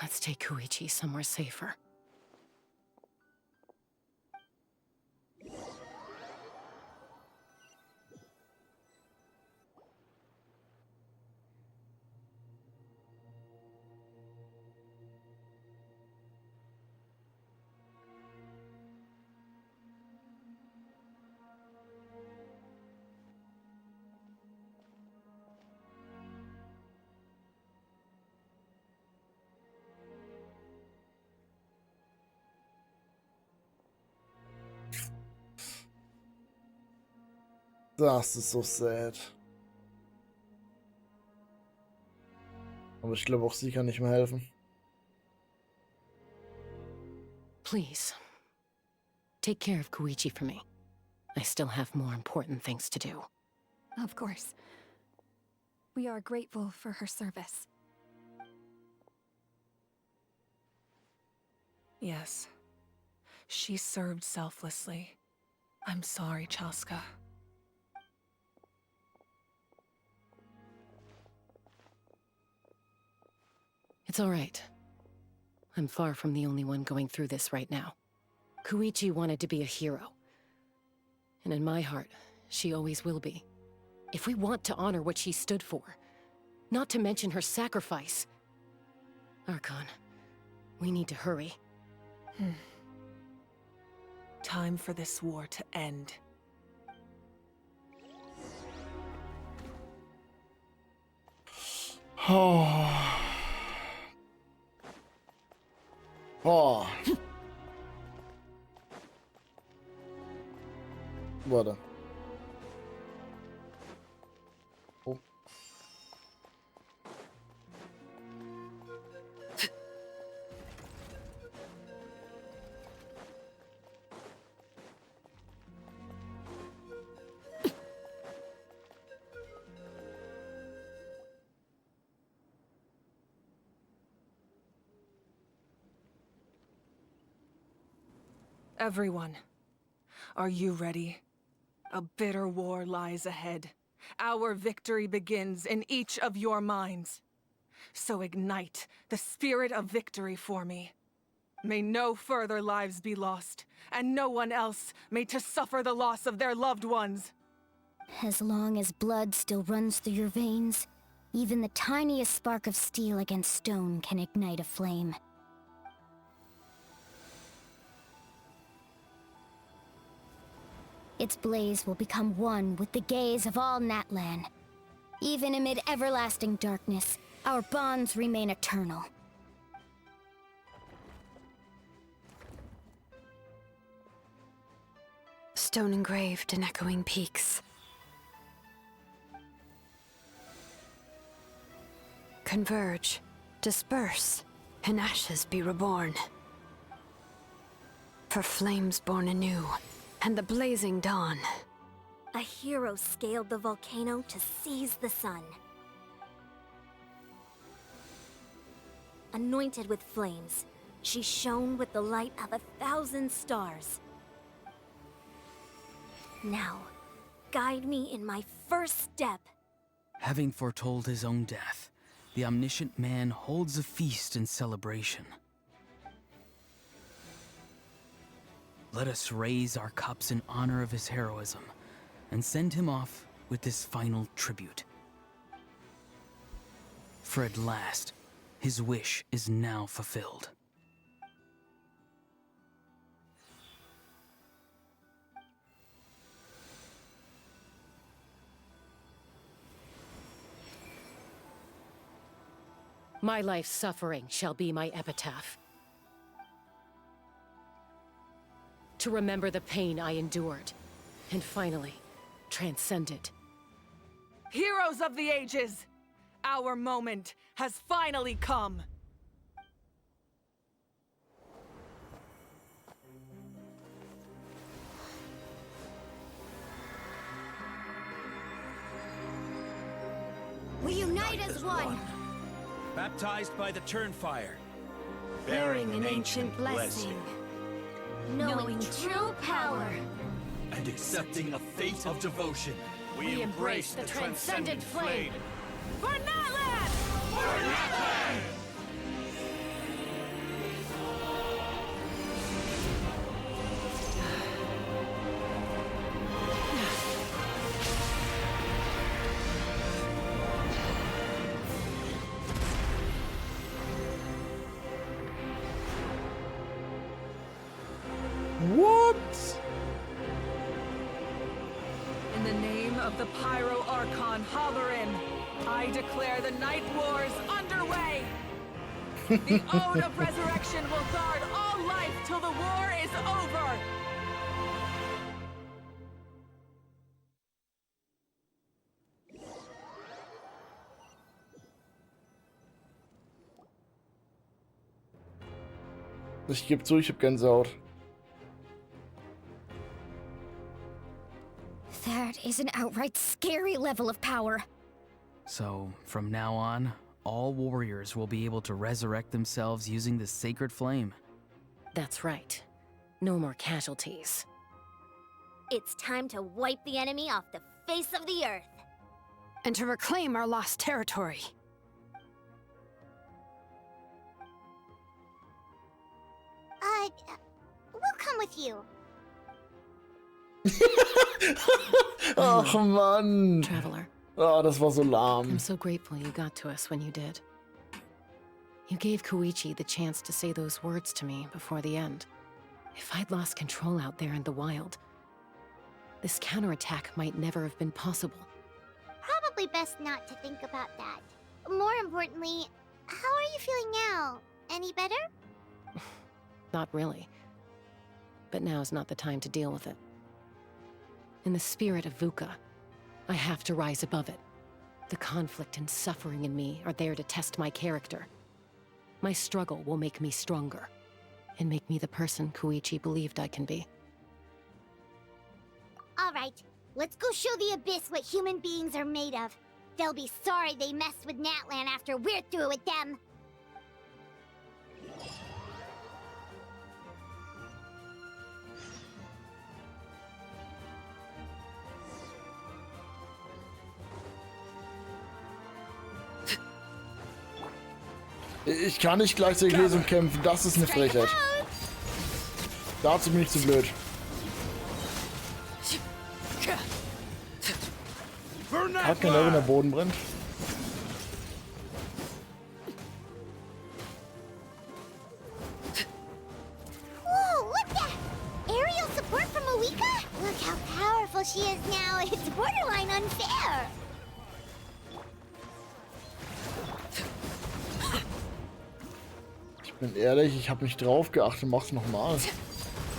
Let's take Koichi somewhere safer. Das ist so sad. Aber ich glaube, auch sie kann nicht mehr helfen. Please, take care of Koichi for me. I still have more important things to do. Of course. We are grateful for her service. Yes. She served selflessly. I'm sorry, Chaska. It's all right. I'm far from the only one going through this right now. Koichi wanted to be a hero. And in my heart, she always will be. If we want to honor what she stood for, not to mention her sacrifice. Archon, we need to hurry. Time for this war to end. Oh. Oh. Warte. Oh. Everyone, are you ready? A bitter war lies ahead. Our victory begins in each of your minds. So ignite the spirit of victory for me. May no further lives be lost, and no one else may to suffer the loss of their loved ones. As long as blood still runs through your veins, even the tiniest spark of steel against stone can ignite a flame. Its blaze will become one with the gaze of all Natlan. Even amid everlasting darkness, our bonds remain eternal. Stone engraved in echoing peaks. Converge, disperse, in ashes be reborn. For flames born anew, and the blazing dawn. A hero scaled the volcano to seize the sun. Anointed with flames, she shone with the light of 1,000 stars. Now, guide me in my first step. Having foretold his own death, the omniscient man holds a feast in celebration. Let us raise our cups in honor of his heroism, and send him off with this final tribute. For at last, his wish is now fulfilled. My life's suffering shall be my epitaph. To remember the pain I endured, and finally, transcend it. Heroes of the ages! Our moment has finally come! We unite as one! Baptized by the Turnfire, Bearing an ancient blessing. Knowing true power. and accepting a fate of devotion. We embrace the transcendent flame. For Natlan! For Natlan! What? In the name of the Pyro Archon Halloran, I declare the Night Wars underway! The Ode of Resurrection will guard all life till the war is over! Ich gebe zu, ich hab Gänsehaut. That is an outright scary level of power. So, from now on, all warriors will be able to resurrect themselves using the sacred flame. That's right. No more casualties. It's time to wipe the enemy off the face of the earth. And to reclaim our lost territory. We'll come with you. Ach Mann. Traveler. Oh, das war so lahm. I'm so grateful you got to us when you did. You gave Koichi the chance to say those words to me before the end. If I'd lost control out there in the wild, this counterattack might never have been possible. Probably best not to think about that. more importantly, how are you feeling now? Any better? Not really. But now's not the time to deal with it. In the spirit of VUCA, I have to rise above it. The conflict and suffering in me are there to test my character. My struggle will make me stronger, and make me the person Koichi believed I can be. Alright, let's go show the Abyss what human beings are made of. They'll be sorry they messed with Natlan after we're through with them. Ich kann nicht gleichzeitig lesen und kämpfen. Das ist eine Frechheit. Dazu bin ich zu blöd. Kacke, wenn der Boden brennt. Whoa, look that! Aerial support from Moika? Look how powerful she is now. It's borderline unfair. Ich bin ehrlich, ich habe nicht drauf geachtet. Mach's nochmal.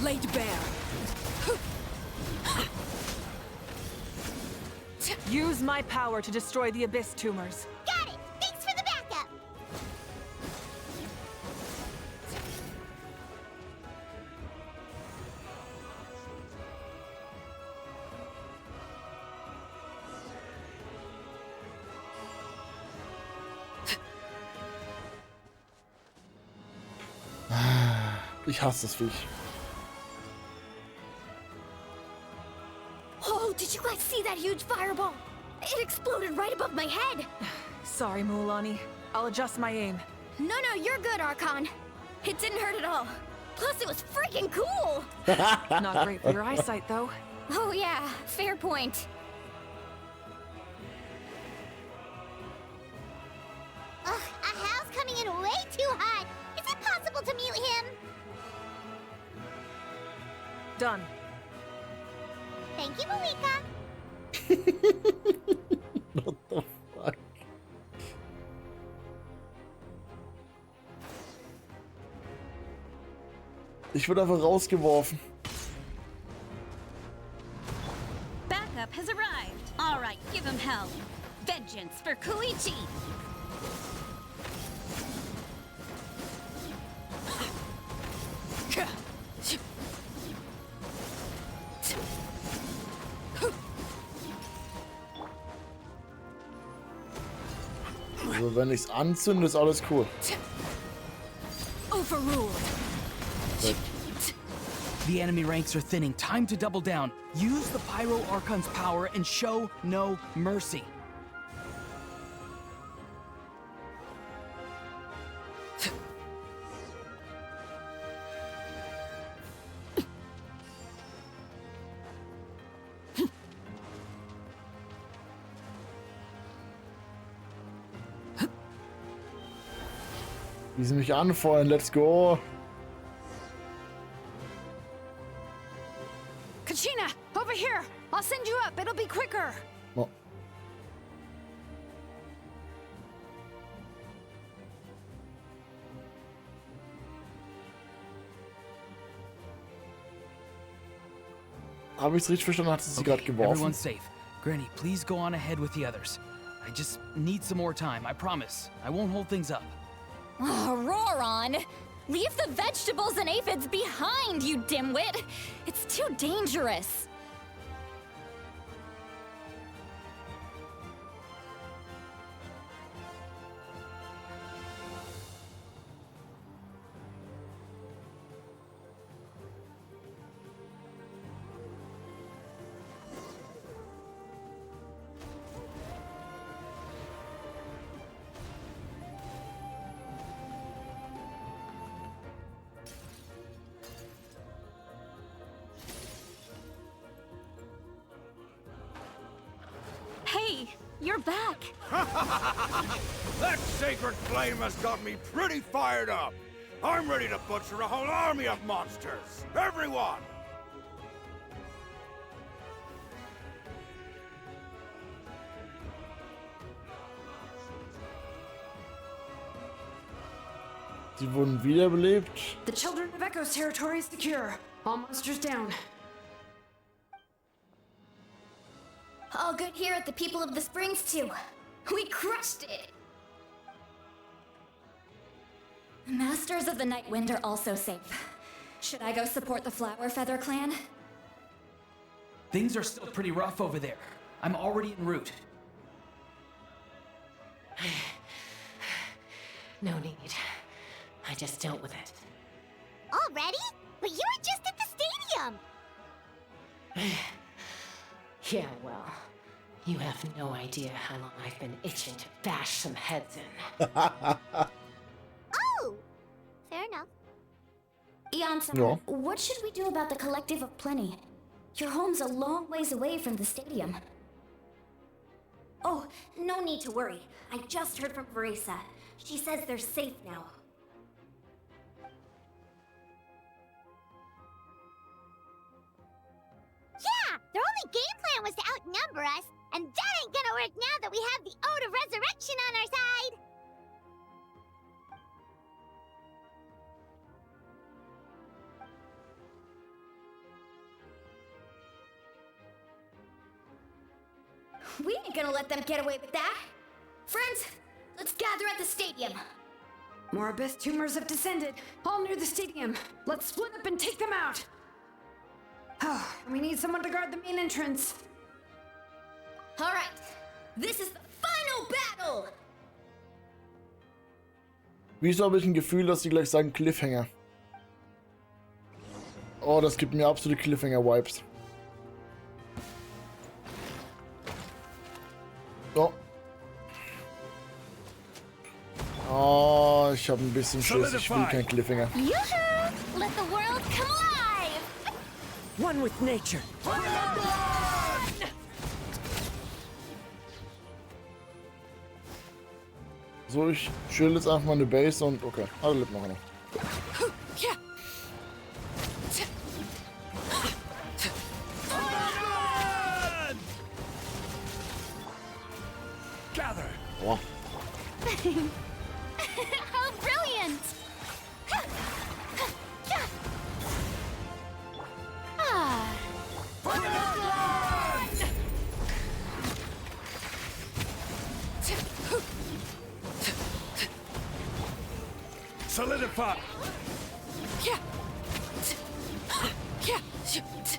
Laid bare. Use my power to destroy the Abyss tumors. Got it! Thanks for the backup! Ich hasse das Viech. Oh, did you guys see that huge fireball? It exploded right above my head. Sorry, Mualani. I'll adjust my aim. No, you're good, Archon. It didn't hurt at all. Plus, it was freaking cool. Not great for your eyesight, though. Oh yeah, fair point. Ugh, Ahal's coming in way too hot. Is it possible to mute him? Done. Thank you, Moika. What the fuck? Ich wurde einfach rausgeworfen. Backup has arrived. All right, give him hell. Vengeance for Koichi. Also wenn ich's anzünde, ist alles cool. Overruled. The enemy ranks are thinning. Time to double down. Use the Pyro Archon's power and show no mercy. Wie sie mich anfeuern, let's go. Kachina, over here. I'll send you up. It'll be quicker. Oh. Habe ich es richtig verstanden? Hat sie gerade geworfen? Everyone's safe. Granny, please go on ahead with the others. I just need some more time. I promise. I won't hold things up. Oh, Roron! Leave the vegetables and aphids behind, you dimwit! It's too dangerous! Hey, you're back. That sacred flame has got me pretty fired up. I'm ready to butcher a whole army of monsters. Everyone! Sie wurden wiederbelebt. The children of Echo's territory is secure. All monsters down. All good here at the People of the Springs, too. We crushed it! Masters of the Night Wind are also safe. Should I go support the Flower Feather clan? Things are still pretty rough over there. I'm already en route. No need. I just dealt with it. Already? But you were just at the stadium! Yeah, well, you have no idea how long I've been itching to bash some heads in. Oh! Fair enough. Eon-san, Ja. what should we do about the Collective of Plenty? Your home's a long ways away from the stadium. Oh, no need to worry. I just heard from Veresa. She says they're safe now. Yeah! Their only game plan was to outnumber us, and that ain't gonna work now that we have the Ode of Resurrection on our side! We ain't gonna let them get away with that! Friends, let's gather at the stadium! More abyss tumors have descended, all near the stadium. Let's split up and take them out. Oh, we need someone to guard the main entrance. Alright, this is the final battle! Wieso habe ich ein Gefühl, dass sie gleich sagen Cliffhanger? Oh, das gibt mir absolute Cliffhanger-Vibes. Oh. Oh, ich habe ein bisschen Schiss. Ich will kein Cliffhanger. Yoo-hoo! Let the world come alive! One with nature. So, ich chill jetzt einfach mal eine Base und okay. Also lebt noch einer. Gather! Boah. How brilliant! Ah. Solidify!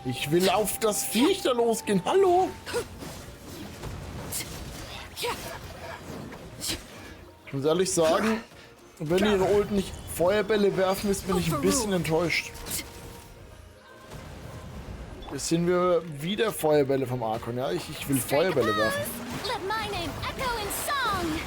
Ich will auf das Viech da losgehen. Hallo? Ich muss ehrlich sagen, wenn ihre Ult nicht Feuerbälle werfen, ist bin ich ein bisschen enttäuscht. Jetzt sehen wir wieder Feuerbälle vom Arkon, ja? Ich will Feuerbälle werfen. Let my name echo in song!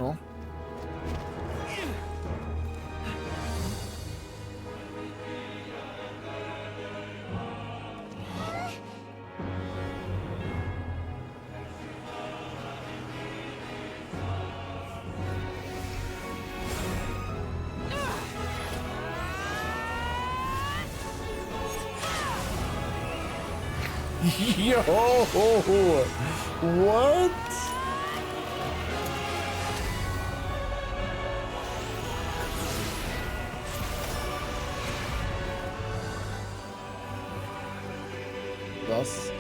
Oh. Yo! What? Was?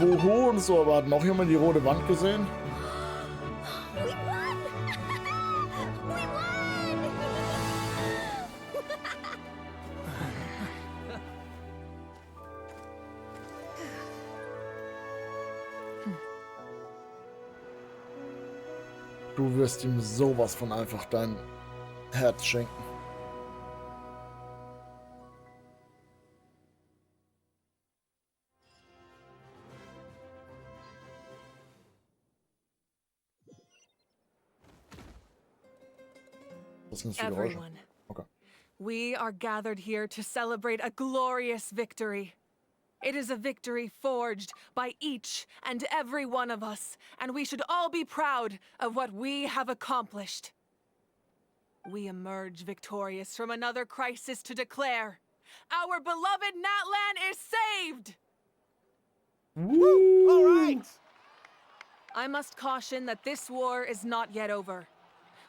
Wo und so, aber hat noch jemand die rote Wand gesehen? Du wirst ihm sowas von einfach dein Herz schenken. Was sind das für Geräusche? Everyone, Okay. we are gathered here to celebrate a glorious victory. It is a victory forged by each and every one of us, and we should all be proud of what we have accomplished. We emerge victorious from another crisis to declare, our beloved Natlan is saved! Woo! All right! I must caution that this war is not yet over.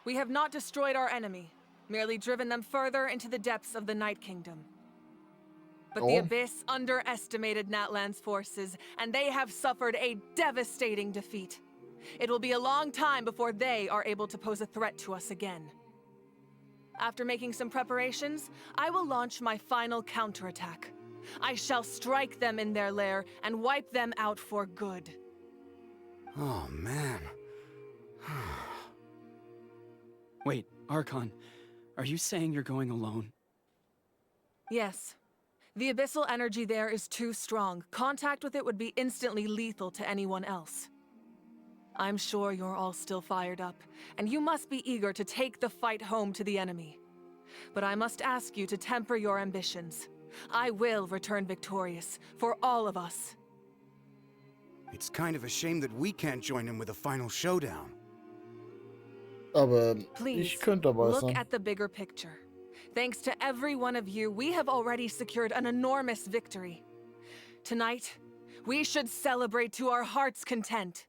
We have not destroyed our enemy, merely driven them further into the depths of the Night Kingdom. But the Abyss underestimated Natlan's forces, and they have suffered a devastating defeat. It will be a long time before they are able to pose a threat to us again. After making some preparations, I will launch my final counterattack. I shall strike them in their lair and wipe them out for good. Oh, man. Wait, Archon, are you saying you're going alone? Yes. The abyssal energy there is too strong. Contact with it would be instantly lethal to anyone else. I'm sure you're all still fired up, and you must be eager to take the fight home to the enemy. But I must ask you to temper your ambitions. I will return victorious, for all of us. It's kind of a shame that we can't join him with a final showdown. Aber Please, ich könnte dabei look sein. at the bigger picture. Thanks to every one of you, we have already secured an enormous victory. Tonight, we should celebrate to our heart's content.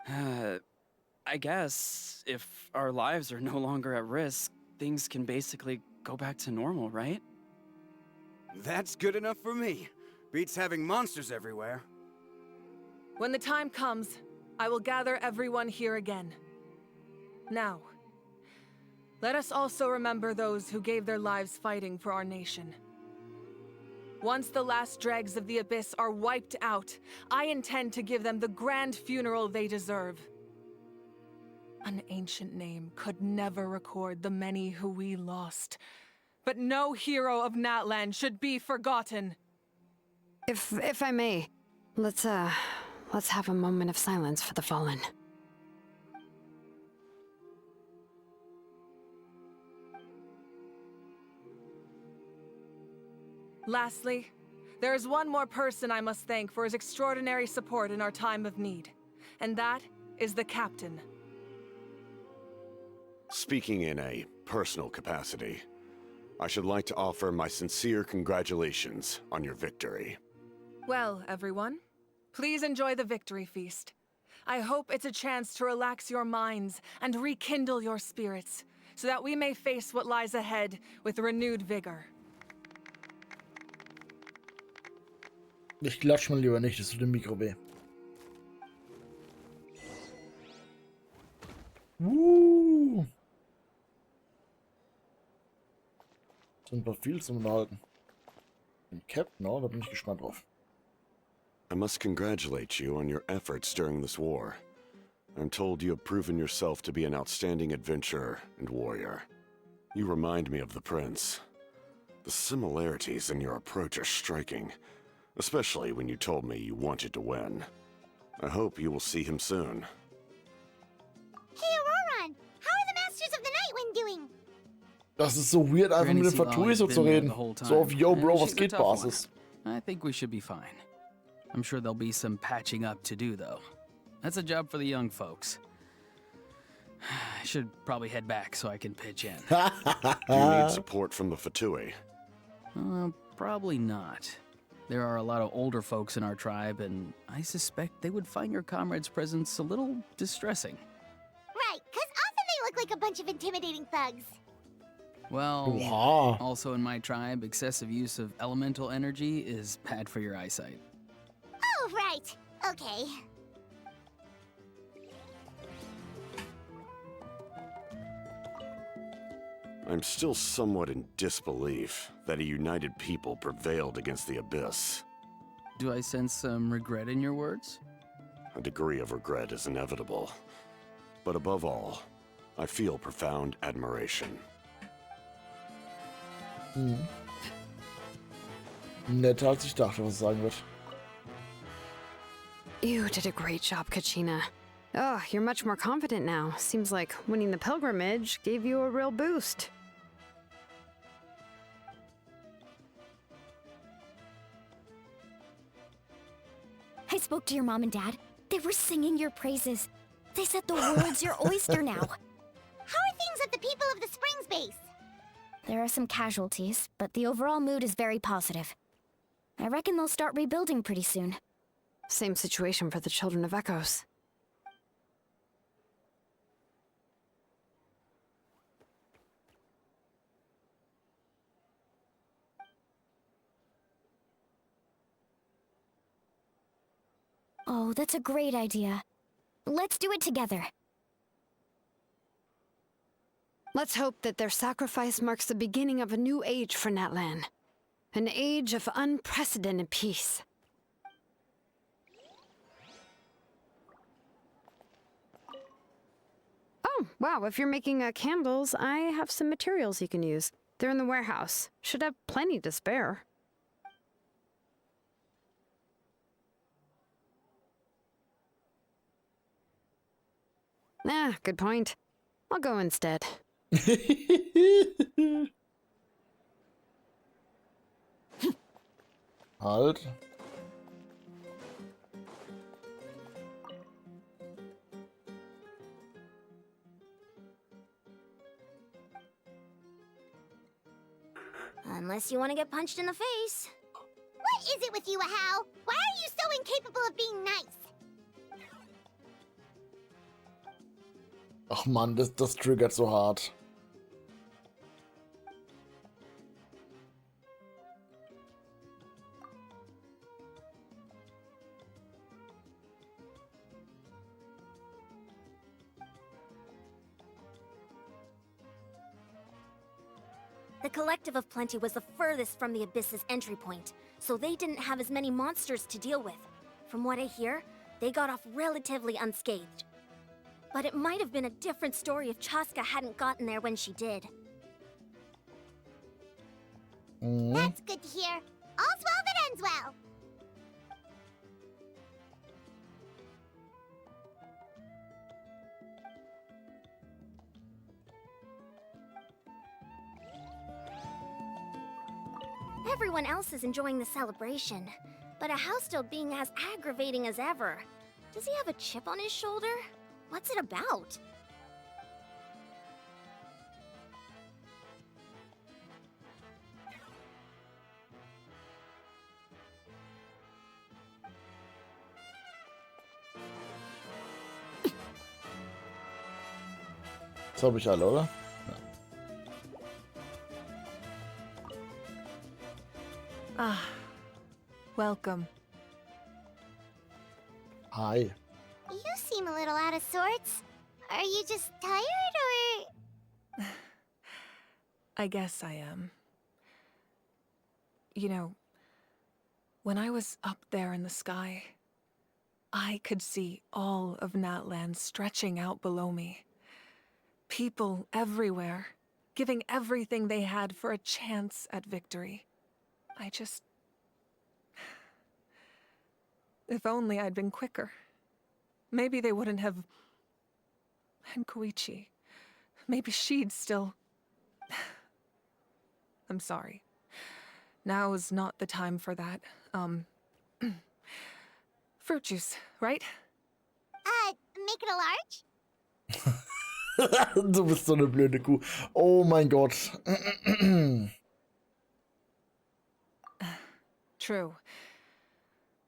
I guess if our lives are no longer at risk, things can basically go back to normal, right? That's good enough for me. Beats having monsters everywhere. When the time comes, I will gather everyone here again. Now, let us also remember those who gave their lives fighting for our nation. Once the last dregs of the Abyss are wiped out, I intend to give them the grand funeral they deserve. An ancient name could never record the many who we lost, but no hero of Natlan should be forgotten. If I may, let's have a moment of silence for the fallen. Lastly, there is one more person I must thank for his extraordinary support in our time of need, and that is the Captain. Speaking in a personal capacity, I should like to offer my sincere congratulations on your victory. Well, everyone, please enjoy the victory feast. I hope it's a chance to relax your minds and rekindle your spirits, so that we may face what lies ahead with renewed vigor. Ich klatsch mal lieber nicht, das tut dem Mikro weh. Sind wir viel zum Unterhalten. Den Captain, da bin ich gespannt drauf. I must congratulate you on your efforts during this war. I'm told you have proven yourself to be an outstanding adventurer and warrior. You remind me of the Prince. The similarities in your approach are striking, especially when you told me you wanted to win. I hope you will see him soon. Hey, Auroran! How are the Masters of the Nightwind doing? Das ist so weird, einfach mit dem Fatui so zu reden. So auf Yo Bro, was geht Basis. I think we should be fine. I'm sure there'll be some patching up to do, though. That's a job for the young folks. I should probably head back so I can pitch in. Do you need support from the Fatui? Probably not. There are a lot of older folks in our tribe, and I suspect they would find your comrade's presence a little distressing. Right, because often they look like a bunch of intimidating thugs. Well, Wow. also in my tribe, excessive use of elemental energy is bad for your eyesight. Oh, right. Okay. I'm still somewhat in disbelief that a united people prevailed against the Abyss. Do I sense some regret in your words? A degree of regret is inevitable. But above all, I feel profound admiration. Netter als ich dachte, was es sagen wird. You did a great job, Kachina. Oh, you're much more confident now. Seems like winning the pilgrimage gave you a real boost. I spoke to your mom and dad. They were singing your praises. They said the world's your oyster now. How are things at the People of the Springs base? There are some casualties, but the overall mood is very positive. I reckon they'll start rebuilding pretty soon. Same situation for the Children of Echoes. Oh, that's a great idea. Let's do it together. Let's hope that their sacrifice marks the beginning of a new age for Natlan. An age of unprecedented peace. Oh, wow, if you're making candles, I have some materials you can use. They're in the warehouse. Should have plenty to spare. Ah, good point. I'll go instead. Halt. Unless you want to get punched in the face. What is it with you, Ahau? Why are you so incapable of being nice? Ach man, das triggert so hart. The Collective of Plenty was the furthest from the Abyss's entry point, so they didn't have as many monsters to deal with. From what I hear, they got off relatively unscathed. But it might have been a different story if Chaska hadn't gotten there when she did. That's good to hear. All's well that ends well. Everyone else is enjoying the celebration, but Ahau's still being as aggravating as ever. Does he have a chip on his shoulder? What's it about? Das habe ich alle, oder? Ja. Ah, welcome. Hi. You seem a little out of sorts. Are you just tired, or...? I guess I am. You know, when I was up there in the sky, I could see all of Natlan stretching out below me. People everywhere, giving everything they had for a chance at victory. If only I'd been quicker. Maybe they wouldn't have... And Koichi. Maybe she'd still... I'm sorry. Now is not the time for that. Fruit juice, right? Make it a large? Du bist so eine blöde Kuh. Oh mein Gott. True.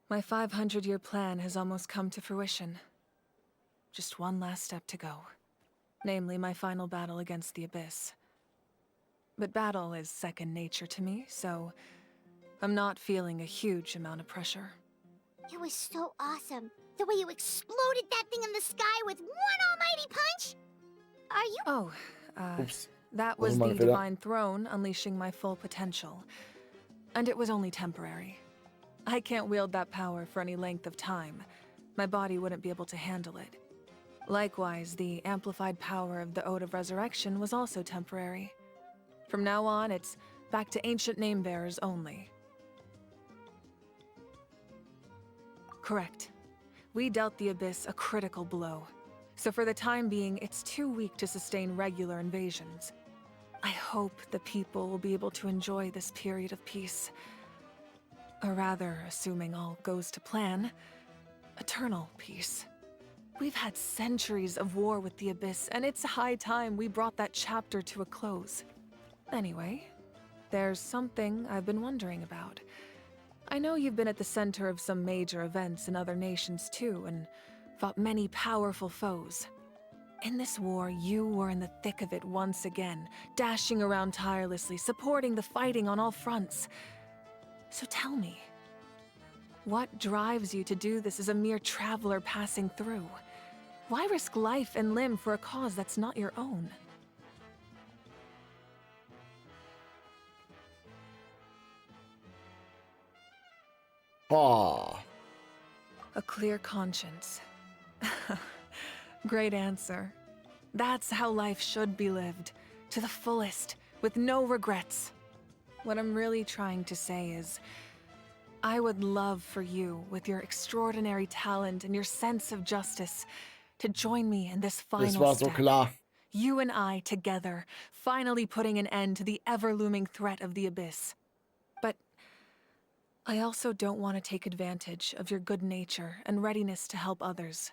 My 500-year plan has almost come to fruition. Just one last step to go. Namely, my final battle against the Abyss. But battle is second nature to me, so I'm not feeling a huge amount of pressure. It was so awesome. The way you exploded that thing in the sky with one almighty punch. Are you... Oh, Oops. that was the Divine Throne unleashing my full potential. And it was only temporary. I can't wield that power for any length of time. My body wouldn't be able to handle it. Likewise, the amplified power of the Ode of Resurrection was also temporary. From now on, it's back to ancient name-bearers only. Correct. We dealt the Abyss a critical blow. So for the time being, it's too weak to sustain regular invasions. I hope the people will be able to enjoy this period of peace. Or rather, assuming all goes to plan, eternal peace. We've had centuries of war with the Abyss, and it's high time we brought that chapter to a close. Anyway, there's something I've been wondering about. I know you've been at the center of some major events in other nations too, and fought many powerful foes. In this war, you were in the thick of it once again, dashing around tirelessly, supporting the fighting on all fronts. So tell me, what drives you to do this as a mere traveler passing through? Why risk life and limb for a cause that's not your own? Ah. A clear conscience. Great answer. That's how life should be lived, to the fullest, with no regrets. What I'm really trying to say is, I would love for you, with your extraordinary talent and your sense of justice, to join me in this Das final war so step. klar. You and I together, finally putting an end to the ever-looming threat of the Abyss. But I also don't want to take advantage of your good nature and readiness to help others.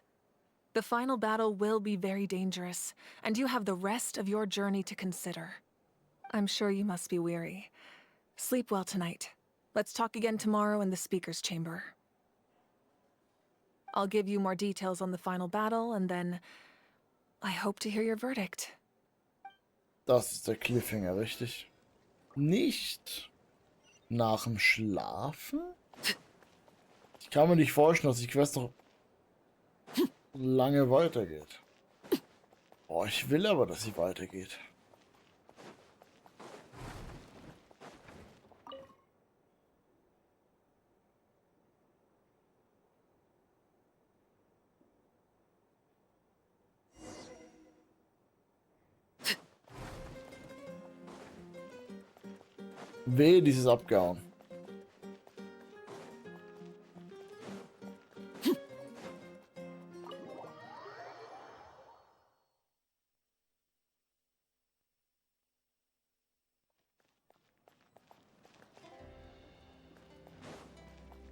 The final battle will be very dangerous, and you have the rest of your journey to consider. I'm sure you must be weary. Sleep well tonight. Let's talk again tomorrow in the speaker's chamber. I'll give you more details on the final battle, and then I hope to hear your verdict. Das ist der Cliffhanger, richtig? Nicht nach dem Schlafen? Ich kann mir nicht vorstellen, dass die Quest noch lange weitergeht. Oh, ich will aber, dass sie weitergeht. Weh, dieses abgehauen.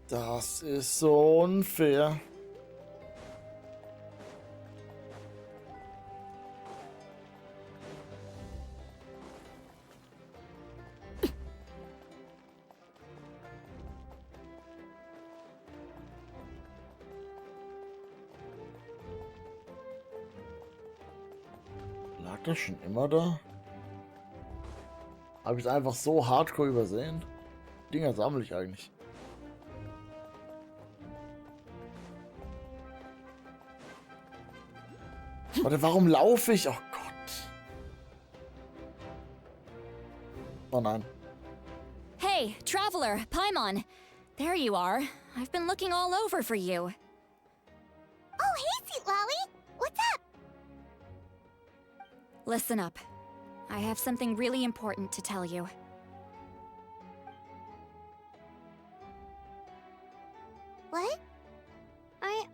Das ist so unfair. Lag das schon immer da? Habe ich es einfach so hardcore übersehen? Dinger sammle ich eigentlich. Warte, warum laufe ich? Oh Gott. Oh nein. Hey, traveler, Paimon. There you are. I've been looking all over for you. Oh, hey, Sweet Lolly. What's up? Listen up. I have something really important to tell you. What?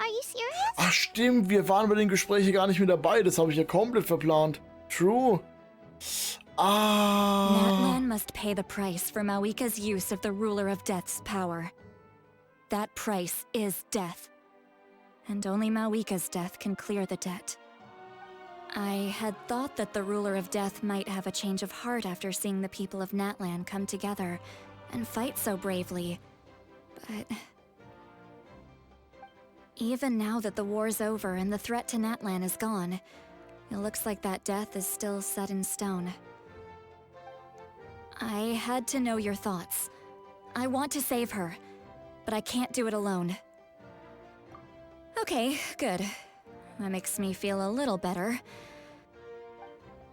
Are you serious? Ach stimmt, wir waren bei den Gesprächen gar nicht mit dabei. Das habe ich ja komplett verplant. True. Ah. Natlan must pay the price for Mawika's use of the Ruler of Death's power. That price is death. And only Mawika's death can clear the debt. I had thought that the Ruler of Death might have a change of heart after seeing the people of Natlan come together and fight so bravely, but even now that the war's over and the threat to Natlan is gone, it looks like that death is still set in stone. I had to know your thoughts. I want to save her, but I can't do it alone. Okay, good. That makes me feel a little better.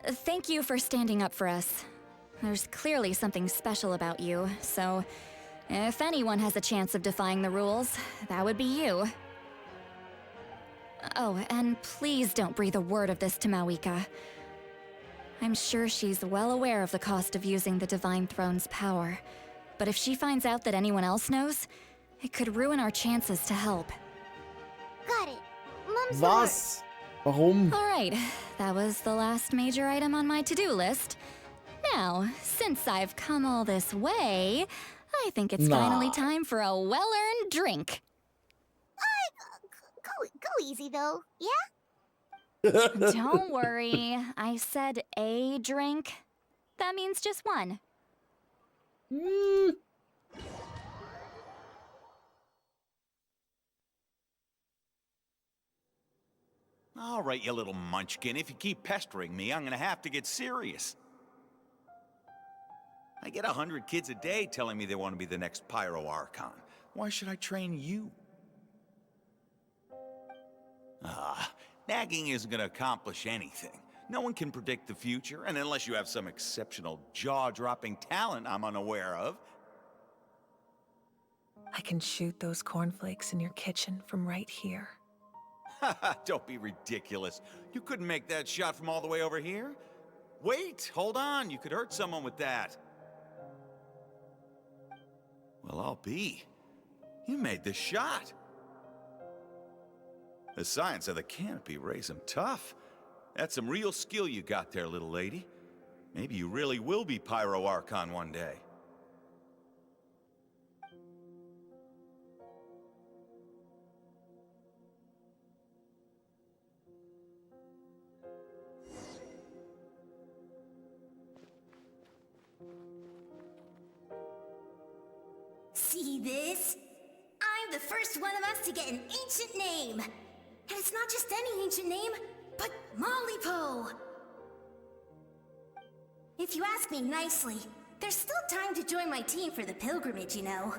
Thank you for standing up for us. There's clearly something special about you, so if anyone has a chance of defying the rules, that would be you. Oh, and please don't breathe a word of this to Mawika. I'm sure she's well aware of the cost of using the Divine Throne's power. But if she finds out that anyone else knows, it could ruin our chances to help. Got it. Mum's Was? Warum? Alright, that was the last major item on my to-do list. Now, since I've come all this way, I think it's finally time for a well-earned drink. Go easy though, yeah? Don't worry, I said a drink. That means just one. All right, you little munchkin. If you keep pestering me, I'm gonna have to get serious. I get 100 kids a day telling me they want to be the next Pyro Archon. Why should I train you? Nagging isn't gonna accomplish anything. No one can predict the future, and unless you have some exceptional jaw-dropping talent I'm unaware of. I can shoot those cornflakes in your kitchen from right here. Don't be ridiculous. You couldn't make that shot from all the way over here? Wait, hold on. You could hurt someone with that. Well, I'll be. You made the shot. The science of the canopy raised him tough. That's some real skill you got there, little lady. Maybe you really will be Pyro Archon one day. See this? I'm the first one of us to get an ancient name. And it's not just any ancient name, but Malipo. If you ask me nicely, there's still time to join my team for the pilgrimage, you know.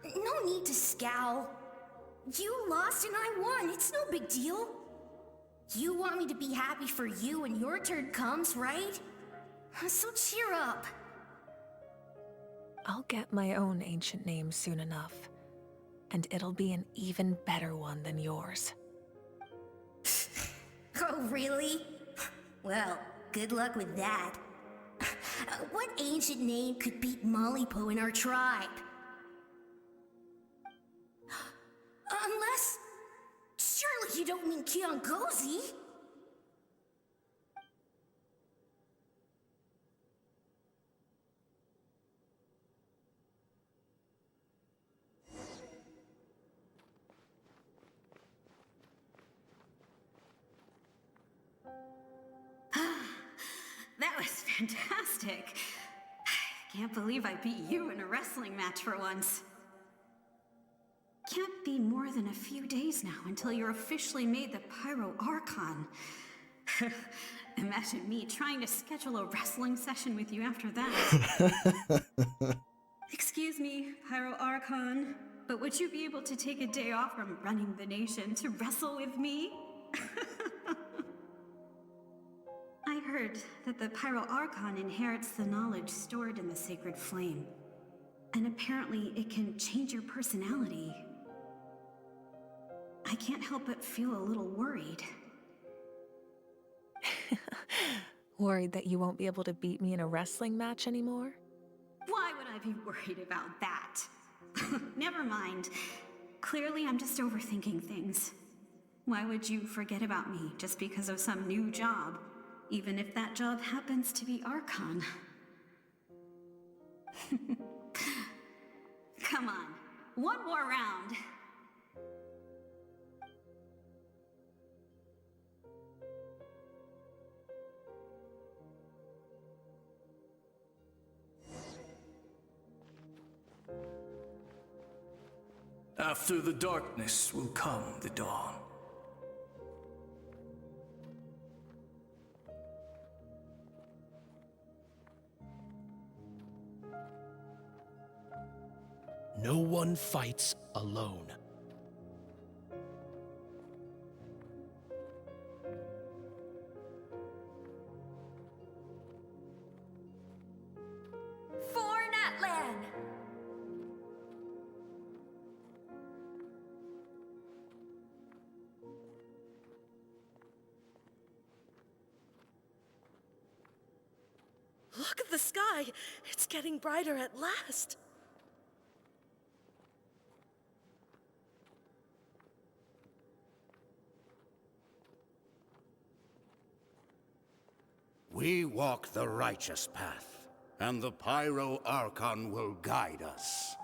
No need to scowl. You lost and I won, it's no big deal. You want me to be happy for you when your turn comes, right? So cheer up. I'll get my own ancient name soon enough. And it'll be an even better one than yours. Oh, really? Well, good luck with that. What ancient name could beat Malipo in our tribe? Unless... surely you don't mean Kiangozi? That was fantastic. Can't believe I beat you in a wrestling match for once. Can't be more than a few days now until you're officially made the Pyro Archon. Imagine me trying to schedule a wrestling session with you after that. Excuse me, Pyro Archon, but would you be able to take a day off from running the nation to wrestle with me? I heard that the Pyro Archon inherits the knowledge stored in the Sacred Flame. And apparently it can change your personality. I can't help but feel a little worried. Worried that you won't be able to beat me in a wrestling match anymore? Why would I be worried about that? Never mind. Clearly I'm just overthinking things. Why would you forget about me just because of some new job? Even if that job happens to be Archon. Come on, one more round. After the darkness will come the dawn. No one fights alone. For Natlan! The sky, it's getting brighter at last. We walk the righteous path, and the Pyro Archon will guide us.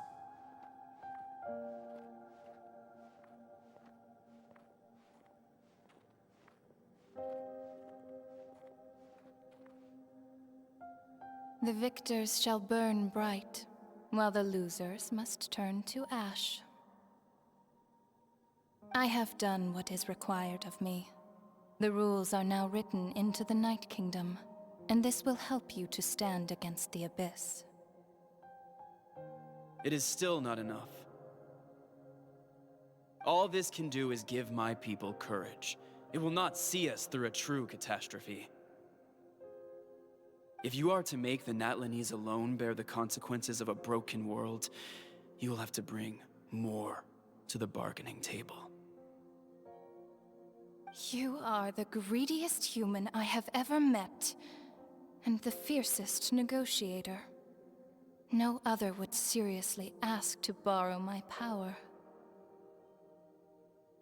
The victors shall burn bright, while the losers must turn to ash. I have done what is required of me. The rules are now written into the Night Kingdom, and this will help you to stand against the Abyss. It is still not enough. All this can do is give my people courage. It will not see us through a true catastrophe. If you are to make the Natlanese alone bear the consequences of a broken world, you will have to bring more to the bargaining table. You are the greediest human I have ever met, and the fiercest negotiator. No other would seriously ask to borrow my power.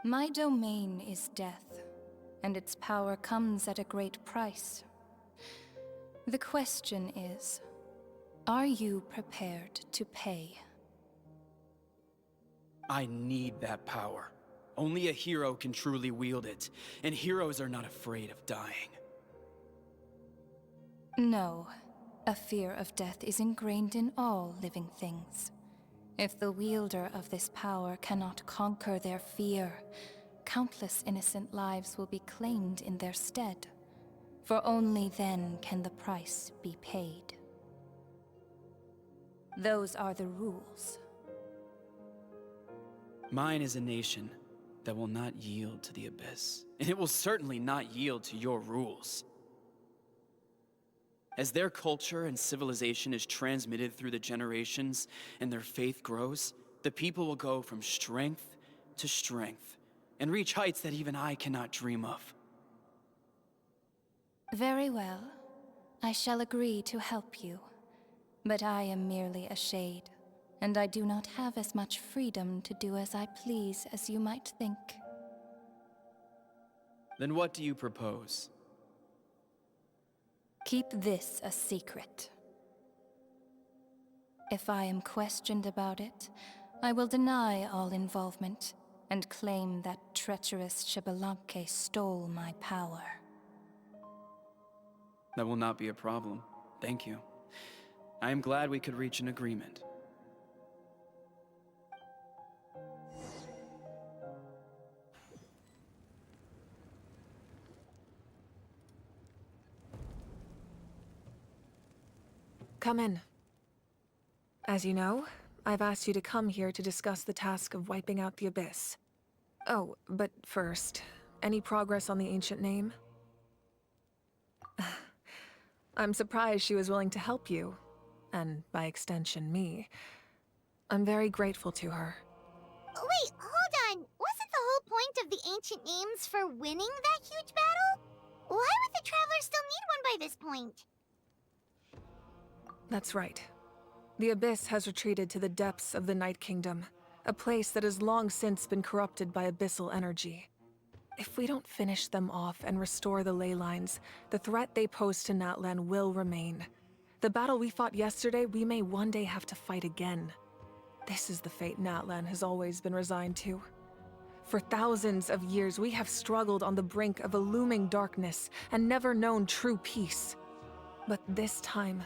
My domain is death, and its power comes at a great price. The question is, are you prepared to pay? I need that power. Only a hero can truly wield it, and heroes are not afraid of dying. No, a fear of death is ingrained in all living things. If the wielder of this power cannot conquer their fear, countless innocent lives will be claimed in their stead. For only then can the price be paid. Those are the rules. Mine is a nation that will not yield to the Abyss, and it will certainly not yield to your rules. As their culture and civilization is transmitted through the generations and their faith grows, the people will go from strength to strength and reach heights that even I cannot dream of. Very well. I shall agree to help you. But I am merely a shade, and I do not have as much freedom to do as I please as you might think. Then what do you propose? Keep this a secret. If I am questioned about it, I will deny all involvement and claim that treacherous Xbalanque stole my power. That will not be a problem. Thank you. I am glad we could reach an agreement. Come in. As you know, I've asked you to come here to discuss the task of wiping out the Abyss. Oh, but first, any progress on the ancient name? I'm surprised she was willing to help you, and by extension, me. I'm very grateful to her. Wait, hold on. Wasn't the whole point of the ancient names for winning that huge battle? Why would the Travelers still need one by this point? That's right. The Abyss has retreated to the depths of the Night Kingdom, a place that has long since been corrupted by abyssal energy. If we don't finish them off and restore the ley lines, the threat they pose to Natlan will remain. The battle we fought yesterday, we may one day have to fight again. This is the fate Natlan has always been resigned to. For thousands of years, we have struggled on the brink of a looming darkness and never known true peace. But this time,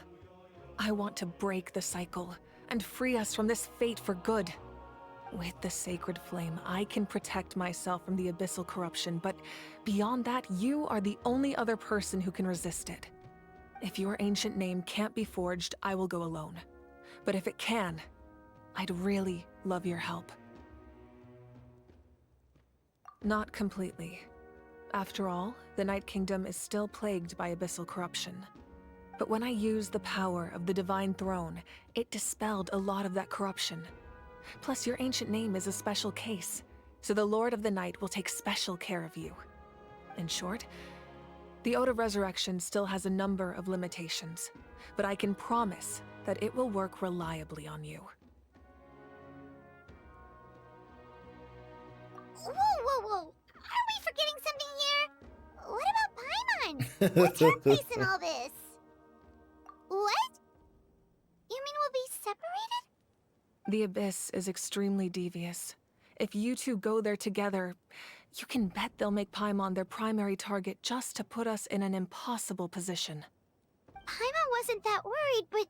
I want to break the cycle and free us from this fate for good. With the sacred flame, I can protect myself from the abyssal corruption, but beyond that, you are the only other person who can resist it. If your ancient name can't be forged, I will go alone. But if it can, I'd really love your help. Not completely. After all, the Night Kingdom is still plagued by abyssal corruption. But when I used the power of the Divine Throne, it dispelled a lot of that corruption. Plus, your ancient name is a special case, so the Lord of the Night will take special care of you. In short, The Ode of Resurrection still has a number of limitations, but I can promise that it will work reliably on you. Whoa, whoa, whoa! Are we forgetting something here? What about Paimon? What's her place in all this? What? You mean we'll be separated? The Abyss is extremely devious. If you two go there together, you can bet they'll make Paimon their primary target just to put us in an impossible position. Paimon wasn't that worried, but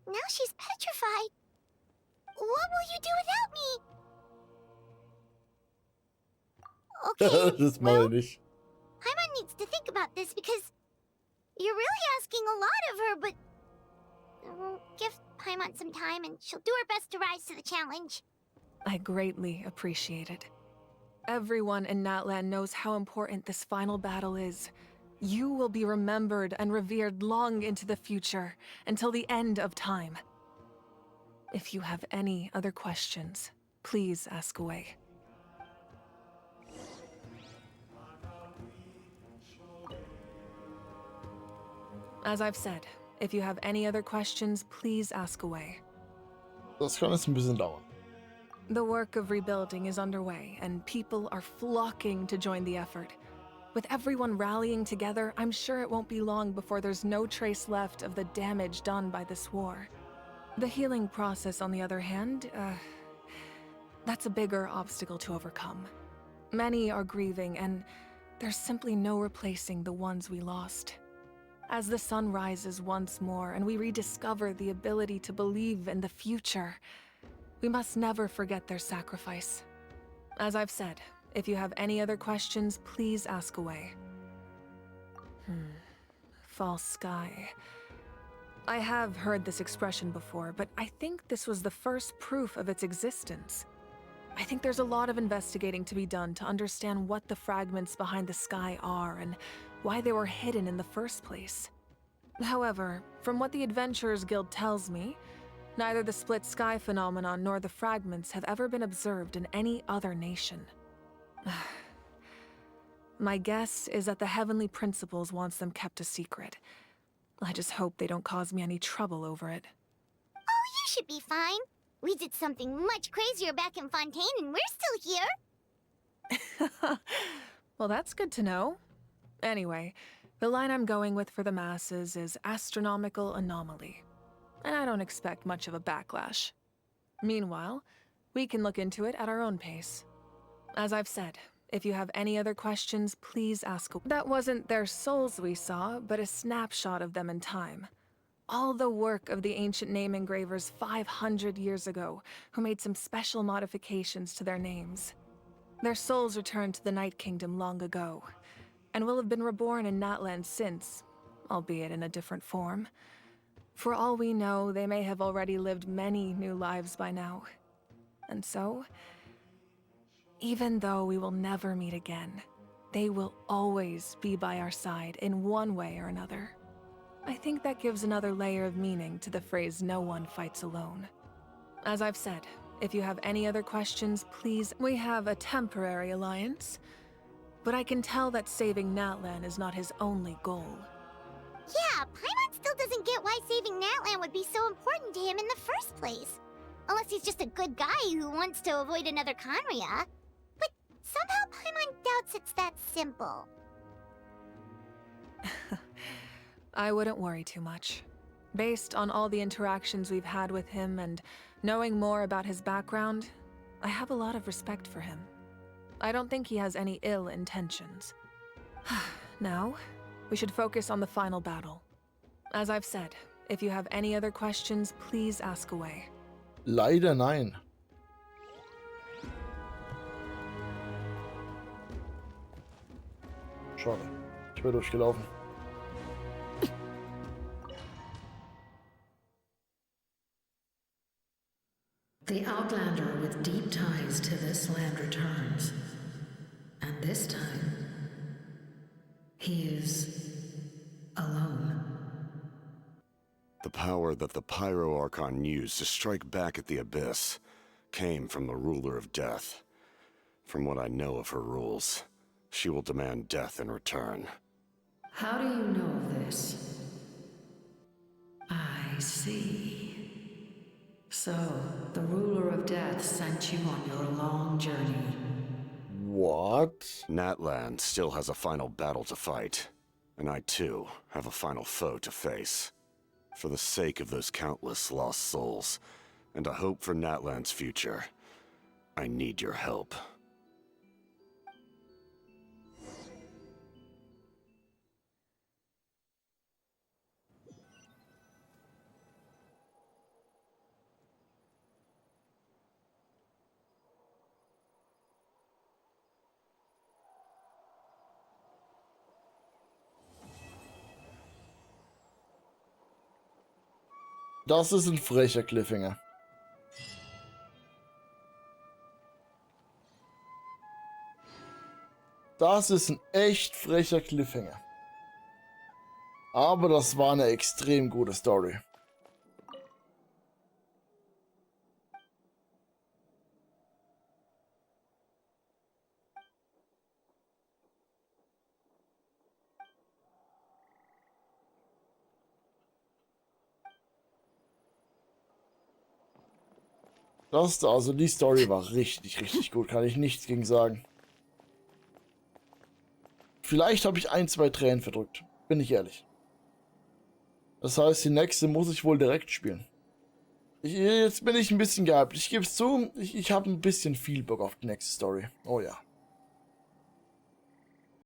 now she's petrified. What will you do without me? Okay, Das mache ich nicht. Paimon needs to think about this because you're really asking a lot of her, but we'll give Paimon some time and she'll do her best to rise to the challenge. I greatly appreciate it. Everyone in Natlan knows how important this final battle is. You will be remembered and revered long into the future, until the end of time. If you have any other questions, please ask away. As I've said, if you have any other questions, please ask away. Das kann jetzt ein bisschen dauern. The work of rebuilding is underway, and people are flocking to join the effort. With everyone rallying together, I'm sure it won't be long before there's no trace left of the damage done by this war. The healing process, on the other hand, that's a bigger obstacle to overcome. Many are grieving, and there's simply no replacing the ones we lost. As the sun rises once more and we rediscover the ability to believe in the future, we must never forget their sacrifice. As I've said, if you have any other questions, please ask away. False sky. I have heard this expression before, but I think this was the first proof of its existence. I think there's a lot of investigating to be done to understand what the fragments behind the sky are and why they were hidden in the first place. However, from what the Adventurers Guild tells me, neither the split sky phenomenon nor the fragments have ever been observed in any other nation. My guess is that the Heavenly Principles wants them kept a secret. I just hope they don't cause me any trouble over it. Oh, you should be fine. We did something much crazier back in Fontaine and we're still here. Well, that's good to know. Anyway, the line I'm going with for the masses is astronomical anomaly. And I don't expect much of a backlash. Meanwhile, we can look into it at our own pace. As I've said, if you have any other questions, please ask. That wasn't their souls we saw, but a snapshot of them in time. All the work of the ancient name engravers 500 years ago, who made some special modifications to their names. Their souls returned to the Night Kingdom long ago, and will have been reborn in Natlan since, albeit in a different form. For all we know, they may have already lived many new lives by now. And so, even though we will never meet again, they will always be by our side in one way or another. I think that gives another layer of meaning to the phrase, "No one fights alone." As I've said, if you have any other questions, please. We have a temporary alliance, but I can tell that saving Natlan is not his only goal. Yeah, Paimon still doesn't get why saving Natlan would be so important to him in the first place. Unless he's just a good guy who wants to avoid another Khaenri'ah. But somehow Paimon doubts it's that simple. I wouldn't worry too much. Based on all the interactions we've had with him and knowing more about his background, I have a lot of respect for him. I don't think he has any ill intentions. Now, we should focus on the final battle. As I've said, if you have any other questions, please ask away. Leider nein. Schade. Ich wäre durchgelaufen. The Outlander with deep ties to this land returns. And this time, he is alone. The power that the Pyro Archon used to strike back at the Abyss came from the Ruler of Death. From what I know of her rules, she will demand death in return. How do you know this? I see. So, the ruler of death sent you on your long journey. What? Natlan still has a final battle to fight. And I too have a final foe to face. For the sake of those countless lost souls, and a hope for Natlan's future, I need your help. Das ist ein frecher Cliffhanger. Das ist ein echt frecher Cliffhanger. Aber das war eine extrem gute Story. Also die Story war richtig, richtig gut. Kann ich nichts gegen sagen. Vielleicht habe ich 1, 2 Tränen verdrückt. Bin ich ehrlich. Das heißt, die nächste muss ich wohl direkt spielen. Jetzt bin ich ein bisschen gehypt. Ich gebe es zu, ich habe ein bisschen viel Bock auf die nächste Story. Oh ja.